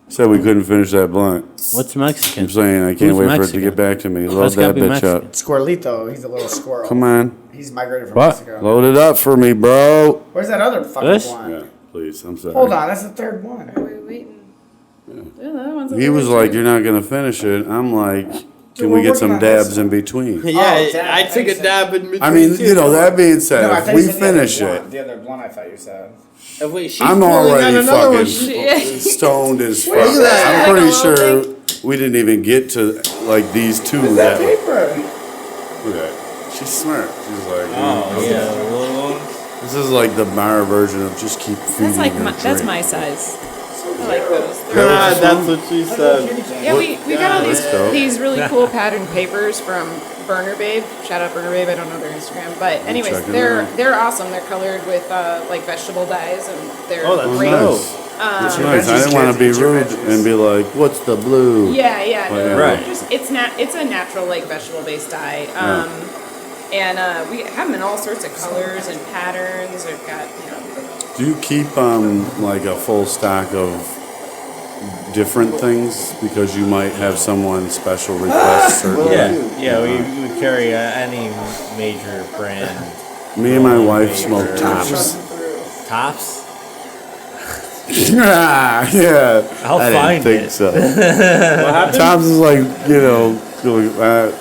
Said we couldn't finish that blunt. What's Mexican? I'm saying I can't Who's wait for it to Mexican? get back to me. Load That's gotta that be bitch up. Mexican. Squirrelito, he's a little squirrel. Come on. He's migrated from What? Mexico. Load it up for me, bro. Where's that other fucking This? one? Yeah, please. I'm sorry. Hold on, that's the third one. We're waiting. Yeah, that one's He over was there, like, too. "You're not gonna finish it." I'm like, "Can we're we get working some on this. dabs in between?" Yeah, damn, I took a dab in between. I mean, too. you know, that being said, No, I if thought we you said the other finish blunt. it, The other blunt, I thought you said. She's I'm pulling out already another one. fucking stoned as fuck. Look at that. I'm pretty Like a little sure we didn't even get to like these two. Is that That paper? look at that. She's smart. She's like, Oh, okay. yeah, the little ones. This is like the Mara version of just keep feeding That's like her that's drink. my size. I like those. God, that's what she said. Yeah, we got all that's dope. these really cool pattern papers from Burner Babe. Shout out Burner Babe. I don't know their Instagram, but anyways, check it they're out. they're awesome. They're colored with like vegetable dyes, and they're Oh, that's great. nice. That's nice. I didn't want to be rude and be like, "What's the blue?" Yeah, yeah, no, Yeah. Right. it's a natural like vegetable based dye. And we have them in all sorts of colors and patterns. We've got Do you keep like a full stock of different things because you might have someone special request certain? Yeah, we carry any major brand. Me and my wife Major smoke tops. Tops? Yeah. I'll I find didn't think it. so. Tops is like, you know,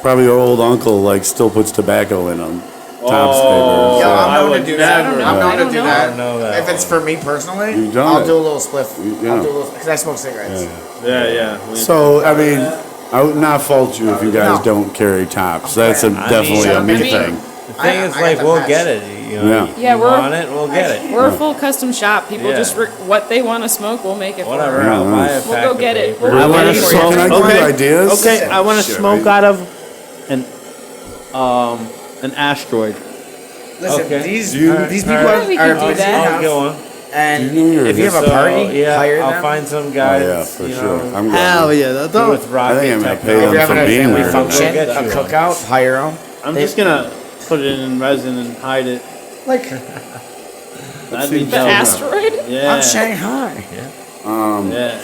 probably your old uncle like still puts tobacco in them. Tops flavors. Yo, I I'm known would to do that. never. I'm I known to don't do know. that. I don't know that If it's for me personally, You've done I'll it. do a little spliff. Yeah. I'll do a little because I smoke cigarettes. Yeah. So I mean, I would not fault you if you guys No. don't carry tops. That's definitely a me I mean- thing. The thing is, I like, got the we'll patch. get it. You know, Yeah. Yeah, you we're- want it, we'll get it. we're a full custom shop. People Yeah. just what they want to smoke, we'll make it Whatever, for them. I'll buy a nice. We'll pack go of get it. paper. We're I want ready to for So you. can I give you ideas? Okay, I want to Shit, smoke right? out of an asteroid. Listen, Okay. these You- these people Alright. We are could do busy that. I'll enough, get one. and Do you know you're if you have a So, party, yeah, hire I'll them. find some Oh guys. yeah, for you sure. know, I'm Hell going. yeah, that's with rocket I think I'm gonna pay If them you're for having a being family there. function, We'll get a you one. cookout, hire them. I'm just gonna put it in resin and hide it. Like That'd be The dope. asteroid? Yeah. I'm Shanghai. Yeah.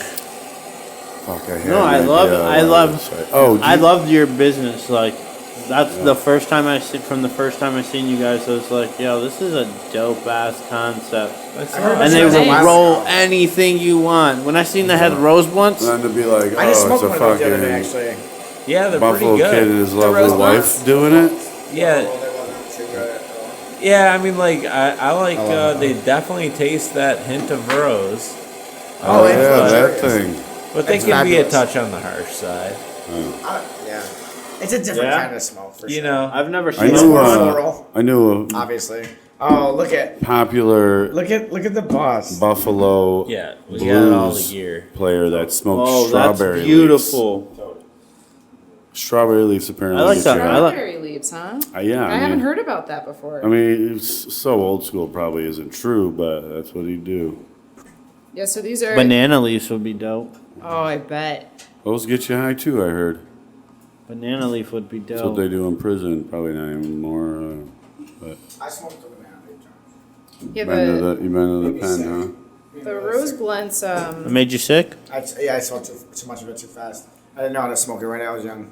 Fuck, I had No, I an love- idea I what love- was gonna say. Oh, do I you- loved your business. Like, that's the first time I see. From the first time I seen you guys, I was like, "Yo, this is a dope ass concept." And they That's will nice. roll anything you want. When I seen they had rose blunts, And then to be like, I just oh, smoked it's a one of those the other day, fucking actually. Yeah, they're Buffalo pretty kid good. and his lovely rose wife blunts? doing it. Yeah, Well, they wasn't too good. yeah. I mean, like, I like. They definitely taste that hint of rose, Oh, it's yeah, that luxurious. thing. but they It's can be a fabulous. touch on the harsh side. Yeah, it's a different Yeah? kind of smoke for You sure. know, I've never I seen knew, it. Floral. I knew Obviously, Oh, look at popular the boss. Buffalo Yeah, we got all the blues gear. player that smoked Oh, strawberry that's beautiful. leaves. Strawberry leaves apparently. I like get that. you- I like- Strawberry leaves, huh? yeah, I haven't heard about that before. I mean, it's so old school, probably isn't true, but that's what he'd do. Yeah, so these are. Banana leaves would be dope. Oh, I bet. Those get you high too, I heard. Banana leaf would be That's what dope. they do in prison. Probably not even more. I smoked the banana leaf. Yeah, You been to the pen, huh? the rose blends. It made you sick? I smoked too much of it too fast. I didn't know how to smoke it right when I was young.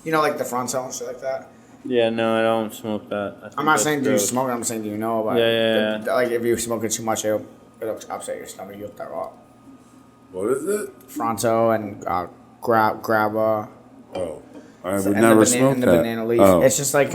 You know, like the frontal and shit like that. Yeah, no, I don't smoke that. I think I'm not that's saying do you gross. smoke it, I'm saying do you know about Yeah, it. yeah, Like if you smoke it too much, it'll upset your stomach. You'll throw up. What is it? Fronto and grabba. Oh, I would And never the smoke and that. the banana leaf. Oh. It's just like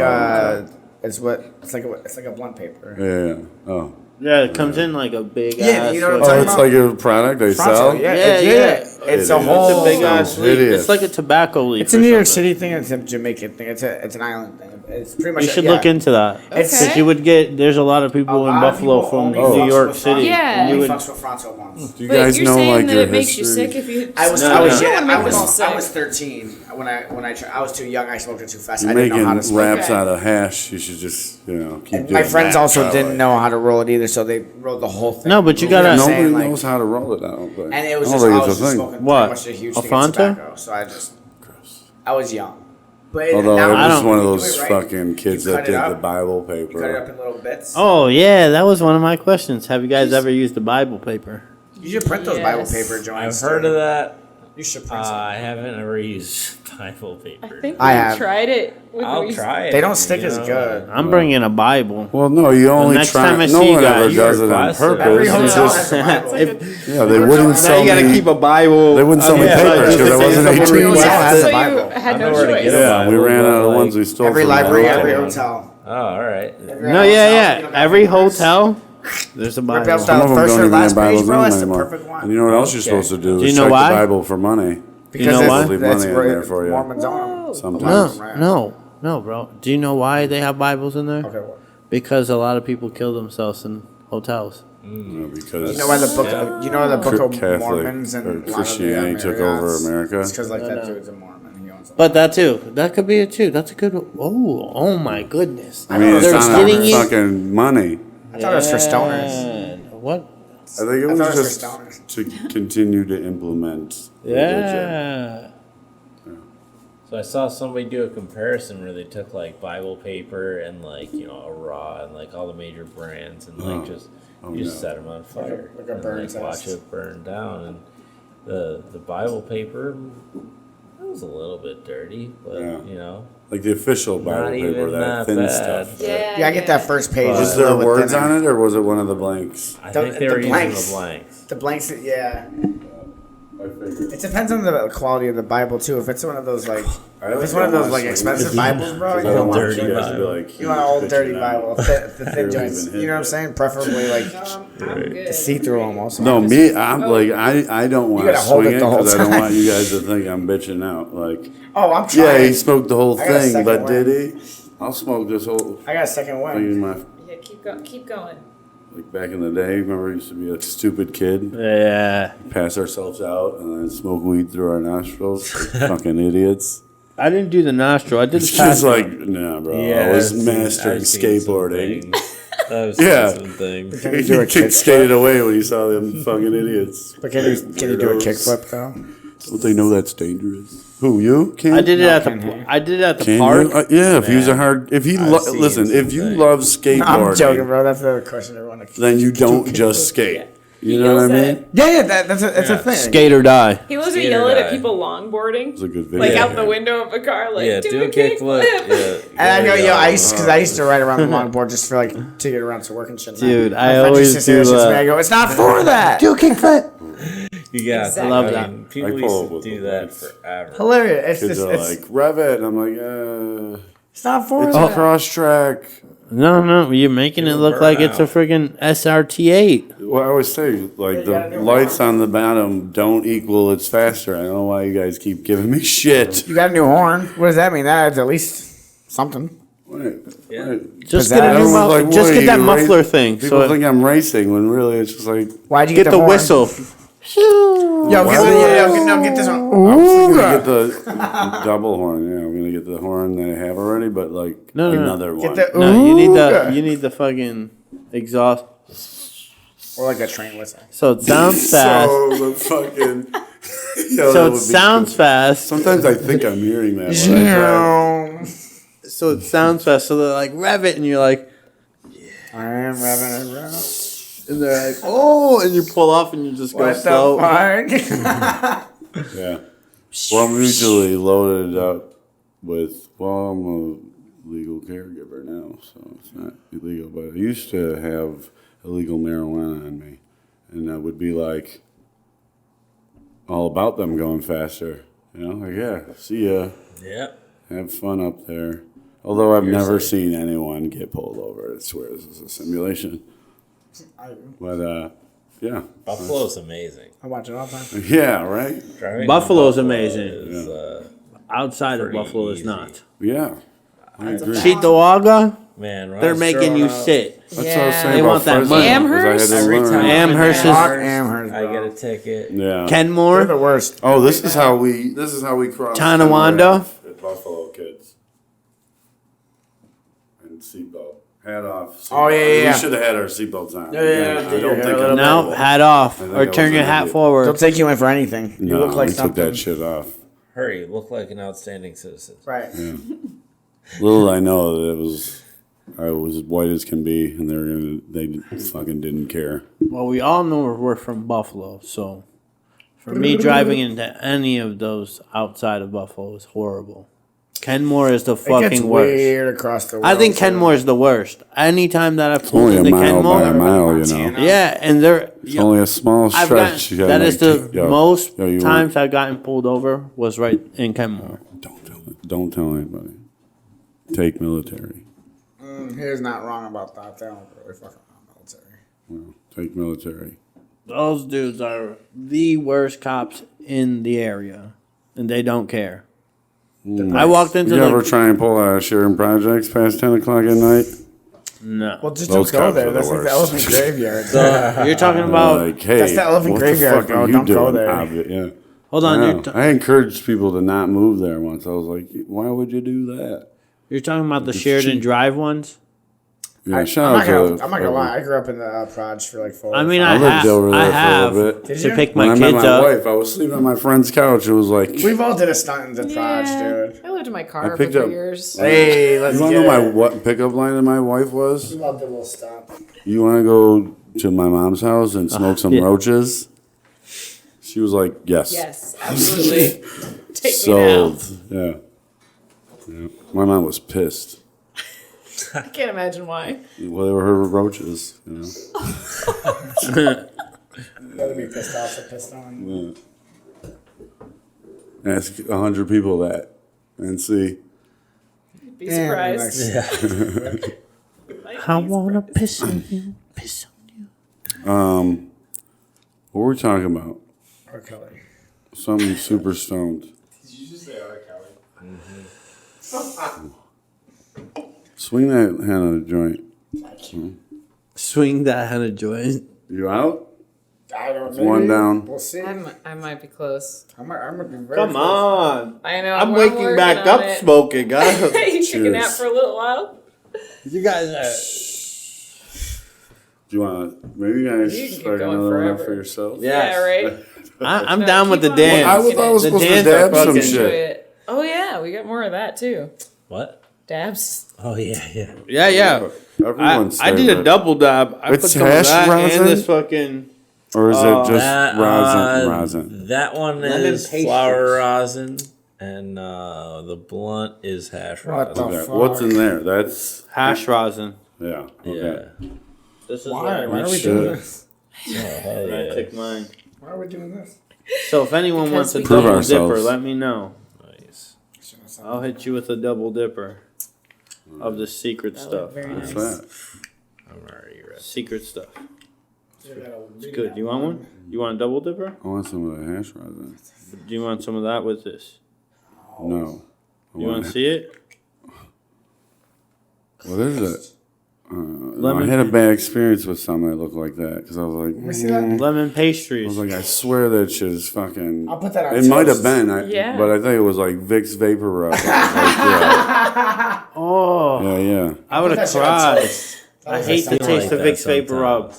it's like a blunt paper. Yeah. Oh. Yeah, it comes in like a big Yeah, ass. you know what I'm Oh, talking it's about? like a product they Fronto, sell. yeah, Yeah, It's It a is. whole It's a big ass Sounds leaf. hideous. It's like a tobacco leaf. It's a or New York something. City thing. It's a Jamaican thing. It's an island thing. It's pretty much. You should yeah. look into that. It's- Because you would get. There's a lot of people A in lot of Buffalo people from only New fucks York with City. Fronto. Yeah. You Only would, fucks with Fronto ones. Do you But guys you're know saying like that your it makes you history? sick if you. I was No, I was no. yeah, I don't wanna make them all I sick. was 13 when I was too young. I smoked it too fast. You're I didn't making know how to smoke. wraps Okay. out of hash. You should just keep And doing my friends that, also probably. didn't know how to roll it either, so they rolled the whole thing. No, but you know what gotta- I'm Nobody saying? Like, knows how to roll it out. But and it was I just don't I think was it's a just thing. smoking What? pretty much a huge stick of Alfonso? tobacco, so I was young. But Although now I I was don't- one of you do those it right. fucking kids You that cut it did the up, Bible You cut it paper. up in little bits. oh yeah, that was one of my questions. Have you guys ever used the Bible paper? You should print those Bible Yes. paper joints. I've heard of that. You should print some. I haven't ever used Bible paper. I think I we have. tried it. With I'll Louise. try it. They don't stick you as know. good. I'm bringing a Bible. Well, no, you only next try. time I No see you one ever guys, does you're it on requested. purpose. Every You hotel just- has a Bible. If- yeah, they wouldn't now sell you gotta me. keep a Bible. They wouldn't sell me Yeah, papers just because I in case wasn't someone 18 requests Yeah, yet. has so a you Bible. had I no know where to choice. get a Yeah, we Bible, ran but, out of the like- ones we stole Every from the library, hotel. every hotel. Oh, all right. No, yeah. Every hotel, there's a Rip Bible. out Some of them First don't or even last have Bibles page, bro, in them that's the anymore. perfect one. And you know what else you're Okay. supposed to do? Do is you know check why? the Bible for money. know why? Leave money in there for you. Mormons own them. Sometimes. No, bro. Do you know why they have Bibles in there? Okay, what? Because a lot of people kill themselves in hotels. Because You know why the book? You know why the Book of Catholic Mormons and or a lot of the Christianity took over Marriotts? America. It's because like that dude's a Mormon. He owns them. But that too. That could be it too. That's a good. Oh my goodness. I mean, it's They're not getting a you. fucking money. I thought it was for stoners. Yeah. What? I think it I was thought it was just for stoners. to continue to implement religion. Yeah. So I saw somebody do a comparison where they took like Bible paper and like a raw and like all the major brands and like just you just set them on fire like a and burn like watch test. it burn down. And the Bible paper, it was a little bit dirty, but Yeah. Like the official Bible Not paper, even that that thin bad. stuff. Yeah, Yeah, I get that first page. But- Is there words on it, or was it one of the blanks? I The- think they the were using blanks. the blanks. The blanks, yeah. I figured. It depends on the quality of the Bible too. If it's one of those like, I if it's one of those like like expensive Bibles, bro, you I don't don't want want dirty you guys to be Bible. like, you want an old dirty bitching out. Bible, the thin Barely joints. even hit You know what I'm it. saying? Preferably like I'm good. see through almost. No, me, I'm like, I don't want to gotta hold swing it it the whole because I don't time. want you guys to think I'm bitching out. Like, Oh, I'm yeah, trying. he smoked the whole I got a thing, second but one. did he? I'll smoke this whole I got a second thing one. in my. Yeah, keep going. Like back in the day, remember, we used to be a stupid kid, Yeah. pass ourselves out, and then smoke weed through our nostrils, like fucking idiots. I didn't do the nostril. I did It's the just pass. like, nah, bro. I was mastering skateboarding. Yeah. Some things. Can you do a You kick skated away when you saw them fucking idiots. But can you do a Weirdos. kickflip though? Don't they know that's dangerous? Who, you? Can I did it at can the. he? I did it at the Can park. you? Yeah, if he's a hard, if he seen listen, if you something. love I'm skateboarding, joking, bro. That's the question everyone. then you don't just skate. You know what I mean? Yeah, that's a thing. Skate or die. He loves to Skater yell at guy. people longboarding, It's a good video. like out the window of a car, like Yeah, do a kickflip. Yeah, And I go, there you yo, I go. used because I used to ride around the longboard just for like to get around to work and shit. Dude, My I friend always used to say that do, shit to me. I go, it's not for that. Do a kickflip. Yeah, Exactly. I love that. mean, people I pull used with to do the that lights. forever. Hilarious. Kids are like, rev it. And I'm like, it's not for it's that. a cross track. No, you're making it look burn like it's a out. friggin' SRT8. Well, I always say, like, the lights on the bottom don't equal it's faster. I don't know why you guys keep giving me shit. You got a new horn. What does that mean? That adds at least something. Just get a new Everyone's muffler. like, Just "What, get that you muffler race-" thing. People So think I'm racing when really it's just like. Why'd you get the horn? whistle. Yo, get this one. I was gonna get the double horn. Yeah, I'm gonna get the horn that I have already, but like No. another one. Get the No, you need the fucking exhaust. or like a train whistle. So it sounds fast. So the fucking. Yo, So that it would be sound fast. Sometimes I think I'm hearing that. When I try. So it sounds fast. So they're like rev it, and you're like, I am revving it around. and they're like, oh, and you pull off, and you just go What slow. the fuck? Yeah. Well, I'm usually loaded up with. Well, I'm a legal caregiver now, so it's not illegal. But I used to have illegal marijuana on me, and that would be like all about them going faster. You know, like yeah, see ya. Yeah. Have fun up there. Although I've never seen anyone get pulled over. I swear this is a simulation. But yeah. Buffalo's amazing. I watch it all the time. Yeah, right? Driving Buffalo's in Buffalo amazing. is, Outside of Pretty Buffalo is easy. not. Yeah. I agree. Cheektowaga, man, when I they're was making growing you up, sit. That's what I was saying They about want that Fresno, money. 'cause I had to Every learn. time Amherst is- Fuck Amherst, I bro. get a ticket. Yeah. They're Kenmore, the worst. Oh, this is how we cross Tonawanda? at Buffalo, kids. And seatbelt. Hat off. Oh, yeah. We should have had our seatbelts on. Yeah. I don't think I'm no, able. hat off, I think or I turn was your an hat idiot. forward. They'll take you in for anything. You No, look like we took something. that shit off. Hurry, look like an outstanding citizen. Right. Little I know that I was as white as can be, and they fucking didn't care. Well, we all know we're from Buffalo, so for me driving into any of those outside of Buffalo is horrible. Kenmore is the It gets fucking worst. weird across the world. I think too. Kenmore is the worst. Anytime that I've pulled Only a into mile by a Kenmore, mile, you know. Montana. yeah, and they're It's only a small I've stretch. gotten, that is the most you times I've gotten pulled over was right in Kenmore. Don't tell anybody. Take military. He's not wrong about that. They don't really fucking want military. Take military. Those dudes are the worst cops in the area, and they don't care. I walked into You ever the try and pull out sharing projects past 10 o'clock at night? no. Well, just Those don't go cops there. are the That's like the worst. elephant graveyard. You're talking about. Like, hey, That's the elephant what graveyard, the fuck bro. are you Don't go doing? there. Yeah. Hold on, I encouraged people to not move there once. I was like, why would you do that? you're talking about the Sheridan Drive ones. Yeah, I'm shout not out gonna, to. I'm not gonna lie. I grew up in the Proj for like 4. I mean, I lived over there I for a have little bit. Did to you? pick When my I met kids my up. wife, I was sleeping on my friend's couch. It was like, We've all did a stunt in the Proj, dude. I lived in my car for picked 3 up- years. Hey, let's you want get to know it. what pickup line of my wife was? We all did a little stunt. You want to go to my mom's house and smoke some yeah. roaches? She was like, yes. Yes, absolutely. Take Sold. me now. Yeah. My mom was pissed. I can't imagine why. Well, they were her roaches, you know. Gotta be pissed off or pissed on. Ask 100 people that and see. Be surprised. I wanna piss on you, piss on you. What were we talking about? R. Kelly. Something super stoned. Did you just say R. Kelly? Swing that Hannah joint. Swing that Hannah joint. You out? I don't know. One down. We'll see. I might be close. I'm gonna be very Come close. on. I know. I'm working waking back on up it. smoking, guys. You took a nap Cheers. for a little while. You guys are. Do you want to? Maybe you guys You can keep start going another one forever. out for yourself. Yes. Yeah, right. I'm No, down with keep the on dance. I was walking. supposed to dance are dab some fucking- Enjoy shit. it. Oh yeah, we got more of that too. What? Dabs. Oh yeah, yeah. Yeah. Everyone's I did a favorite. double dab. I It's put some of hash that rosin? and this fucking. Or is it just That, rosin? That one Lemon is pastries. flower rosin, and the blunt is hash What rosin. the Okay, fuck? what's in there? That's Hash rosin. yeah. Okay. Yeah. This is Why? what Why are we Shit. doing this? Oh, hell I yeah. took mine. Why are we doing this? So if anyone wants a we Prove double ourselves. dipper, let me know. Nice. I'll hit you with a double dipper of the secret That stuff. looked very What's nice. that? I'm already ready. Secret stuff. It's good. You want one? You want a double dipper? I want some of the hash rosin. Do you want some of that with this? No. I You want want to see it? What is it? I had a bad experience with something that looked like that because I was like, Lemon I pastries. was like, I swear that shit is fucking. I'll put that on It might have toast. been, Yeah. but I think it was like Vicks Vapor Rub. I was like, Oh, yeah. I would Put have that shit on cried. toast. I hate the taste of that Vicks Vapor Rub.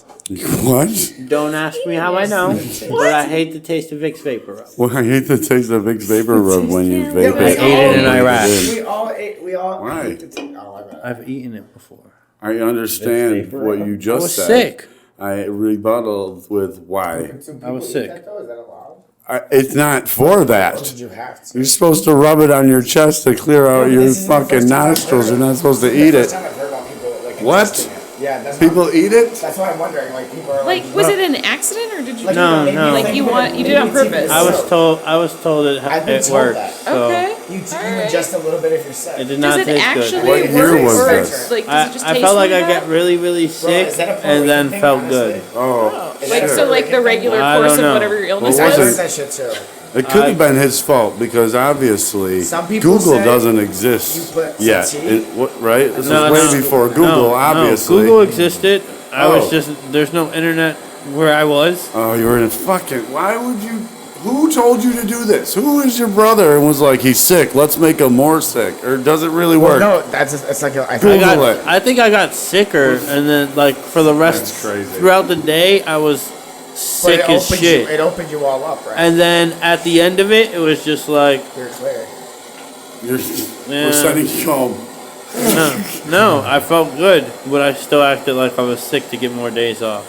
What? Don't ask me how I know, but I hate the taste of Vicks Vapor Rub. Well, I hate the taste of Vicks Vapor Rub when you vape I it. ate it in Iraq. We all ate. We all. Why? ate the oh, I bet. I've eaten it before. I understand Vapor what Rub? you I just was said. sick. I rebutted with why. I was sick. Is that allowed? It's not for that. Did you have to? You're supposed to rub it on your chest to clear out your This is the fucking first time I've nostrils. heard You're not supposed to It's eat the first it. time I've heard about people like What? ingesting it. Yeah, that's People not, eat it? That's why I'm wondering. Like people are Like, was it an accident or did you? Like, No, maybe no. it's Like you put want- it- you did it on maybe it's even purpose. I was soap. told I've been it told worked. that. So Okay. You Alright. ingest a little bit if you're sick. it did Does not it taste actually good. What work? year was or this? like, does it just I taste felt like really I bad? got really sick, is that a and then thing, felt honestly? good. Oh, Like shit. so, like the regular I course don't of know. whatever your illness What I was heard was. that shit too. It could have been his fault because obviously Some people Google say doesn't you exist put yet. CT. Right? This No, was way no. before Google, No, obviously. No, Google existed. I Oh. was just there's no internet where I was. Oh, you were in fucking. Why would you? Who told you to do this? Who is your brother and was like, he's sick, let's make him more sick? Or does it really work? No, that's it's like I Google think it. I think I got sicker, and then like for the rest That's crazy. throughout the day, I was but sick it as opened shit. you. It opened you all up, right? And then at the end of it, it was just like You're clear. We're Yeah. sending you home. no, I felt good, but I still acted like I was sick to get more days off.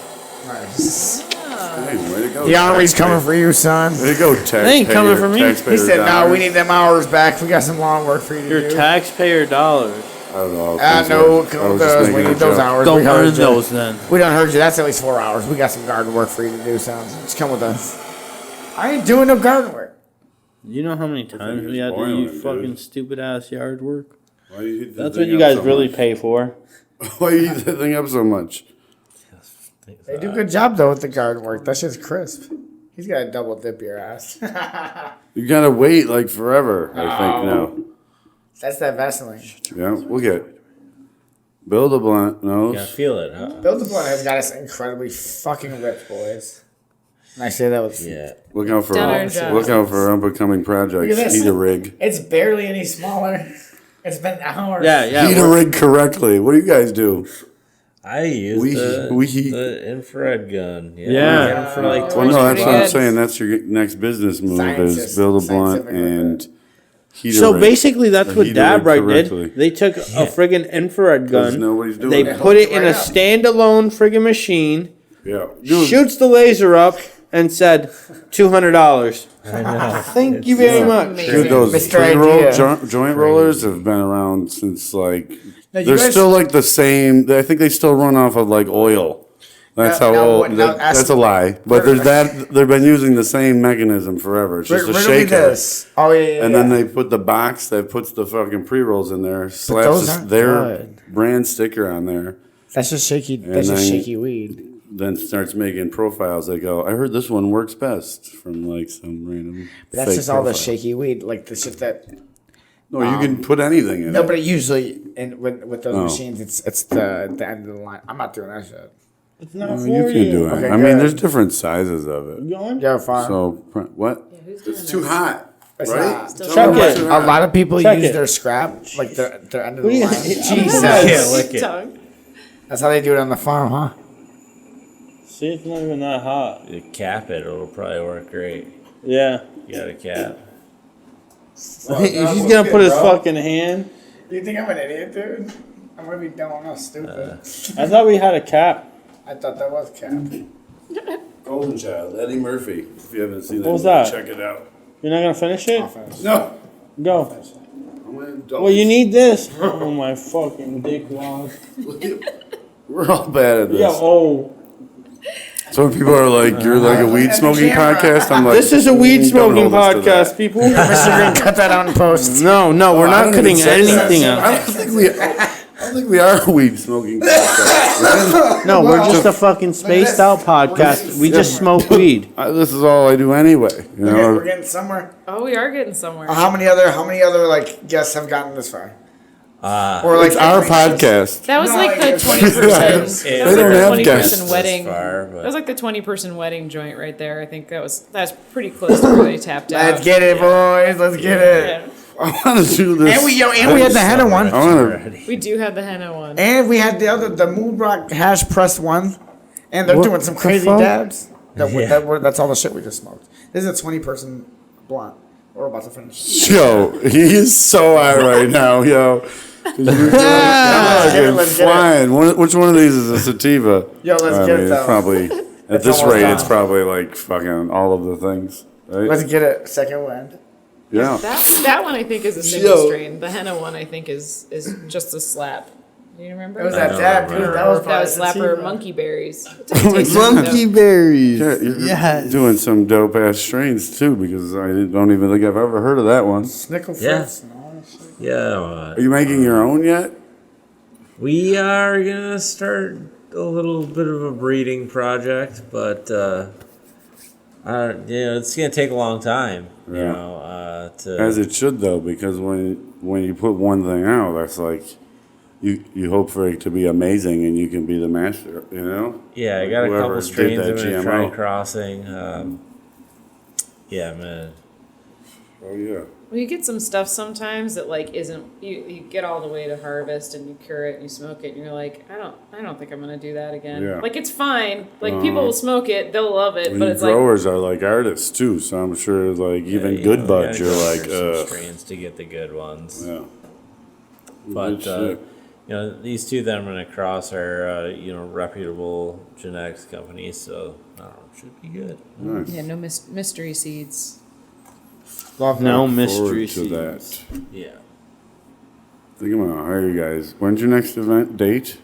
Nice. Hey, way to go. The army's taxpayer. coming for you, son. Way to go, taxpayer. They ain't coming for me. taxpayer He said, "No, dollars." we need them hours back. We got some lawn work for you to Your do." taxpayer dollars. I don't know. Ah, no, I was just those. We making a need those joke. hours. Go we heard earn you. those then. We done heard you. That's at least 4 hours. We got some garden work for you to do, son. Just come with us. I ain't doing no garden work. You know how many times we had to boiling, do dude. fucking stupid ass yard work? Why you heat the That's thing what you up guys so really much? pay for. Why you heat that thing up so much? They do a good job though with the garden work. That shit's crisp. He's got to double dip your ass. You gotta wait like forever, I think now. That's that Vaseline. Yeah, we'll get Bill the Blunt knows. Yeah, feel it, huh? Bill the Blunt has got us incredibly fucking ripped, boys. And I say that with Yeah. Look out for Done our job. look out for up-and-coming projects. Look at this. Heat a rig. It's barely any smaller. It's been hours. Yeah. Heat a rig correctly. What do you guys do? I use We- the, we- the infrared gun. Yeah. Get 'em for like Well, no, that's pretty what I'm good. saying. That's your next business move Scientists- is build a blunt scientific and heat a So rig. basically, that's Or what heat a rig Dabrite did. correctly. They took a friggin' infrared 'Cause gun. nobody's doing They it. put it in Right a up. standalone friggin' machine, Yeah. Dude, shoots the laser up, and said $200. Thank you very much. Amazing. dude, those Mr. pre-roll Idea. joint rollers have been around since like you they're guys- still like the same. I think they still run off of like oil. That's Now- how now old. what- now ask- That's a lie. But there's that. They've been using the same mechanism forever. It's just a Riddle me shaker. this. Oh yeah. And then they put the box that puts the fucking pre-rolls in there, those slaps aren't their good. brand sticker on there, That's just shaky. That's just then- shaky weed. then starts making profiles that go, I heard this one works best from like some random. That's fake just all the profile. shaky weed, like the shit that. No, you can put anything in No, it. but it usually with those Oh. machines, it's the end of the line. I'm not doing that shit. It's not Oh, for you can do it. Okay, I mean, good. there's different sizes of it. Going? Yo, fine. So what? It's too hot, It's right? not. Tell Check me what's it. too A hot. lot of people Check use it. their scrap, like their end of What the do you- line. Jesus. Can't lick it. Tongue. That's how they do it on the farm, huh? See, it's not even that hot. You cap it, it'll probably work great. Yeah. You got a cap. He's gonna put his fucking hand. You think I'm an idiot, dude? I'm gonna be dumb. I'm not stupid. I thought we had a cap. I thought that was cap. Golden Child, Eddie Murphy. If you haven't seen that, What was movie, that? check it out. You're not gonna finish it? No. Go. I'm gonna indulge. Well, you need this. Oh my fucking dick wad. We're all bad at this. Yeah. Oh. So when people are like, "You're like a weed smoking camera. podcast," I'm like, This is a weed "Don't smoking hold us to podcast, that." people. Mr. Green, cut that out in post. No, we're I not don't cutting even say that. anything I out. don't think we are a weed smoking podcast. No, we're just a fucking spaced out podcast. We just smoke weed. This is all I do anyway. You We're know, getting somewhere. Oh, we are getting somewhere. How many other like guests have gotten this far? Or like It's our podcast. That was No, like the it's like- 20%. They That was don't like have the guests 20-person this wedding. far, but- That was like the 20-person wedding joint right there. I think that's pretty close to where they tapped out. Let's get it, boys. Let's get it. Yeah. I want to do this. And we had the henna one. I want to. Already. We do have the henna one. And we had the Moon Rock hash pressed one. And they're What doing some the crazy fuck? dabs. Yeah. That's all the shit we just smoked. This is a 20-person blunt. We're about to finish. Yo, he is so high right now, yo. Let's get it, let's get it. Flying. Which one of these is a sativa? Yo, let's I get mean, it, though. it's probably at It's this almost rate, done. it's probably like fucking all of the things, right? Let's get it. Second wind. Yeah. That one I think is a single Yo. strain. The henna one I think is just a slap. Do you remember? It was I that don't dab, remember. dude. That was That was probably slapper sativa. monkey berries. Monkey berries. Yeah, you're Yes. doing some dope ass strains too, because I don't even think I've ever heard of that one. Nickel Yeah. fruits and all that shit. Yeah. Are you making your own yet? We are gonna start a little bit of a breeding project, but it's gonna take a long time. You Yeah. know, As to it should though, because when you put one thing out, that's like you hope for it to be amazing, and you can be the master. You know? yeah, I got a Whoever couple did strains that I'm gonna try GMO. crossing. Yeah, man. Oh yeah. Well, you get some stuff sometimes that like isn't you get all the way to harvest and you cure it and you smoke it and you're like I don't think I'm gonna do that again. Yeah. Like it's fine. Like people will smoke it, they'll love it, Well, but you it's like growers are like artists too, so I'm sure like even Yeah, good you buds, gotta you're go like, for some strains to get the good ones. yeah. But Good shit. these two that I'm gonna cross are reputable genetics companies, so should be good. Nice. yeah, no mystery seeds. Love No Forward mystery to seeds. that. Yeah. I think I'm gonna hire you guys. When's your next event date?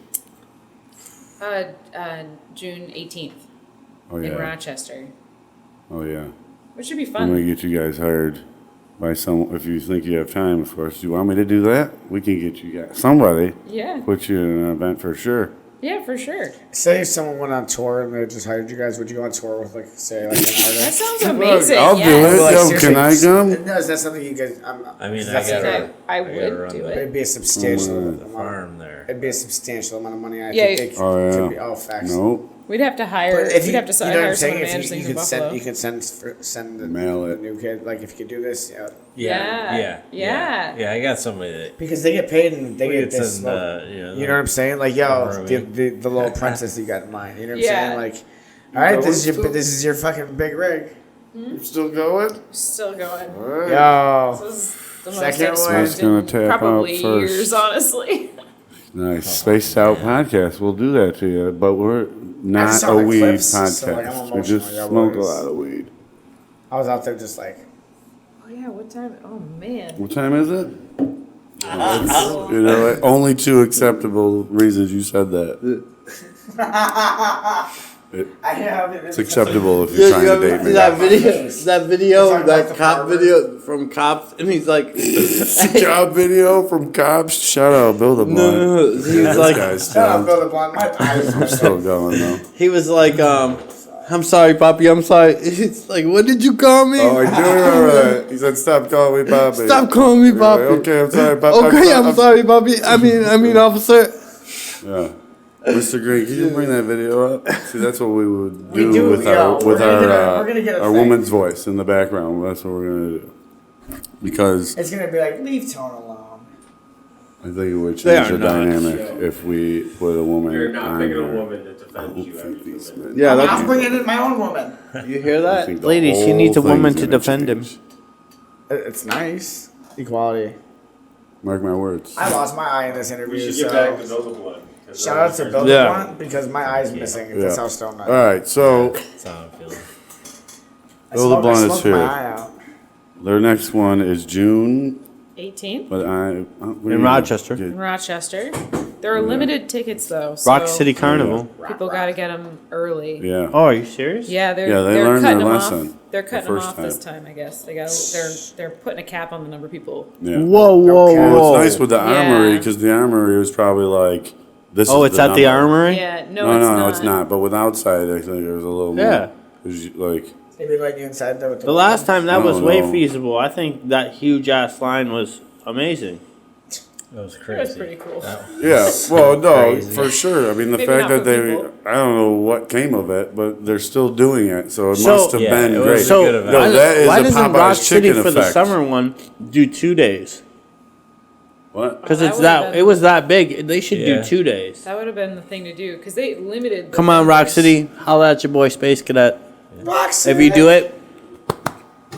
June 18th Oh in yeah. Rochester, Oh yeah. which should be I'm fun. gonna get you guys hired by some. If you think you have time, of course. Do you want me to do that? We can get you guys somebody. Yeah, Put you in an event for sure. yeah, for sure. Say if someone went on tour and they just hired you guys, would you go on tour with like say like an That artist? sounds amazing. I'll do yes. it. Like, Yo, seriously, can I come? No, is that something you guys? I mean, I that's gotta. okay. I gotta would run do the it. It'd be a substantial amount. farm there. It'd be a substantial amount of money. I Yeah, think they Oh, yeah. could be. Oh, facts. No. We'd have to hire. But if We'd you, have to you know what hire I'm someone saying, to manage if things you in could Buffalo. send the Mail it. the new kid. Like if you could do this, yeah. Yeah. I got somebody that Because they get paid and they get gets this. in. You know what I'm saying? Like, yo, Over the, me. the little princess you got in mind. You know what I'm Yeah. saying? Like, all right, this is your fucking big rig. You still going? Still going. All right. Yo, This is the most Second I've one. smoked That's gonna in tap out probably first. years, honestly. Nice. Spaced Out Podcast. We'll do that to you, but we're not saw a the weed clips, so, podcast. like, I'm We just emotional, yeah, smoke a boys. lot of weed. I was out there just like, Oh yeah, what time? Oh man. What time is it? You know, like, only two acceptable reasons you said that. I have it. It's acceptable if you're trying to date me. That video, Talking about the cop barber? video from Cops, and he's like, Job video from Cops. Shout out, Bill the Blunt. no, he was This like, guy's Shut up, still, Bill the Blonde. My eyes are still going though. he was like, I'm sorry, Poppy, I'm sorry. It's like, what did you call me? Oh, I do remember that. He said, "Stop calling me Poppy." Stop calling me Yeah, Poppy. okay, I'm sorry, Poppy. Okay, I'm sorry, Poppy. I mean, officer. Yeah. Mr. Green, can you bring that video up? See, that's what we would do, We do, with yo, our we're gonna get a- our, we're gonna get a our thing. woman's voice in the background. That's what we're gonna do. Because It's gonna be like, leave Tone alone. I think it would They change are the not. dynamic if we put a woman. You're not on picking a there. woman that I defends you don't every think these woman. men. Yeah, I'm that's, bringing in my own woman. you hear I that? think the Ladies, he whole needs a thing's woman to gonna defend him. change. It's nice. Equality. Mark my words. I lost my eye in this We interview, should get back to so Build a Blood. shout out to Bill Yeah. the Blunt because my eye's missing. Yeah. That's how stoned I All am. right, so That's how I'm feeling. Bill the Blunt is smoked my here. eye out. Their next one is June, 18th but In Rochester. in Rochester. There are limited tickets though. So Rock City Carnival. People got to get them early. Yeah. Oh, are you serious? Yeah, they're Yeah, they they're learned cutting their them lesson off. They're the cutting them first off this time. time, I guess. They're putting a cap on the number of people. Yeah. Whoa, whoa, Okay. whoa. Well, it's nice with the Yeah. armory because the armory was probably like this. Oh, is it's at the number. armory? Yeah, no, No, it's it's not. But with outside, I think there's a little Yeah. more. There's, like, They be letting you inside there with The last time that I was don't way know. feasible. I think that huge ass line was amazing. That was That crazy. was pretty cool. Yeah, well, no, crazy. for sure. I mean, the Maybe fact not that for they, people. I don't know what came of it, but they're still doing it, so it So- must have Yeah, been it was great. a So good event. No, why, that is why a doesn't Popeye's Rock City chicken for the effect. summer one do 2 days? What? Because That it's would've that been- it was that big. They should Yeah. do 2 days. That would have been the thing to do because they limited. the Come on, Rock vendors. City, holla at your boy Space Cadet. Roxy. If you do it,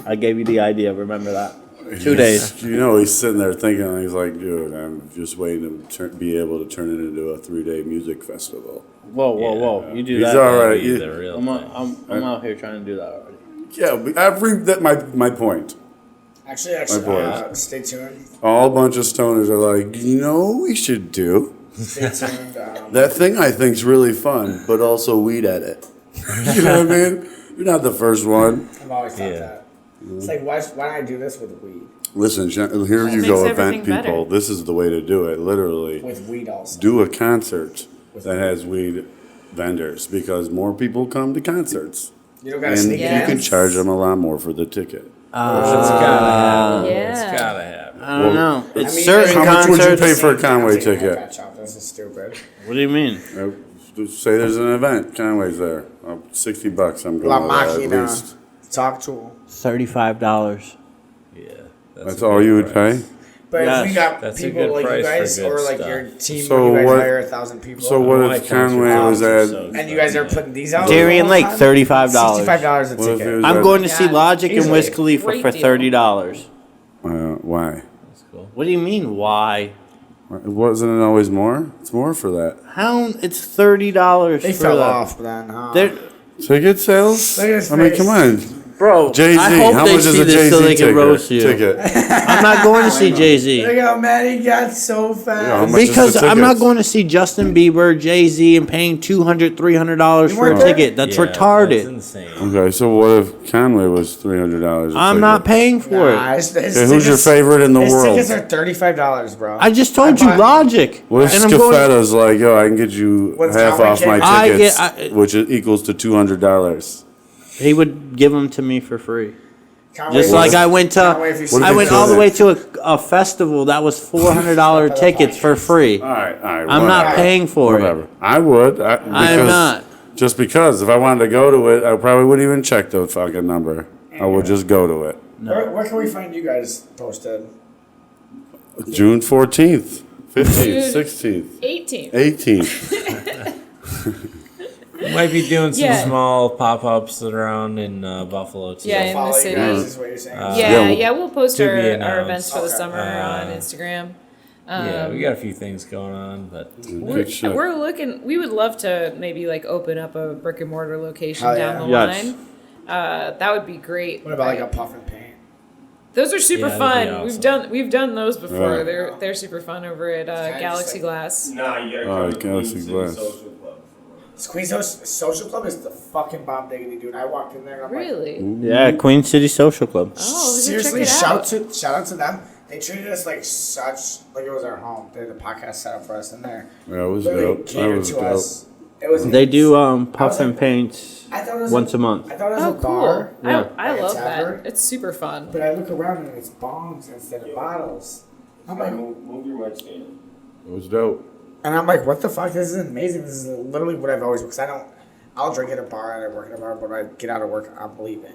I gave you the idea. Remember that. 2 days. You know, he's sitting there thinking, he's like, dude, I'm just waiting to be able to turn it into a 3-day music festival. Whoa! You do He's that. all That'd right. be You- the real I'm, thing. I'm out here trying to do that already. Yeah, but that my point. Actually, boys. stay tuned. All bunch of stoners are like, you know what we should do? Stay tuned. That thing I think's really fun, but also weed at it. You know what I mean? You're not the first one. I've always thought Yeah. that. It's like, why don't I do this with weed? Listen, here you makes go, everything event people. better. This is the way to do it. Literally, With weed also. do a concert that has weed vendors because more people come to concerts, You don't gotta and sneak you it Yes. in. can charge them a lot more for the ticket. It's gotta happen. Yeah. It's gotta happen. I don't know. It's I mean, certain how much would you concerts. pay for a Conway I'm taking my ticket? fat chop. This is stupid. What do you mean? Say there's an event, Conway's there. $60, I'm La going to at Machina. least. Talk to him. $35. Yeah. That's a all good you would price. pay? But Yes. if we got That's a people good like you price for guys, good or like stuff. your team, So where you guys what- hire 1,000 people. So what My if Conway concerts was are at? so and you guys are putting these out? Darien all the Lake, time? $35. $65 a What if it ticket. was I'm at- going to see Yeah. Logic and Wiz Easily. Khalifa Great for deal. $30. Why? That's cool. What do you mean? Why? Wasn't it always more? It's more for that. How? It's $30 They for fell that. off then, huh? They're, Ticket sales? Look at his I mean, face. come on. bro, Jay Z. I hope How they much is see a this Jay Z so they can ticket? roast you. Ticket. I'm not going to see Jay Z. Look how mad he got so fast. Yeah, how much is Because the I'm not tickets? going to see Justin Bieber, Jay Z, and paying $200, $300 for a weren't there? ticket. That's Yeah, retarded. That's insane. Okay, so what if Conway was $300? I'm not paying for Nah, it. his Okay, who's your tickets- favorite in the his world? tickets are $35, bro. I just told you bought- Logic. What if and I'm going. Scafetta's like, yo, I can get you What's half Conway off my King? tickets, I- which equals to $200. He would give them to me for free. Conway- Just like I went to, Conway, if you What if I he went all the couldn't? way to a festival that was $400 tickets for free. All right. I'm not whatever. paying for Whatever. it. I would. I am because- not. Just because if I wanted to go to it, I probably wouldn't even check the fucking number. I would just go to it. Where can we find you guys posted? June 14th, 15th, June 16th, 18th. 18th. We might be doing some Yeah. small pop-ups around in Buffalo too. Yeah, in the Follow you city. guys, is what you're saying. Yeah, Yeah, we'll post to our, be our announced. events for the Okay. summer on Instagram. Yeah, we got a few things going on, but Good shit. We're looking. We would love to maybe like open up a brick and mortar location Oh, down yeah. the Yes. line. That would be great. What about like a puff and paint? Those are super Yeah, that'd be fun. awesome. We've done those before. Yeah. They're super fun over at just Galaxy like- Glass. Nah, you gotta All come right, to Galaxy Queen City Glass. Social Club. Queen's Social Club is the fucking bomb diggity, dude. I walked in there and I'm like, Really? Yeah, Queen City Social Club. Oh, we seriously, should check it out. shout out to them. They treated us like it was our home. They had the podcast set up for us in there. Yeah, it was Literally dope. That catered was to dope. us. It was. They do I puff was and like- paint I thought it was once a month. I thought it was Oh, a bar, cool. Yeah. I Like a love tavern? that. It's super fun. but I look around and it's bongs instead of bottles. I'm like, Move your mic stand. It was dope. and I'm like, what the fuck? This is amazing. This is literally what I've always because I'll drink at a bar and I work at a bar, but when I get out of work, I'm leaving.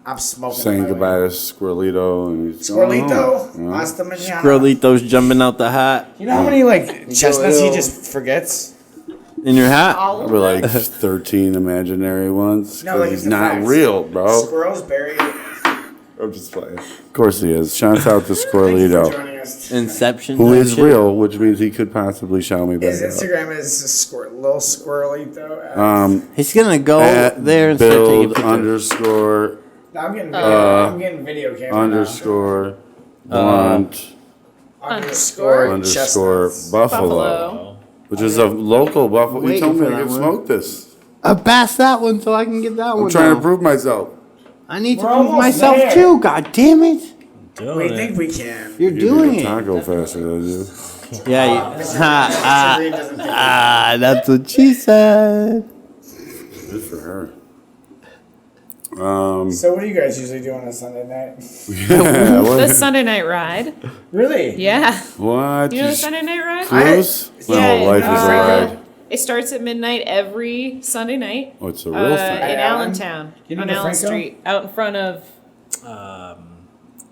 I'm smoking. Saying on my goodbye way. to Squirrelito and he's going Squirrelito, home. hasta mañana. Grolitos jumping out the hat You know how many like chestnuts he yo. just forgets? in your hat. All of Probably them. like 13 imaginary ones. No, 'cause like, he's it's the not facts. real, bro. Squirrels buried. I'm just playing. Of course he is. Shouts out to Thank you for Squirrelito, joining us. Inception. who type is shit. real, which means he could possibly show me His better. Instagram is little squirrelito. He's gonna go At there and start taking build pictures. underscore No, I'm getting video. I'm getting video camera underscore blunt Underscore underscore buffalo, Buffalo. which is a local buffalo. You Waiting told me for I that could one. smoke this. I passed that one so I can get that one. I'm trying now. to prove myself. I need to We're prove almost myself there. too. God damn it! doing We it. think we can. You're You doing make a it. taco faster than you. Yeah. Mr. Green doesn't think That's what she said. Good for her. So what do you guys usually do on a Sunday night? The Sunday night ride. Really? Yeah. What? You know the Sunday night ride? Cruise? My whole life is a ride. It starts at midnight every Sunday night. Oh, it's a real In thing. Allentown, You know on the Allen Franco? Street, out in front of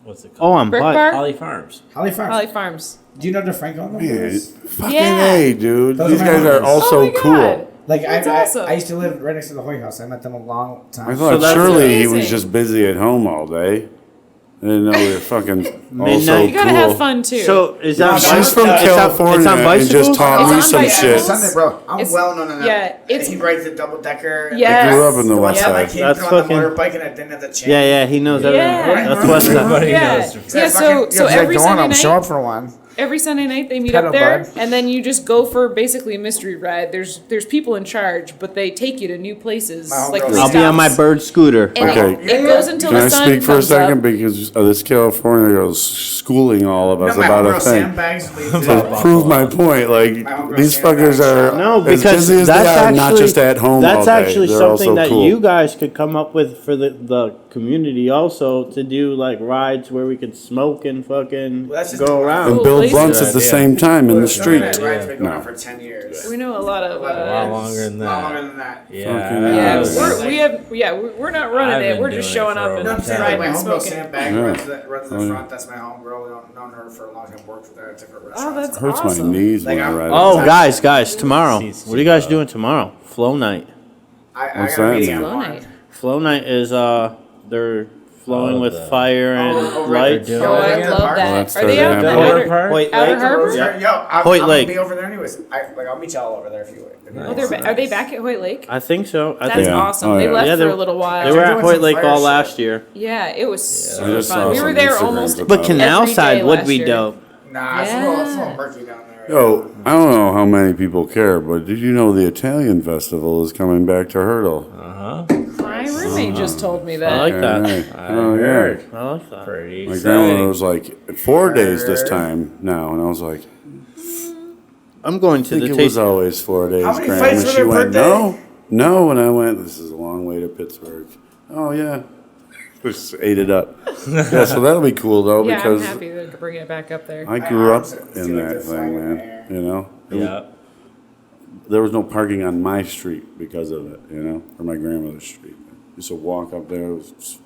What's it Oh, called? I'm Brick butt. Bar, Holly Farms. Holly Farms. Holly Farms. Do you know DeFranco? Man, fucking Yeah. A, dude. Those These are my guys are homies. all Oh so my God. cool. Like That's I awesome. used to live right next to the Hoyt House. I met them a long time. I thought that's surely he was amazing. just busy at home all day. I didn't know we were fucking all so Midnight. You gotta cool. have fun too. So is that? She's from it's California on and bicycles? just taught It's me on some bicycles. shit. Sunday, bro. I'm It's- well known in that. yeah, it's- he rides the double decker. Yes. I grew up in the The one West time I Side. came That's through on the fucking- motorbike and I didn't have the chain. Yeah, he knows everything. Yeah. That's West Side. Everybody yeah, knows. yeah. So every Sunday show night, up for one. every Sunday night they meet Pedal up there, bud. and then you just go for basically a mystery ride. There's people in charge, but they take you to new places. My homegirl Like said- I'll be on my stops. bird scooter. And Okay. it goes until Can the I sun speak for a comes second? up. Because this California goes schooling all of us No, my about a homegirl thing. sandbags leads To to- prove my point, like homegirl these sandbags. fuckers are No, as because busy as they that's are, actually not just at home all That's day. actually They're something also that cool. you guys could come up with for the community also to do like rides where we could smoke and fucking Well, that's just go the- around. and build places. blunts at the Yeah. same time in the Well, street. Sunday night rides been going No. on for 10 years. We know a lot of. A lot longer than A lot longer that. than that. Yeah. Fucking Yeah, Yeah. we're not running I've it. been We're just doing it showing for up a and No, long I'm saying time. like riding my and homegirl smoking. sandbag Yeah. runs the front. That's my homegirl. We've known her for a long time. Worked with her. I took her to Oh, restaurants. that's Hurts awesome. my knees when Like, I I'm- ride. Oh, it. guys, tomorrow. What are you guys doing tomorrow? Flow night. I What's got a that meeting mean? at Flow 1. night. Flow night is they're flowing Oh, with the- fire and right. lights. They're Oh, I Yeah. love Well, that. that's Are they out Thursday. outer, Hoyt outer Lake. Harbor? Yo, Hoyt I'm Lake. gonna be over there anyways. I'll meet y'all over there if you. Oh, are they back at Hoyt Lake? I think so. I That's think Yeah. awesome. Oh, They yeah. left Yeah, for they- a little while. they were They're at doing Hoyt some Lake fire all shit. last year. Yeah, it was I super just saw fun. We some were there Instagrams almost. about But it. Canal Every Side day would last be year. dope. Nah, it's a little murky down there. Yo, I don't know how many people care, but did you know the Italian festival is coming back to Hurdle? My roommate just told me I that. like that. Right. I Oh, yeah. heard. I like that. Pretty My exciting. grandmother was like 4 days this time now, and I was like, I'm going I to think the it was taste. always 4 days, How many Grandma. fights And for she their went, birthday? no, and I went, this is a long way to Pittsburgh. Oh yeah, just ate it up. Yeah, so that'll be cool though Yeah, I'm because happy to bring it back up there. I grew up feel in like that they're flying thing, in the man. air. You know, Yeah. there was no parking on my street because of it, you know, or my grandmother's street. Used to walk up there. It was just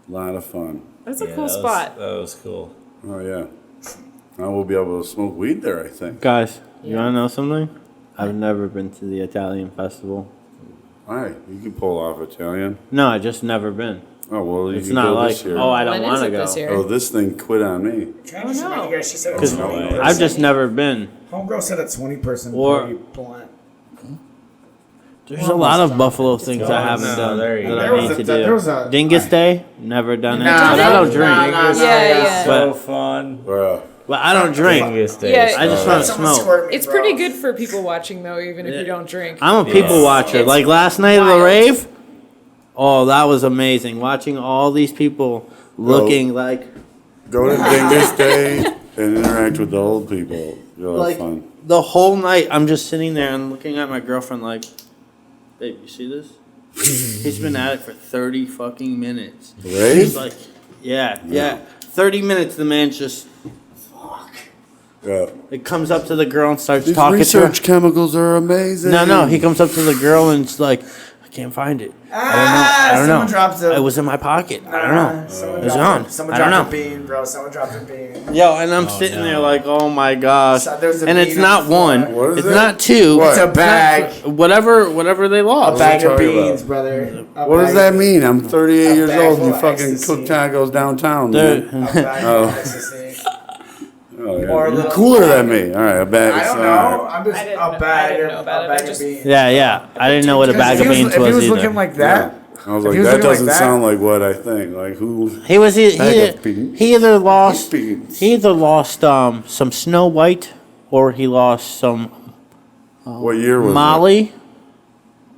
a lot of fun. That's a Yeah, cool that was- spot. That was cool. Oh yeah. Now we'll be able to smoke weed there, I think. Guys, you Yeah. want to know something? I've never been to the Italian festival. All right, you can pull off Italian. No, I just never been. Oh well, you It's can not go like, this year. oh, I don't When is want to it go. this year? Oh, this thing quit on me. Can I just no. remind you guys? She said Because it's 20. I've just never been. Homegirl said a 20-person Or- party blunt. There's a lot of Buffalo things I haven't No, done there you that go. I There need was to a- there was do. a- Dingus Day, never done it. Nah, But I don't drink. nah. Yeah. So fun. Bruh. But I don't drink. Dingus days. Yeah. I just Let want to someone smoke. squirt me, It's bro. pretty good for people watching though, even if you don't drink. I'm a people Yeah. watcher. It's Like last night at the wild. rave. Oh, that was amazing. Watching all these people looking like Go to Dingus Day and interact with the old people. You'll have like fun. the whole night. I'm just sitting there and looking at my girlfriend like, babe, you see this? He's been at it for 30 fucking minutes. Rave? He's like, yeah. 30 minutes. The man's just Yeah. it comes up to the girl and starts These talking to her. research chemicals are amazing. No, he comes up to the girl and it's like, I can't find it. I don't know. Someone dropped a. It was in my pocket. I don't know. Someone It's dropped- on. Someone I don't dropped a know. bean, bro. Someone dropped a bean. Yo, and I'm sitting there like, oh my gosh. So there's a And it's bean not on the one. floor. What is It's it? not two. What? It's a bag. Whatever they A lost. bag you of talking beans, about? brother. A What does bag- that mean? I'm 38 A years bag old and you full of fucking ecstasy. cook tacos downtown, Dude. man. A bag Oh. of ecstasy. Oh, yeah. Or a You're little- cooler than me. All right, a bag. I don't all know. right. I'm just I didn't a know- bag I didn't of know about a it. bag I of just- beans. Yeah. I didn't know what a bag of beans If he was was looking either. like that, I was If like, he was that looking like doesn't that- sound like what I think. Like, who? He was Bag of beans. he either lost Beans. he either lost some Snow White or he lost some What year was Molly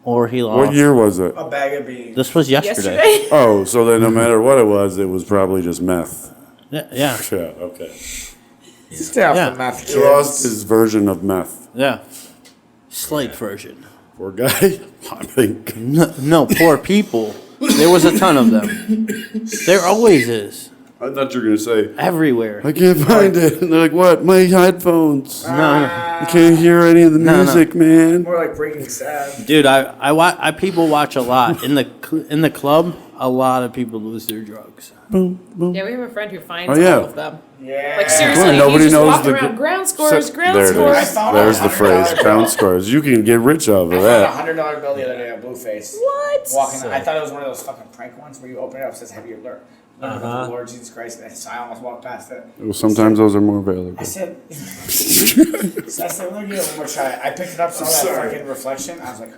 or he it? lost. What year was it? a bag of beans. This was yesterday. Yesterday. Oh, so then no matter what it was probably just meth. Yeah. Yeah, okay. Stay off Yeah. the meth, He lost kids. his version of meth. Yeah. Slight version. Poor guy. I think. No, poor people. There was a ton of them. There always is. I thought you were gonna say, Everywhere. I can't find it. And they're like, what? My headphones. No, I can't hear any of the No, no. music, man. More like Breaking Sad. dude, I people watch a lot in the club. A lot of people lose their drugs. Boom, boom. Yeah, we have a friend who finds Oh, yeah. all of them. Yeah. Like seriously, Nobody he just knows walked the around gr- ground scores, ground There it scores. is. There's the phrase, ground scores. You can get rich off of I that. found a $100 bill the other day at Blueface. What? Walking, I thought it was one of those fucking prank ones where you open it up, it says "Heavy Alert." Uh-huh. Lord Jesus Christ! And so I almost walked past it. Well, sometimes those are more valuable. I said, so I said, let me give it one more try. I picked it up, saw that fucking reflection. I was like,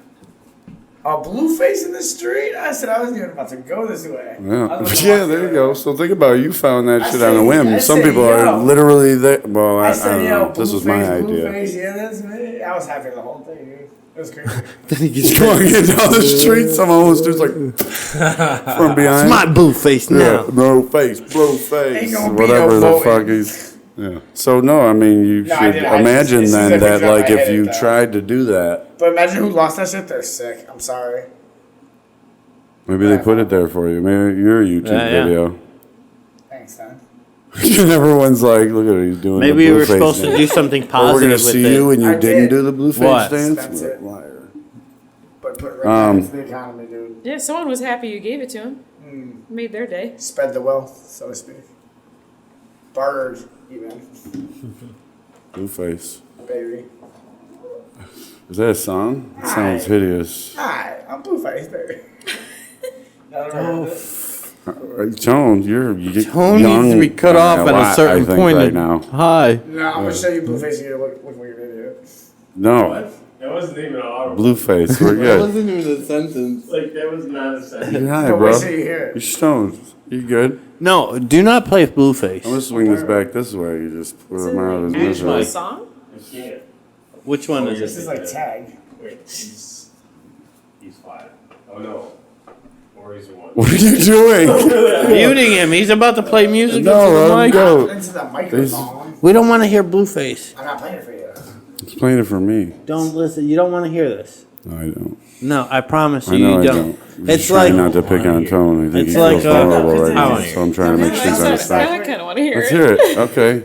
a Blueface in the street? I said, I wasn't even about to go this way. I Yeah, was yeah. walking There you away. go. So think about it. You found that I shit said- on a whim. I Some said, people are yo. literally there. Well, I I don't said, know. yo, This was my Blueface, idea. Blueface, yeah, that's me. I was happy the whole thing, dude. It was crazy. Going down the street, some almost dude's like from behind. My blue face now. Yeah, no face, blue face, Ain't gonna be whatever no the fuck voting. he's. Yeah. So no, I mean you No, I should didn't. I just- imagine this is then a that good like job. I if hit you it, though. tried to do that, But imagine who lost that shit. They're sick. I'm sorry. maybe they put it there for you. Maybe your YouTube Yeah. video. Thanks, son. And everyone's like, look at it, he's doing. Maybe the you blue were face supposed to dance. do something Or we're positive gonna with see you it. and you I didn't did. do the blue face What? dance. That's it. Liar. But put it right back into the economy, dude. Yeah, someone was happy you gave it to him. Made their day. Spread the wealth, so to speak. Bartered, even, Blue face. baby. Is that a song? It sounds hideous. Hi, I'm Blueface, baby. Tone, you get Tone young needs to be cut off at a lot, certain I think, point. right now. Hi. No, I'm gonna show you Blueface and you're gonna look like an idiot. No, That wasn't even an audible. blue face. We're That good. wasn't even a sentence. Like, that was not a sentence. You're high, No, bro. wait till you hear it. You're stoned. You good? No, do not play Blueface. I'm gonna swing this back this way. You just put Is him it out of his an actual misery. song? I can't. Which one This is is it? like tag. Wait, he's 5. Oh no. Or he's 1. What are you doing? Muting him. He's about to play music No, into the let him mic. go. Into the microphone. We don't want to hear Blueface. I'm not playing it for you. He's playing it for me. Don't listen. You don't want to hear this. No, I don't. No, I promise I you, know you I don't. don't. I'm It's just trying like not to pick on Tone. I think It's he like, feels vulnerable right I now, wanna so I'm trying to make things I understand. kind of want to hear Let's it. hear it. Okay.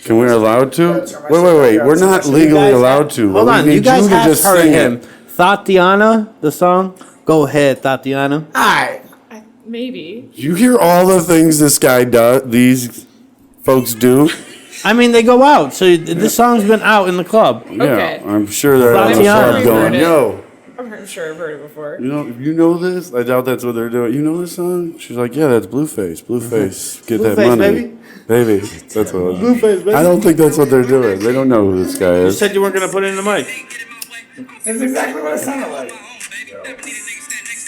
Can we allowed to? Wait. We're not legally allowed to. hold We on. need You guys to have just heard sing him. it. Tatiana, the song. Go ahead, Tatiana. Alright. Maybe. You hear all the things this guy does. These folks do. I mean, they go out. So this song's been out in the club. Okay. Yeah, I'm sure they're on the Tatiana. club going, Heard it. yo. I'm sure I've heard it before. You know this? I doubt that's what they're doing. You know this song? She's like, yeah, that's Blueface. Blueface, get that Blueface, money, baby. That's what. Blueface, baby. I don't think that's what they're doing. They don't know who this guy You is. said you weren't gonna put it in the mic. That's exactly what it sounded like.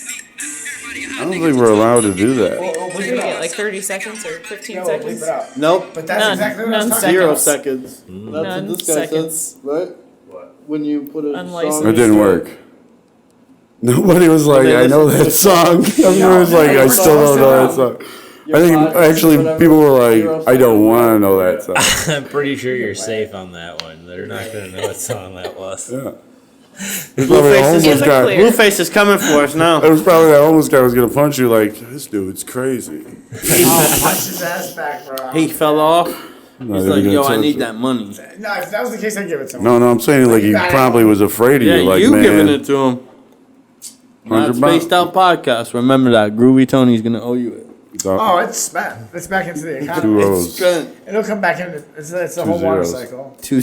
I don't think we're allowed to do that. We'll What bleep do we it get, out. like 30 seconds or 15 Yeah, we'll bleep seconds? it out. Nope. But that's None. exactly what I was None talking Zero about. seconds. That's None what this guy seconds. says, right? What? When you put a Unlicensed. song. It didn't work. Nobody was like, they I know listen to that the song. Everyone was like, I still don't know that song. I think actually people were like, I don't want to know that song. I'm pretty sure you're safe on that one. They're not gonna know what song that was. Yeah. It was probably the Blueface is, homeless guy. clear. Blueface is coming for us now. It was probably that homeless guy was gonna punch you like, this dude's crazy. Oh, punch his ass back, bro. He fell off. No, He's they like, didn't yo, I touch need it. that money. No, if that was the case, I'd give it to him. No, I'm saying like he probably was afraid of Yeah, you. Like, you man, giving it to him. Not 100 Spaced Out Podcast. Remember that. Groovy Tony's gonna owe you it. Oh, it's spent. It's back into the Two economy. O's. It'll come back in. It's a whole water zeros. cycle. Two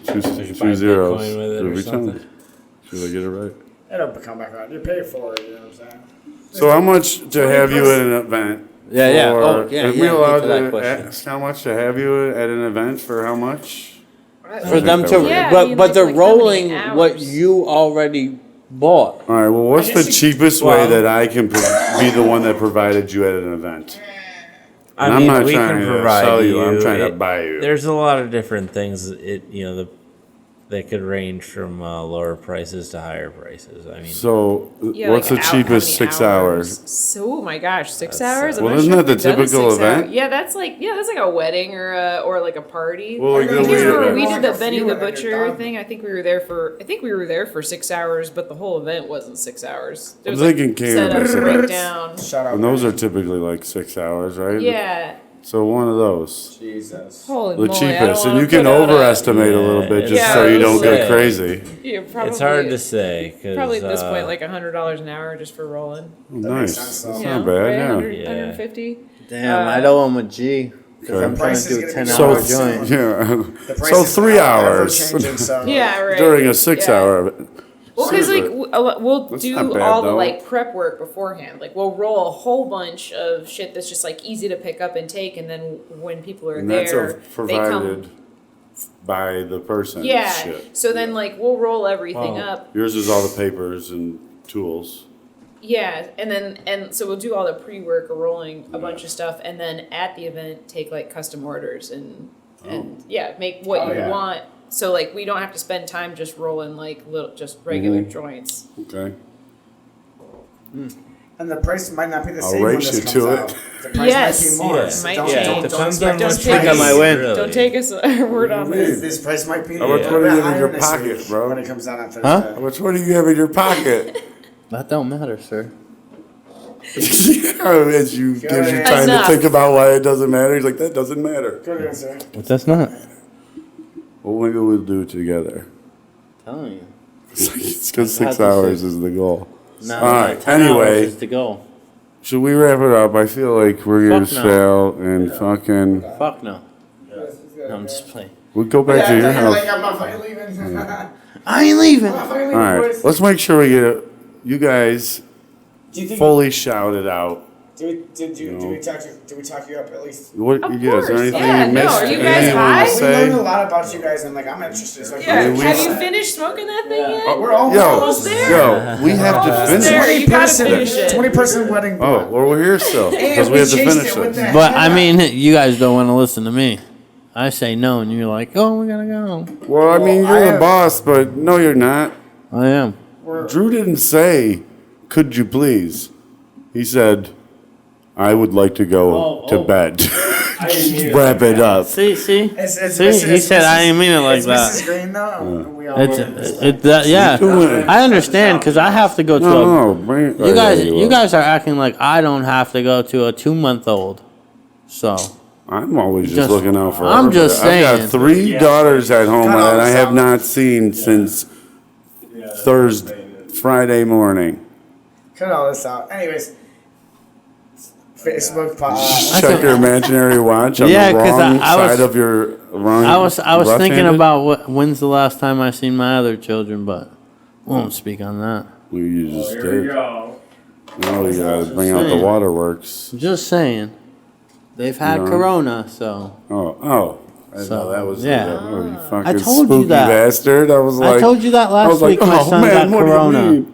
buy zeros. Bitcoin with it or Every something. time. Should I get it right? It'll come back around. You pay for it, you know what I'm saying? So how much to have you at an event? Yeah, yeah. For- Oh, yeah, Are we yeah, allowed get to that to question. ask how much to have you at an event for how much? For them to, Yeah, I but mean, but like, they're like, how many rolling what hours? you already bought. All right. Well, what's I guess the you- cheapest way well- that I can be the one that provided you at an event? I And mean, I'm not we trying can to provide sell you. I'm you. trying to buy you. There's a lot of different things. The they could range from lower prices to higher prices. I mean, So, Yeah, what's like the how cheapest many 6 hours? So, oh my gosh, 6 That's, hours? I'm Well, not isn't sure that if the we've done a typical 6 hour- event? Yeah, that's like a wedding or like a party. Well, like I the I think can't way remember. that- We Well, did like the a Benny few the and you're Butcher done. thing. I think we were there for 6 hours, but the whole event wasn't 6 hours. It I'm was thinking like set up, cannabis break events. down. Shut up. And those are typically like 6 hours, right? Yeah. So one of those. Jesus. Holy The moly, cheapest. I And don't you can wanna put out overestimate a little bit just Yeah, so you don't let's get say. crazy. Yeah, probably. it's hard to say. 'Cause, Probably at this point, like $100 an hour just for rolling. Oh, makes nice. sense, That's though. You not know, bad, right? yeah. 100, Yeah. 150. Damn, I'd owe him a G. Because Okay. I'm trying Price to is do a gonna be 10-hour so joint. Yeah. The price So is 3 hours ever-changing, so- Yeah, right. during a 6 Yeah. hour. Well, because like we'll That's do not bad, all the though. like prep work beforehand. Like we'll roll a whole bunch of shit that's just like easy to pick up and take, and then when people are And that's there, a they come. provided by the person. Yeah. Shit. So then like we'll roll everything Wow. up. Yours is all the papers and tools. Yeah, and so we'll do all the pre-work or rolling a bunch of stuff, and then at the event take like custom orders and yeah, make what you yeah. want. So like we don't have to spend time just rolling like just regular joints. Okay. And the price might not be the I'll same when race this you comes to out. it. The price Yes. might be more. Yeah. So Might don't, be. Yeah, don't, it don't depends on expect Don't this take think I price. might win. Really. Don't take us our word on This, this. this price might be How much a money bit you have in higher your next pocket, week bro? when it comes out on Thursday. Huh? How much money do you have in your pocket? That don't matter, sir. As you gives you time Enough. to think about why it doesn't matter. He's like, that doesn't matter. Good answer. But that's not. Well, maybe we'll do it together. Telling you. It's because That's 6 hours is the goal. No, All right, 10 hours anyway. is the goal. Should we wrap it up? I feel like we're gonna Fuck no. sell and fucking. Fuck no. No, I'm just playing. We'll go back to your you're house. like, I'm not fucking leaving. I ain't leaving. I'm not fucking All leaving, right, boys. let's make sure we get it. You guys Do you think? fully shout it out. Do we talk you up at least? What? Of Yeah, is there course, anything yeah, you no, missed? are you guys Anything you wanna high? We say? learned a lot about you guys, and like I'm interested. So Yeah, we- have you finished smoking that thing yet? We're all Yo, almost there. yo, we have to Almost finish there. it. You gotta finish it. 20% wedding. Oh, well, we're here still because And we have to chased finish with it. the But I head mean, you guys don't want to listen to me. I say no, and you're like, oh, we gotta go. Well, I mean, Well, you're I the have- boss, but no, you're not. I am. Drew didn't say, "Could you please?" He said, "I would like to go to bed." Wrap it up. See. See, He said I didn't mean it like it's that. Mrs. Green though. We all It's that yeah. doing? I understand because I have to go to a. No, bring it. You guys are acting like I don't have to go to a 2-month-old. So I'm always just Just- looking out for. I'm just everybody. I've got saying. 3 daughters at home Cut that I off have some. not seen since Friday morning. cut all this out. Anyways, Facebook. Check your imaginary watch on Yeah, the 'cause wrong I was- side of your wrong. I was thinking left-handed. about when's the last time I seen my other children, but won't speak on that. You just Here we did. go. Now we gotta bring out the Saying. waterworks. Just saying. They've had Yeah. Corona, so Oh. I didn't So, know that was yeah. oh, you fucking I told you spooky that. bastard. I was like, I told you that I last was like, week. My oh son man, got what do you Corona. mean?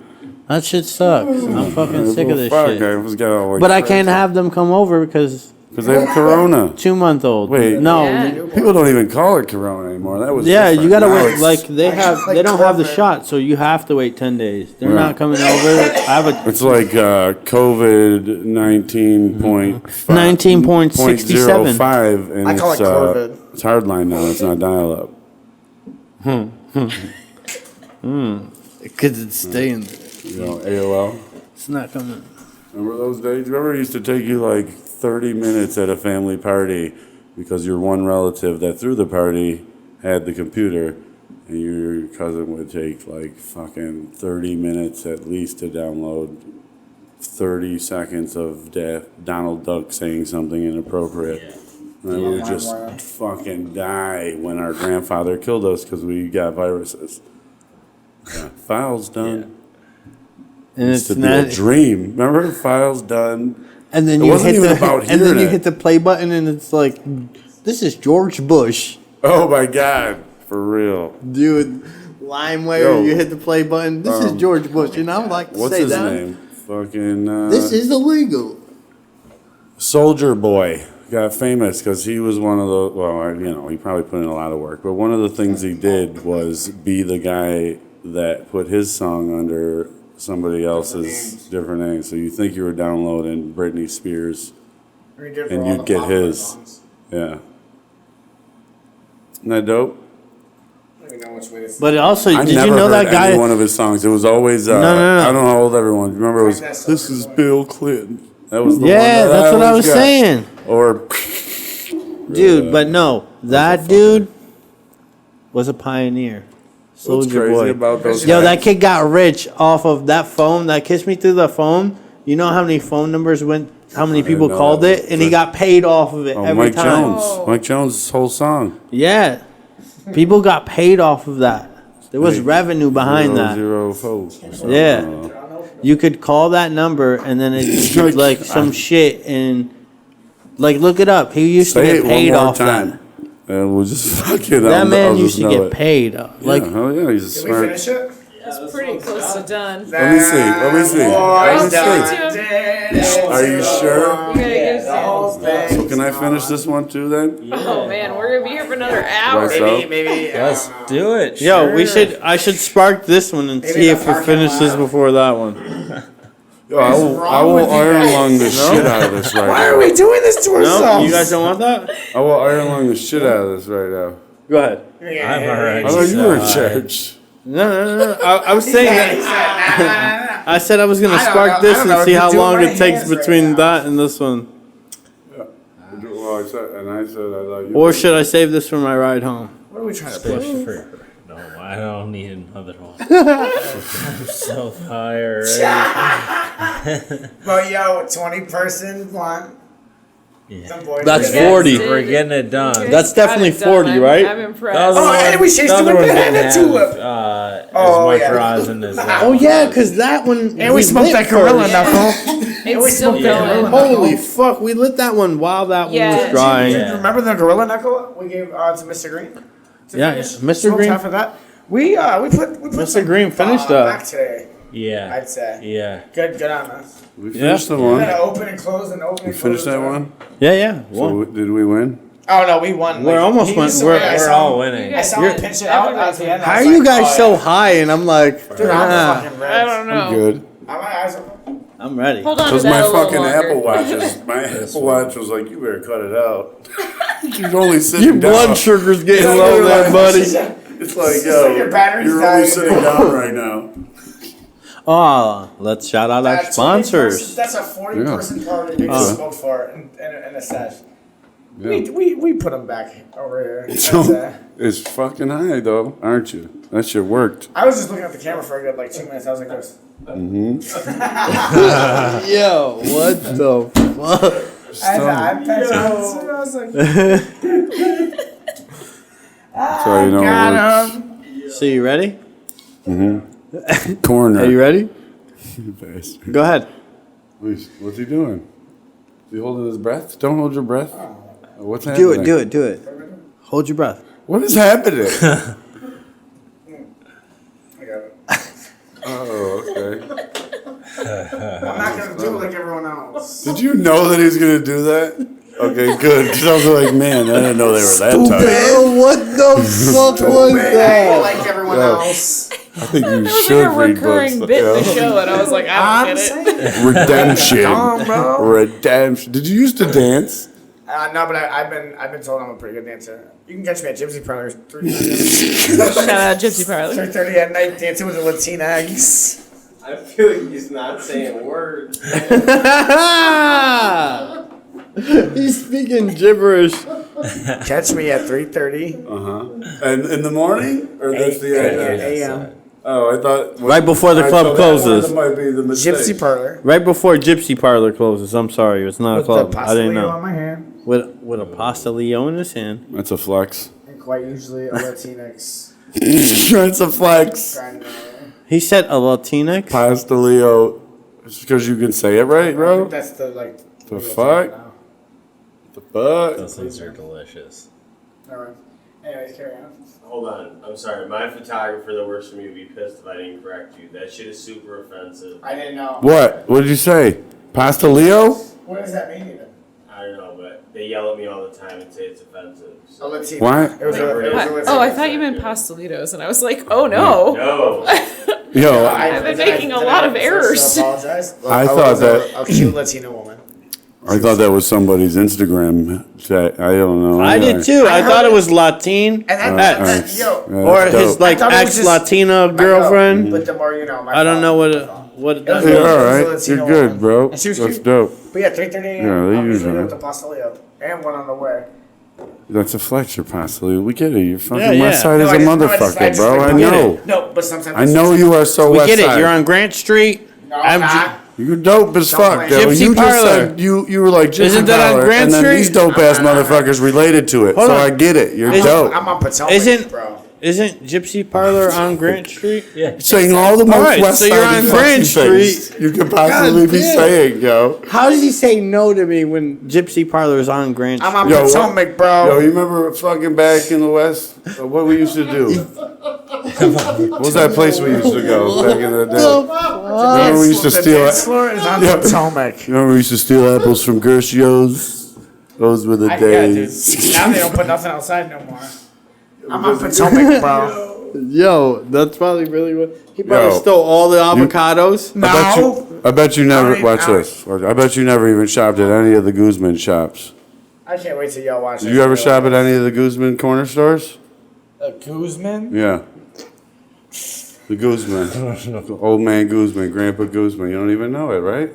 That shit sucks. I'm fucking sick of this Fuck, shit. I was getting all, like, But I can't have them come over because because they have Corona. 2-month-old. Wait. No. Yeah. People don't even call it Corona anymore. That was Yeah, different. you gotta Now wait. it's- Like they have, like they don't have the COVID. shot, so you have to wait 10 days. They're Yeah. not coming over. I have a It's like COVID 19.5. 19.67. 0.05, and I call it's, it COVID. it's hardline now. It's not dial up. because it's staying. You know, AOL. It's not coming. Remember those days? Remember it used to take you like 30 minutes at a family party because your one relative that threw the party had the computer, and your cousin would take like fucking 30 minutes at least to download 30 seconds of Donald Duck saying something inappropriate. And we would just fucking die when our grandfather killed us because we got viruses. Yeah. Files done. And Used it's to be a not. dream. Remember files done? And then It you wasn't hit even the about and then hearing you it. hit the play button, and it's like, this is George Bush, Oh my god, for real. dude. LimeWire, Yo. you hit the play button. This is George Bush, and I would like to What's say his that name? Fucking this is illegal. Soldier Boy got famous because he was one of the, well, you know, he probably put in a lot of work, but one of the things he did was be the guy that put his song under somebody else's different name. So you think you were downloading Britney Spears, and you'd get his. Yeah. Isn't that dope? But also, I did never you know heard that guy? any one of his songs. It was always, no. I don't know how old everyone. Remember, it was, this is Bill Clinton. That was the one Yeah, that that's what I always was got. saying, Or, dude. But no, that dude was a pioneer. what's Soldier crazy boy. about those Yo, guys? that kid got rich off of that phone. That kissed me through the phone. You know how many phone numbers went? How many didn't people know called that. it, and he got paid off of it Oh, every Mike time. Jones. Mike Jones' whole song. Yeah, people got paid off of that. There was Hey, revenue behind that. 004. Yeah, you could call that number, and then it's like some shit, and like look it up. He used to Say get it one paid more off time. that. And we'll just fucking. That man I'll used just to know get it. paid. Like, Yeah, hell yeah, he's a Did we smart. finish it? It's pretty close to done. Let me see. Let me see. Oh, Let me see. Are you sure? You gotta get us So can I finish this one too then? Oh man, we're gonna be here for another hour. Right, so? Maybe. Let's do it. yo, we sure. should. I should spark this one and see the if we parking finish this lot. before that one. Yo, I will iron lung the shit out of this right Why now. are we doing this to No, ourselves? you guys don't want that? I will iron lung the shit out of this right now. Go ahead. I'm already. I thought you were in charge. No. I was saying that. I said I was gonna I don't spark know. this I don't and know see what how to do with long my it takes hands right between now. that and this one. Well, I said I thought you. Or should I save this for my ride home? What are we trying to push? No, I don't need another one. I'm so tired. But yo, 20-person blunt. Some boys That's are- 40. We're getting it done. That's Got definitely it done. 40, right? I'm impressed. The other Oh, and we chased the him other with one banana didn't tulip. have Oh, as much yeah. rosin as that. Oh yeah, because that one. And we smoked lit that gorilla first. knuckle. It's still going. Holy fuck, we lit that one while that one Yeah. was drying. Yeah. Remember the gorilla knuckle we gave to Mr. Green? To Yeah, finish? Mr. Smoked Green- half of that. We put Mr. some, Green finished that. back today. Yeah. I'd say. Yeah. Good on us. We finished the We're one. gonna open and close and open. We and finished close that the door. one. Yeah. So did we win? Oh no, we won. We're almost he won. used to- We're- I We're saw all him- winning. I saw him pinch it out at the end. How I are was you like, guys oh, so yeah. high? And I'm like, Dude, I'm ah, fucking I red. don't know. Good. Are my eyes open? I'm ready. Hold on to Because that my a little fucking longer. Apple Watch is, my Apple Watch was like, you better cut it out. You're only sitting Your down. blood sugar's getting Yeah, low you're there, like- buddy. It's like, It's yo, like your battery's you're dying. only sitting down right now. Oh, let's shout out our That's sponsors. That's a 40-person party we just smoked for in a sesh. Yeah. We put them back over here. So, That's, it's fucking high though, aren't you? That shit worked. I was just looking at the camera for a good 2 minutes. I was like this. Yo, what the fuck? I was like, So you know got it him. So you ready? works. Corner. Are you ready? Bastard. Go ahead. What's he doing? Is he holding his breath? Don't hold your breath. What's Do happening? it. Hold your breath. What is happening? I got it. Oh, okay. I'm not gonna do it like everyone else. Did you know that he was gonna do that? Okay, good. Because I was like, man, I didn't know they were that tight. Oh, what the fuck was I that? like everyone else. I think you It was should like a read books. recurring bit in the show, and I was like, I don't get it. Redemption. Come on, bro. Redemption. Did you used to dance? No, but I've been told I'm a pretty good dancer. You can catch me at Gypsy Parlor 3:30 Shout out Gypsy Parlor. 3:30 at night dancing with the Latinx. I feel like he's not saying words. He's speaking gibberish. Catch me at 3:30 And in the morning, or that's the end? a.m. Oh, I thought Right before the club closes. That might be the mistake. Gypsy Parlor. Right before Gypsy Parlor closes. I'm sorry, it's not a With club. the I didn't pastelillo on know. my hand, With a pasta Leo in his hand. That's a flex. and quite usually a Latinx That's a flex. grinding away. He said a Latinx. Pasta Leo. Just because you can say it right, I bro? think that's the The fuck? The fuck? Those things are delicious. Alright. Anyways, carry on. Hold on. I'm sorry. My photographer that works for me would be pissed if I didn't correct you. That shit is super offensive. I didn't know. What? What did you say? Pasta Leo? What does that mean even? I don't know, but They yell at me all the time and say it's offensive. So. Oh, let's see. What? It was a, it was a Oh, I thought you meant pastelitos, and I was like, oh no. No. Yo, I've been making a lot of errors. Apologize. I thought that- a cute Latino woman. I thought that was somebody's Instagram chat. I don't know. I did too. I thought it was Latin. And X. yo, Or That's his dope. like I thought it was just- ex-Latina girlfriend. But the more you know. I don't know what was You're a all right. Latino You're good, woman. bro. And she was That's cute. dope. But yeah, 3:30 a.m. Yeah, they I'm use usually that. with the pastelio and one on the way. That's a flex, possibly. We get it. You're fucking Yeah, yeah. West Side No, is I a just- motherfucker, bro. like, I get know. it. No, but sometimes I know you are so We West get it. Side. You're on Grant Street. No, I'm not. You're dope as Don't fuck, play. yo. Gypsy You just Parlor. said you were like Gypsy Isn't that on Parlor, Grand and then Street? these dope ass motherfuckers related to it. Hold So on. I get it. You're Isn't- dope. I'm on Potomac, Isn't- bro. Isn't Gypsy Parlor on Grant Street? Yeah. Saying all the most Alright, West so you're Side on Grand things you could possibly God be damn. saying, yo. How does he say no to me when Gypsy Parlor is on Grant Street? I'm on Yo, what? Potomac, bro. Yo, you remember fucking back in the West? What we used to do? What was that place we used to go back in the day? Remember we used to The steal. dance floor is on Yeah. Potomac. Remember we used to steal apples from Gershio's? Those were the Yeah, dude. days. Now they don't put nothing outside no more. I'm on Potomac, bro. Yo, that's probably really what he probably Yo. stole all the avocados. I bet you never. Alright, Watch alright. this. I bet you never even shopped at any of the Guzman shops. I can't wait till y'all watch Did you ever shop at any of the Guzman corner stores? Guzman? Yeah. The Guzman. Old man Guzman, Grandpa Guzman. You don't even know it, right?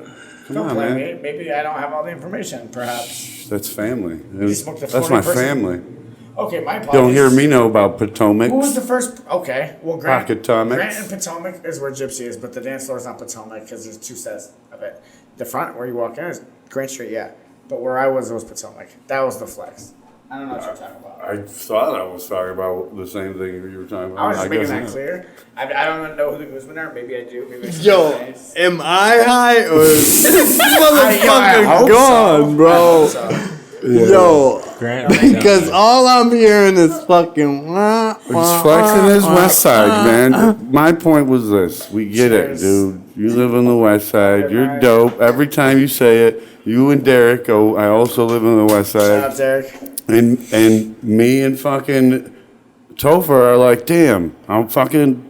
Come Don't on, blame man. me. Maybe I don't have all the information, perhaps. That's family. smoked a That's my 40 person? family. Okay, my apologies. You don't hear me know about Potomac. Who was the first? Okay, well, Grant, Pocketomics. Grant and Potomac is where Gypsy is, but the dance floor is not Potomac because there's two sets of it. The front where you walk in is Grant Street, yeah. But where I was Potomac. That was the flex. I don't know what you're talking about. I thought I was talking about the same thing you were talking about. I was just making guess that not. clear. I don't even know who the Guzman are. Maybe I do. Maybe I should Yo, say names. am I high or is this I motherfucker hope gone, so. bro? I hope so. Yo, Grant. because all I'm hearing is fucking. He's flexing his West Side, man. My point was this: we get Cheers. it, dude. You live on the West Side. You're night. dope. Every time you say it, you and Derek go. I also live on the West Shout Side, out, Derek. and me and fucking Topher are like, damn, I fucking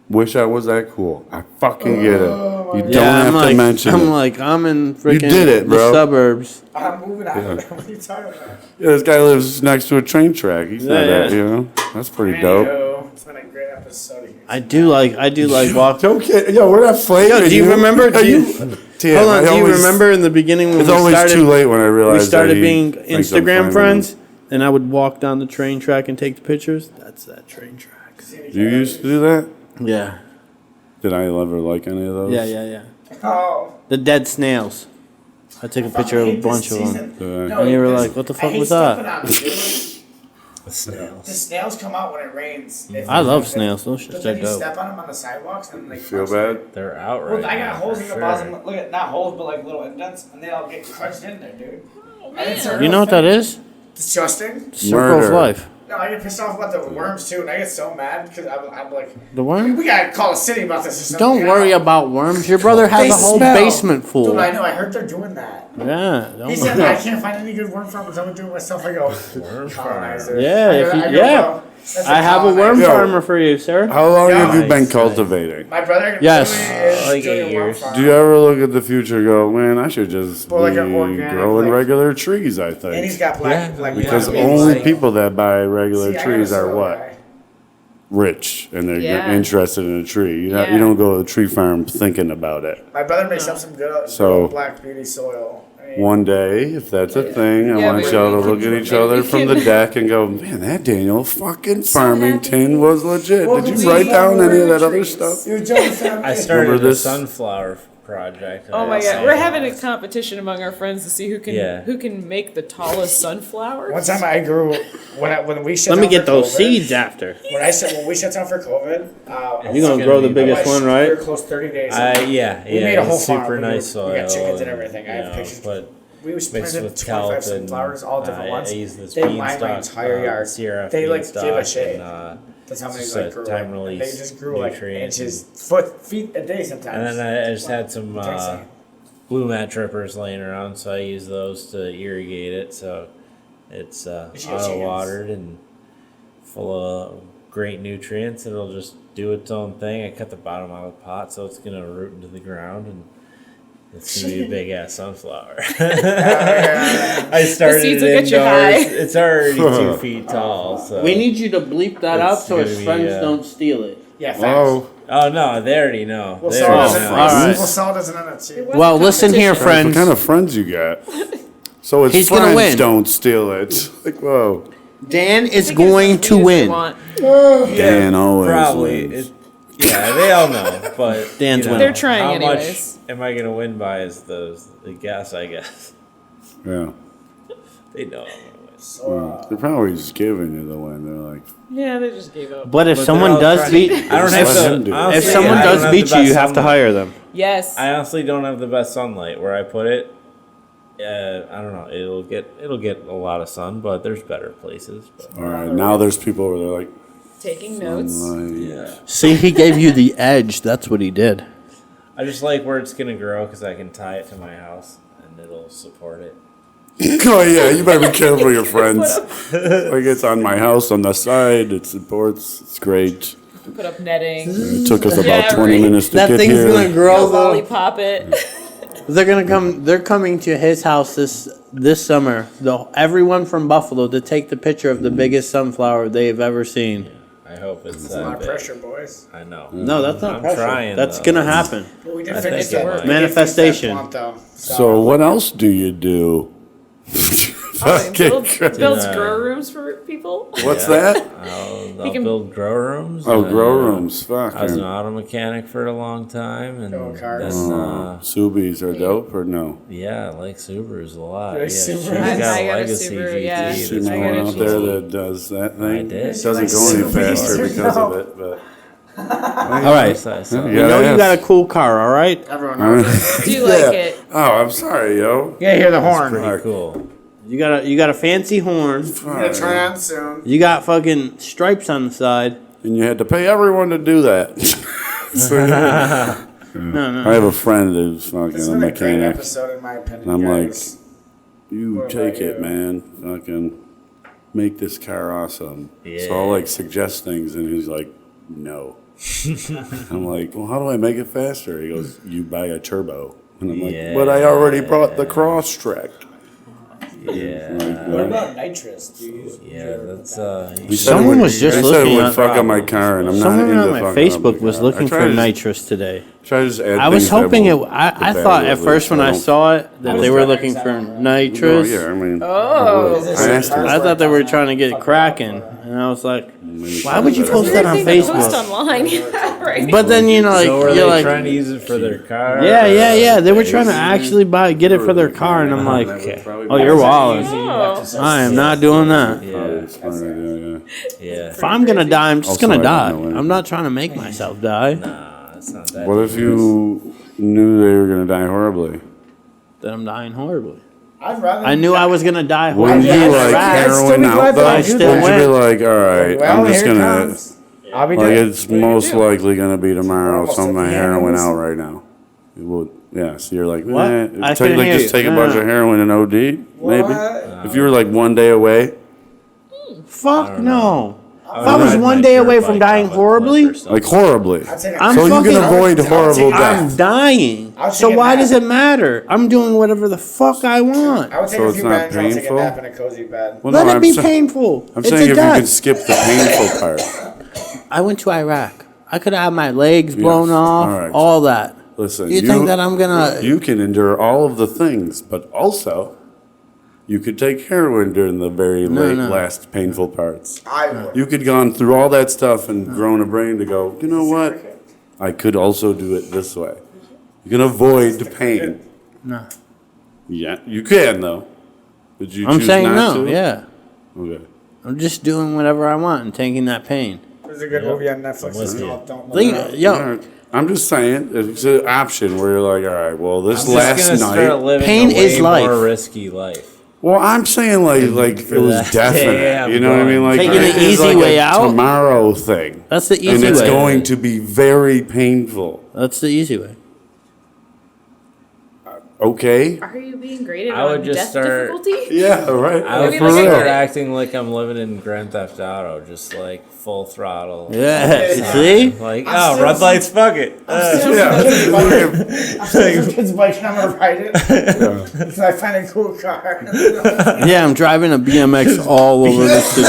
wish I was that cool. I fucking get it. You don't have to mention it. I'm in freaking did it, bro. the suburbs. I'm moving out. What are you talking about? Yeah, this guy lives next to a train track. He said Yeah, that, yeah. you know. That's pretty dope. Anywho, it's been a great episode. I do like walk. Don't kid. Yo, we're not flaming. Yo, do you remember? Are you? Damn, Hold on. I Do you always- remember in the beginning when It's we always started? too late when I realize We started that he being thinks I'm Instagram flaming friends, and I would walk down the train track and take the pictures. That's that train track. him. You used to do that? Yeah. Did I ever like any of those? Yeah. Oh. The dead snails. I took a picture of a bunch of them. And you were this- like, what the I fuck hate was stepping that? on them, dude. The snails. The snails come out when it rains. I love snails. Those shits But are then you dope. step on them on the sidewalks and they Feel bad? They're out Well, right I got now, holes for in the sure. bottom. Look at not holes, but like little indents, and they all get crushed in there, dude. And it's a You real know what that thing. is? Disgusting. Circle of Murder. life. No, I get pissed off about the worms too, and I get so mad because I'm like, The worm? we gotta call a city about this. Or something. Don't worry about worms. Your brother has They a whole smell. basement full. Dude, I know. I heard they're doing that. Yeah. Don't He said worry. I can't find any good worm farmers. I'm gonna do it myself. I go, colonizer. Yeah, if you- go, yeah. bro, that's I a have a worm colonizer. Yo. farmer for you, sir. How long have you Nice, been nice. cultivating? My brother Yes. literally is Like doing 8 a worm years. farm. Do you ever look at the future and go, man, I should just Well, like be an organic, growing like- regular trees, I And he's think. got black, Yeah, Because Yeah. only people that buy regular See, I trees got a are soil what? guy. Rich, and they're Yeah. interested in a tree. Yeah. You don't go to a tree farm thinking about it. My brother makes up some good, So- good black beauty soil. I mean, One day, if that's a thing, I Yeah, want maybe y'all to we look can- at each maybe other we from can- the deck and go, man, that Daniel fucking Farmington happy. was legit. welcome Did to you write the down any of that other trees. stuff? You're Joe family. I started Remember a this? sunflower project. Oh my god, we're having a competition among our friends to see who Yeah. can make the tallest sunflowers. One time I grew when we shut Let me down get for those COVID, seeds after. When we shut down for COVID, You're gonna grow the biggest one, we right? were close 30 days. Yeah, We made a whole it's super farm. nice soil. We got chickens and everything. I you have know, pictures. But We mixed planted with 25 kelp and sunflowers, all different ones. I used this They lined my beanstalk, entire yard. Sierra They like beanstalk, gave a shit. and, That's how many just like a grew. time Like, release they just grew like nutrients inches, feet a day sometimes. and then I just had some Crazy. blue mat trippers laying around, so I use those to irrigate it. So it's auto watered and full of great nutrients. It'll just do its own thing. I cut the bottom out of the pot, so it's gonna root into the ground and. It's gonna be a big ass sunflower. I started seeds it will get you indoors. high. It's already 2 feet tall. So We need you to bleep that out It's so his gonna be, friends don't steal it. Yeah, facts. Oh, Oh no, they already know. Well, They so already doesn't, know. all right. well, so doesn't end up cheap. Well, listen here, what friends. kind of friends you got? So it's He's gonna friends win. don't steal it. Like, whoa. Dan is Because going the to views they win. want. Dan always Probably. wins. Yeah, they all know. But Dan's winning. They're trying how anyways. much am I gonna win by? Is the guess? I guess Yeah. they know I'm gonna win. They're probably just giving you the win. They're like, Yeah, they just gave up. But if But someone they're all does trying- beat, I don't Just have let him to. do it. honestly, if someone I don't does have beat the you, best you have to sunlight. hire them. Yes. I honestly don't have the best sunlight where I put it. I don't know. It'll get a lot of sun, but there's better places. But all right, now there's people where they're like, Taking notes. like, See, he gave you the edge. That's what he did. I just like where it's gonna grow because I can tie it to my house and it'll support it. oh yeah, you better be careful of your friends. Like it's on my house on the side. It supports. It's great. Put up netting. It took us about Yeah, 20 right. minutes to That get thing's here. gonna grow. though. Lollipop it. They're gonna come. They're coming to his house this summer. Everyone from Buffalo to take the picture of the biggest sunflower they've ever seen. I hope it's It's a lot that of big. pressure, boys. I know. No, that's not I'm pressure. trying, That's though. gonna happen. But we did I finish think that. it we might. did finish that Manifestation. blunt, though. So what else do you do? Builds Yeah. grow rooms for people. What's that? I'll can- build grow rooms. Oh, grow Uh, rooms. Fuck. I was an man. auto mechanic for a long time, and Go cars. then Subies are dope or no? yeah, I like Subarus a lot. Like Yeah, Subaru. she's I got a got a legacy Subaru, GT. yeah. See that's no I one got a out there GT. that does that thing? I did. It doesn't Like go any Subies, faster you because know. of it, but All right. So, Yeah. You know you got a cool car. All right. Everyone knows it. Do you like it? Oh, I'm sorry, yo. Yeah, hear the horn. pretty cool. You got a fancy horn. We're gonna turn on soon. You got fucking stripes on the side. And you had to pay everyone to do that. No. I have a friend who's fucking It's a been a great mechanic. episode, in my opinion. And I'm like, guys. you What take about it, you? man. Fucking make this car awesome. So I'll Yeah. like suggest things, and he's like, no. I'm like, well, how do I make it faster? He goes, you buy a turbo. And I'm like, but I already brought the Crosstrek. Yeah, What about nitrous? Do you use yeah, that's He said Someone it would- was just he said looking it would at- fuck up my car, and I'm not Someone into on my fucking up Facebook my was car. looking I try for to just- nitrous today. Try to just add I was things that hoping it. won't I get thought bad at with first it, when so I don't- saw it that they were looking for Well, nitrous. yeah, I mean, Oh. I asked him. I thought they were trying to get cracking, and I was like, why would you post that on Everything they post Facebook? online. Yeah, right. But then you know, like so are you're they like, trying to use it for their car? yeah. They were trying to actually get it for their car, and I'm like, oh, you're walling. Oh. I am not doing that. Yeah, yeah. If I'm gonna die, I'm just Also, gonna I die. don't know anything. I'm not trying to make myself die. Nah, it's not that. What if you knew they were gonna die horribly? Then I'm dying horribly. I'd rather. I knew I was gonna die Wouldn't horribly. you Yeah, like right. I'd still heroin be out glad that though? I I still Wouldn't you be went. like, all right, Well, I'm just here it gonna. comes. I'll be Like dead. it's most likely gonna be tomorrow. Almost Some of my at the heroin end. out right now. It would, yeah. So you're like, What? eh, I take, couldn't like hear just you. take a No, bunch no. of heroin and OD, maybe. What? If you were like one day away, Fuck no. If would I was ride one my day dirt away bike from off dying a cliff horribly, or something. like horribly, I'd take I'm so you fucking- can avoid horrible I'm death. dying. I'll So take a why nap. does it matter? I'm doing whatever the fuck I want. I would take So a it's few not bangs. I'll take a painful? nap in a cozy bed. Well, Let no, it I'm be sa- painful. I'm It's saying a if you death. could skip the painful part. I went to Iraq. I could have had my legs blown Yes. off, All right. all that. Listen, You think that I'm gonna- You can endure all of the things, but also, you could take heroin during the very last painful parts. I would. You could gone through all that stuff and grown a brain to go, you know what? I could also do it this way. You can avoid the pain. No. Yeah, you can though. Did you I'm choose saying not no, to? yeah. Okay. I'm just doing whatever I want and taking that pain. There's a good movie on Netflix. It's with you. called Don't Look Think, Up. yo, All right. I'm just saying, it's an option where you're like, all right, well, this I'm last just gonna night. start living Pain a way is life. more risky life. Well, I'm saying like it was that definite. day, I'm You know what I mean? going. Like Taking it the is easy like way a out? tomorrow thing, that's the easy and it's way. going to be very painful. That's the easy way. okay. Are you being graded I would on just death start- difficulty? Yeah, right. I would Maybe For like a real. crit. acting like I'm living in Grand Theft Auto, just like full throttle. Yeah, see? Like, I'm red still- lights, fuck it. I'm still kids' bike and I'm gonna ride it until I find a cool car. Yeah, I'm driving a BMX all over the city.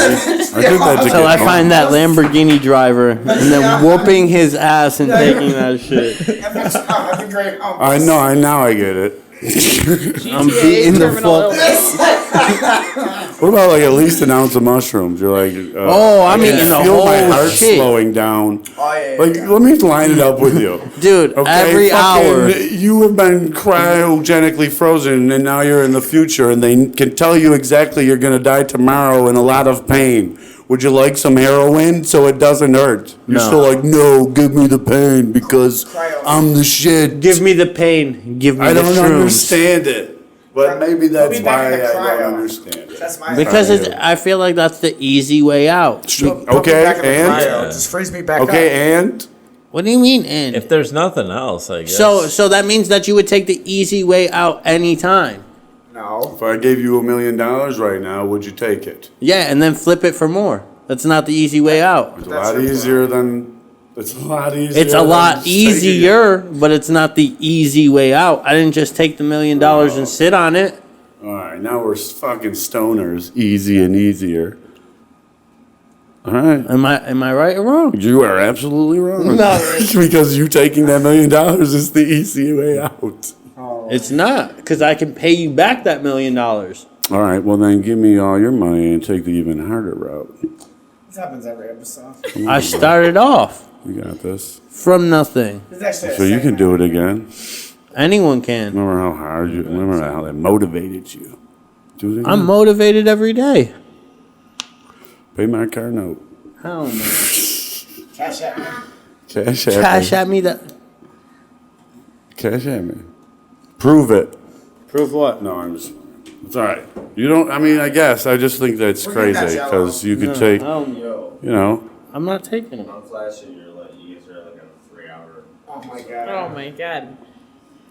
I did that to Until get I home. find that Lamborghini driver and then whooping his ass and taking that shit. That's a great home. I know. Now I get it. I'm GTA beating the terminal fuck. illness. What about like at least an ounce of mushrooms? You're like, Oh, I'm I can eating the feel my whole heart shit. slowing down. Oh, yeah, Like, let me line it up with you. Dude, Okay, every hour. You have been cryogenically frozen, and now you're in the future, and they can tell you exactly you're going to die tomorrow in a lot of pain. Would you like some heroin so it doesn't hurt? You're No. still like, no, give me the pain because I'm the shit. Give me the pain. Give me I the don't shrooms. understand it, but maybe that's Put me back why in the I don't cryo. understand it. That's my Because Alright. I feel like that's the easy way out. Put me Okay, back in the and cryo. Just freeze me back up. okay, and What do you mean in? If there's nothing else, I guess. So that means that you would take the easy way out anytime. No. if I gave you $1 million right now, would you take it? Yeah, and then flip it for more. That's not the easy way out. It's a That's lot your easier than. It's a lot easier. It's a than lot just taking it. easier, but it's not the easy way out. I didn't just take the $1 million and sit on it. All right, now we're fucking stoners. Easy and easier. All right. Am I right or wrong? You are absolutely wrong. No. Because you taking that $1 million is the easy way out. It's not, because I can pay you back that $1 million. All right, well then give me all your money and take the even harder route. This happens every episode. I started off You got this. from nothing. This is actually a So you can segment. do it again. Anyone can. Remember how hard you? Remember how that motivated you? Do it again. I'm motivated every day. Pay my car note. Hell no. Cash at me. Cash at Cash me. at me that. Cash at me. Prove it. Prove what? No, I'm just. It's all right. You don't. I mean, I guess I just think that's We're getting crazy that because you could take. Hell no. Yo, You know. I'm not taking it. I'm flashing your like you guys are like on a 3-hour. Oh my god. Oh my god.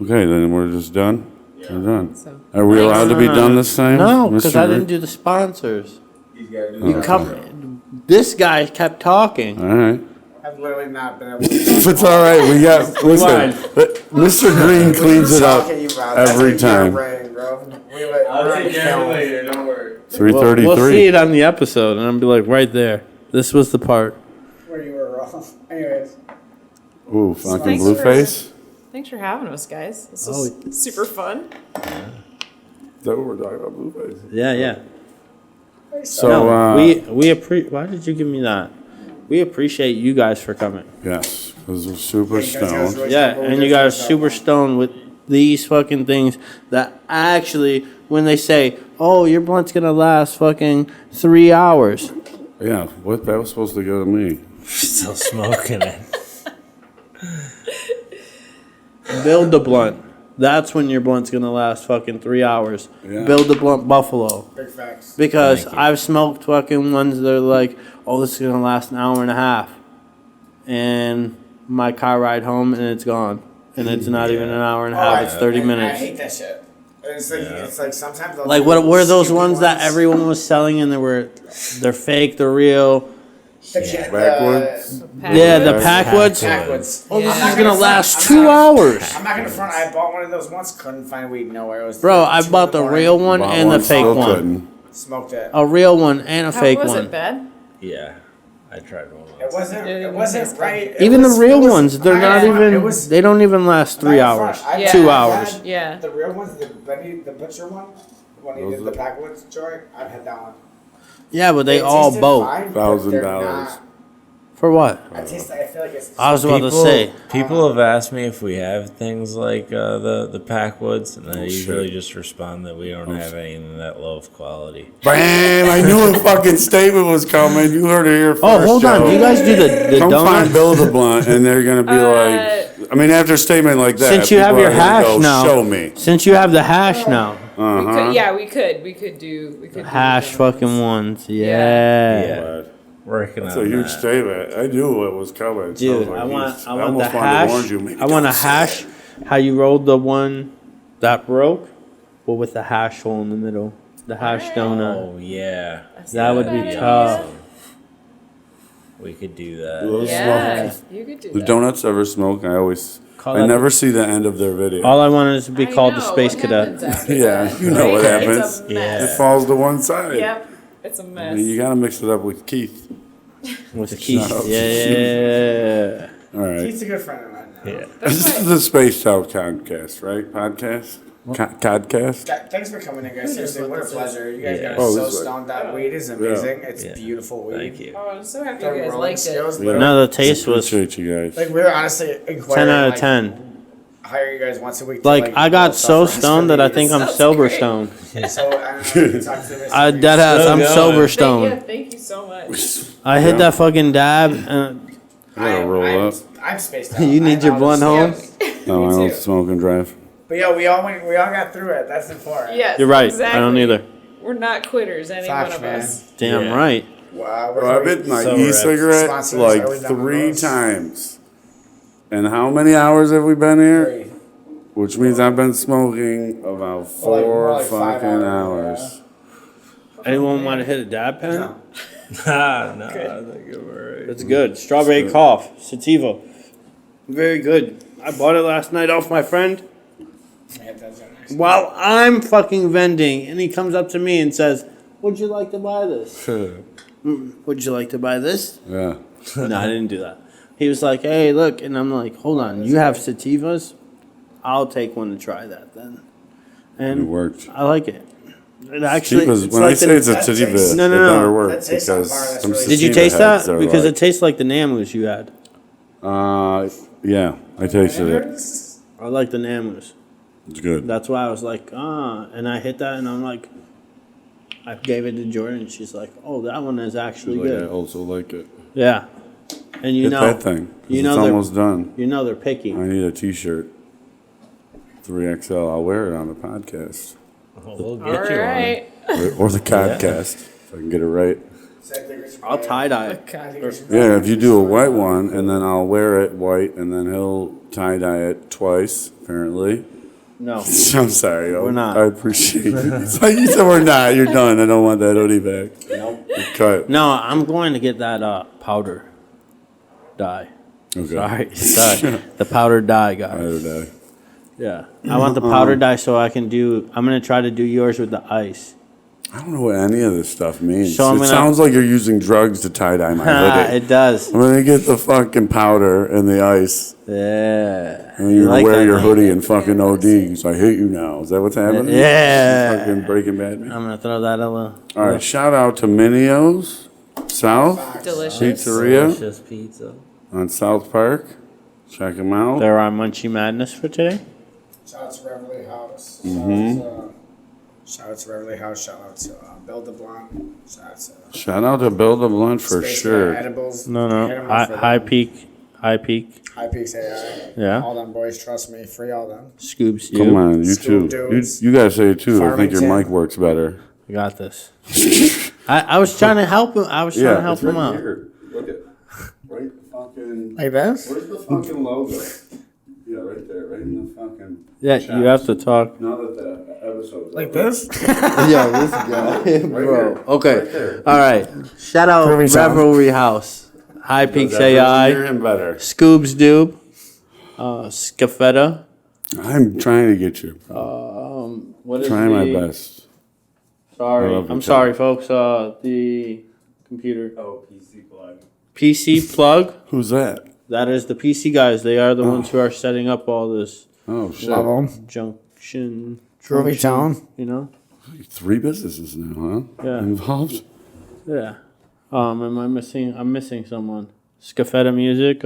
Okay, then we're just done. Yeah. We're done. So, Are we allowed to be done this time? No, because Mr. I didn't Rick? do the sponsors. He's got to do You that. come. This guy kept talking. All right. I've literally not been able to. It's all right. We got. Listen, Mr. Green cleans it up every time. I'll take care of it later. Don't worry. 3:33. We'll see it on the episode, and I'll be like, right there. This was the part. Where you were wrong. Anyways. Ooh, fucking Thanks blue for- face. thanks for having us, guys. This was super fun. Is that what we're talking about? Blue face. Yeah. So, No, we appreciate. Why did you give me that? We appreciate you guys for coming. yes, because we're super You guys got us stoned. really Yeah, simple. and We you did guys some super stuff. stoned with these fucking things that actually, when they say, "Oh, your blunt's gonna last fucking 3 hours," Yeah, what that was supposed to go to me. Still smoking it. build the blunt. That's when your blunt's gonna last fucking 3 hours. Yeah. Build the blunt Buffalo. Big facts. Because Thank you. I've smoked fucking ones that are like, oh, this is gonna last an hour and a half, and my car ride home and it's gone, and it's not even an hour and a half. It's 30 I minutes. hate that shit. It's like sometimes they'll Like do what were those stupid ones that everyone was selling and they're fake, they're real? Backwoods? Yeah, the Packwoods. Backwoods. Oh, this I'm is not gonna front- last I'm 2 not- hours. I'm not gonna front. I bought one of those once. Couldn't find weed nowhere. It was Bro, like I 2 in bought the morning. real one Bought and the one, fake still one. couldn't. Smoked it. A real one and a How fake was one. it, bad? Yeah, I tried one. It wasn't. Yeah, It wasn't it's right. It Even was- the real it was- ones, they're I'm not front, even. it was- They don't even last I'm 3 not hours. front. Yeah. 2 I've hours. had Yeah. The real ones, the butcher one, when he Those did are- the backwoods joint, I've had that one. Yeah, but they It all tasted both. fine, but they're $1,000. not- For what? I feel like it's. I was about to say. People have asked me if we have things like the Packwoods, and I Oh, usually shit. just respond that we don't have anything that low of quality. Bam! I knew a fucking statement was coming. You heard it here first. Oh, hold on. Joe. Do you guys do the Come find donut? Bill the Blunt, and they're gonna be like, I mean, after a statement like that, Since you have people your are gonna hash go, now. show me. Since you have the hash now. We could, yeah, we could. We could do. We could Hash do fucking ones. Yeah. Yeah. But Working That's on a huge that. statement. I knew what was coming. So Dude, like, I want I the almost wanted to hash. warn you, maybe I want a don't say hash. How you rolled the one, that broke, but with the hash hole in the middle. The hash donut. Oh yeah, That would be bad tough. idea. we could do that. Those Yeah, you could do The that. donuts ever smoke? Call I that never see the end of their video. All I wanted is to be I called the know, Space what Cadet. happens after Yeah, that, you know what right? happens. It's a mess. It falls to one side. Yep, it's a mess. You gotta mix it up with Keith. With Keith. up. Yeah. All right. He's a good friend of mine now. Yeah. This is the Space Out Podcast, right? Podcast? Codcast? Thanks for coming in, guys. Seriously, what a pleasure. You guys Yeah. got Oh, so this way. stoned. That weed is amazing. It's Yeah. beautiful weed. Thank you. Oh, I'm so happy The you guys rolling liked skills, it. literally. No, the taste was Appreciate you guys. Like, we were honestly inquiring. 10 out of like, 10. Hire you guys once a week. To, Like, I got so suffer us stoned for that I these. think I'm Sounds sober great. stoned. So, I don't know. You can talk to the rest I of you. dead ass, Still I'm going. sober stoned. Thank you so much. I hit that fucking dab. And Gotta roll up. I'm spaced out. you need your blunt home? No, I Me don't too. smoke and drive. But yeah, we all got through it. That's important. Yes, You're right. Exactly. I don't either. We're not quitters, any Facts, one of man. us. Damn Yeah. right. Wow. Bro, I've hit my So e-cigarette Sponsors, like are we done with 3 those? times. And how many hours have we been here? Three. Which means I've been smoking about 4 more like 5 fucking hours, hours. Anyone want to hit a dab pen? No. No, I think you're right. It's good. Strawberry cough. Sativa. Very good. I bought it last night off my friend Yeah, that's nice. while I'm fucking vending. And he comes up to me and says, would you like to buy this? Would you like to buy this? Yeah. No, I didn't do that. He was like, hey, look. And I'm like, hold on. You have sativas? I'll take one to try that then. It And worked. I like it. It actually, Because it's when I like say the- it's a that sativa, tastes- it No, no, no. better work That tastes on because fire, that's some really- Did you sativa taste that? heads are Because like, it tastes like the Namus you had. yeah, I tasted it. I like the Namus. It's good. That's why I was like, and I hit that, and I'm like, I gave it to Jordan. She's like, oh, that one is actually Like, I good. also like it. Yeah, and you Hit know, that thing. 'cause you know it's they're- almost done. you know they're picky. I need a t-shirt. 3XL. I'll wear it on the podcast. We'll All get you right. Or the podcast, if I can get it right. I'll tie dye it. Yeah, if you do a white one, and then I'll wear it white, and then he'll tie-dye it twice, apparently. No, I'm sorry. We're not. I appreciate it. It's like you said we're not. You're done. I don't want that hoodie back. Nope. Cut. no, I'm going to get that powder dye. Okay. Sorry, the powder dye, I guys. don't know. Yeah, I want the powder dye so I can do. I'm gonna try to do yours with the ice. I don't know what any of this stuff means. So I'm It gonna- sounds like you're using drugs to tie-dye my hoodie. It does. I'm gonna get the fucking powder and the ice, Yeah. and you're like gonna wear that, your huh? hoodie and fucking OD. So I hate you now. Is that what's happening? Yeah. Fucking Breaking Bad. I'm gonna throw that a little. All right. Shout out to Minio's South Delicious. Pizzeria delicious pizza. on South Park. Check them out. They're our Munchie Madness for today. Shout out to Beverly House. Shout out to Beverly House. Shout out to Build the Blunt. Shout out to Shout out to Build a Blunt for Space sure. Edibles. No, Hit 'em no. up High, for high them. peak. High peak. High Peaks AI. Yeah. All them boys, trust me. Free all them. Scoops. Come You. on, you School too. You, dudes. you gotta say it too. I think your Farmington. mic works better. I got this. I was trying to help him. I was trying to help it's him right out. here. Look at right fucking. Like this? Where's the fucking logo? Yeah, right there, right in the fucking. Yeah, you have to talk. Now that the episode's Like over. this? Yo, this guy, bro. here. Okay. Right there. All right. Shout out Privy Sound. Revelry House. High Peaks That makes AI. you hear him better. Scoobs Doob. Scafetta. I'm trying to get you. What is Trying my the- best. Sorry, I love I'm you, sorry, Tom. folks. The computer Oh, PC plug. PC plug. Who's that? That is the PC guys. They are the ones who are setting up all this Oh shit! Love them. junction. Groovy Town. You know. 3 businesses now, huh? Yeah. Involved. Yeah. Am I missing? I'm missing someone. Scafetta Music.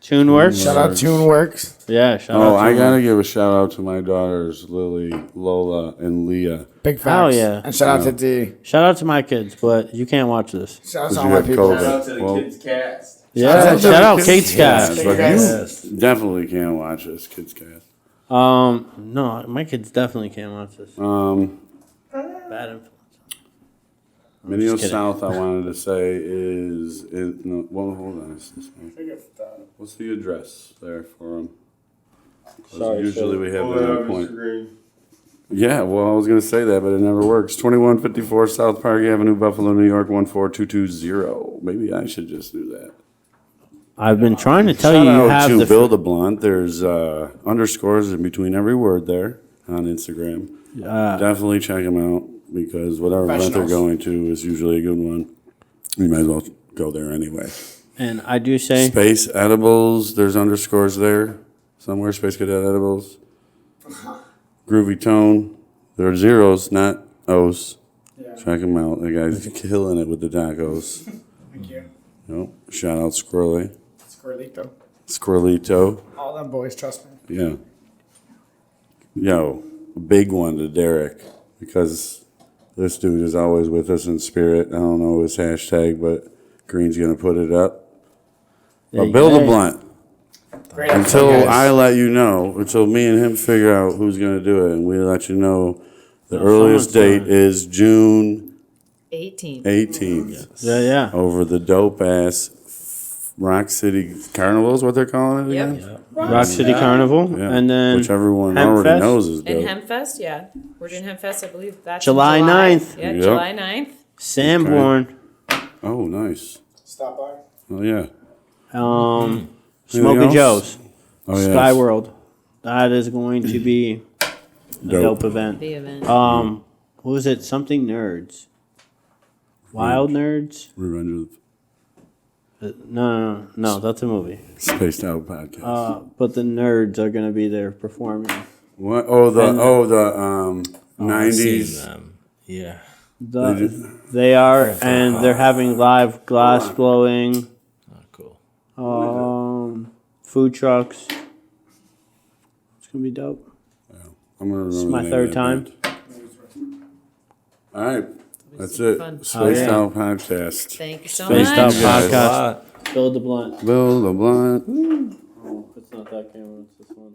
TuneWorks. Shout out TuneWorks. Yeah. Shout Oh, out. I TuneWorks. gotta give a shout out to my daughters, Lily, Lola, and Leah. Big facts. Hell yeah. And shout out to D. Shout out to my kids, but you can't watch this. Shout out Did to you all my have people. COVID? Shout out to the Well, kids cast. Yeah. Shout out Kate's Yeah, Cast. but Yes. you definitely can't watch this, Kids Cast. No, my kids definitely can't watch this. Bad influence. Minio kidding. South, I wanted to say, is in. No, well, hold on. It's this one. What's the address there for them? Sorry, Usually we have Oh, that yeah, on point. Mr. Green. Yeah, well, I was gonna say that, but it never works. 2154 South Park Avenue, Buffalo, New York, 14220. Maybe I should just do that. I've been trying to tell Shout you, you out have to the Build a Blunt. There's underscores in between every word there on Instagram. Definitely check them out because whatever event they're Professionals. going to is usually a good one. You might as well go there anyway. and I do say Space Edibles, there's underscores there somewhere. Space Cadet Edibles. Groovy Tone, they're zeros, not O's. Yeah. Check them out. The guy's killing it with the tacos. Thank you. Yep. Shout out Squirrely. Squirrelito. Squirrelito. All them boys, trust me. Yeah. Yo, a big one to Derek because this dude is always with us in spirit. I don't know his hashtag, but Green's gonna put it up. But Build a Blunt. Great Until episode, I guys. let you know, until me and him figure out who's gonna do it, and we let you know, the earliest someone's date is June 18. 18th. yeah. Over the dope ass Rock City Carnival is what they're calling it Yep. again. Rock City Carnival, Yeah. and then which everyone Hemp already Fest. knows is And dope. Hempfest, yeah. We're doing Hempfest, I believe that's July in 9th. Yeah, Yep. July 9th. Sanborn, Oh, nice. Stop by. Oh yeah. Smoky else? Joe's, Oh yeah. Sky World. That is going to be a Dope. dope event. The event. What was it? Something Nerds. Wild Nerds? Revenge of No, that's a movie. the Spaced Out podcast. But the nerds are gonna be there performing. What? Oh the I've seen 90s. them. Yeah. They are, and they're having live glass blowing, Oh, cool. food trucks. It's gonna be dope. I'm gonna remember my the name third of that time. band. All right, that's it. Fun. Spaced yeah. Out podcast. Thank you so Spaced much. Out guys. podcast. Build the blunt. Build a blunt. It's not that camera. It's this one.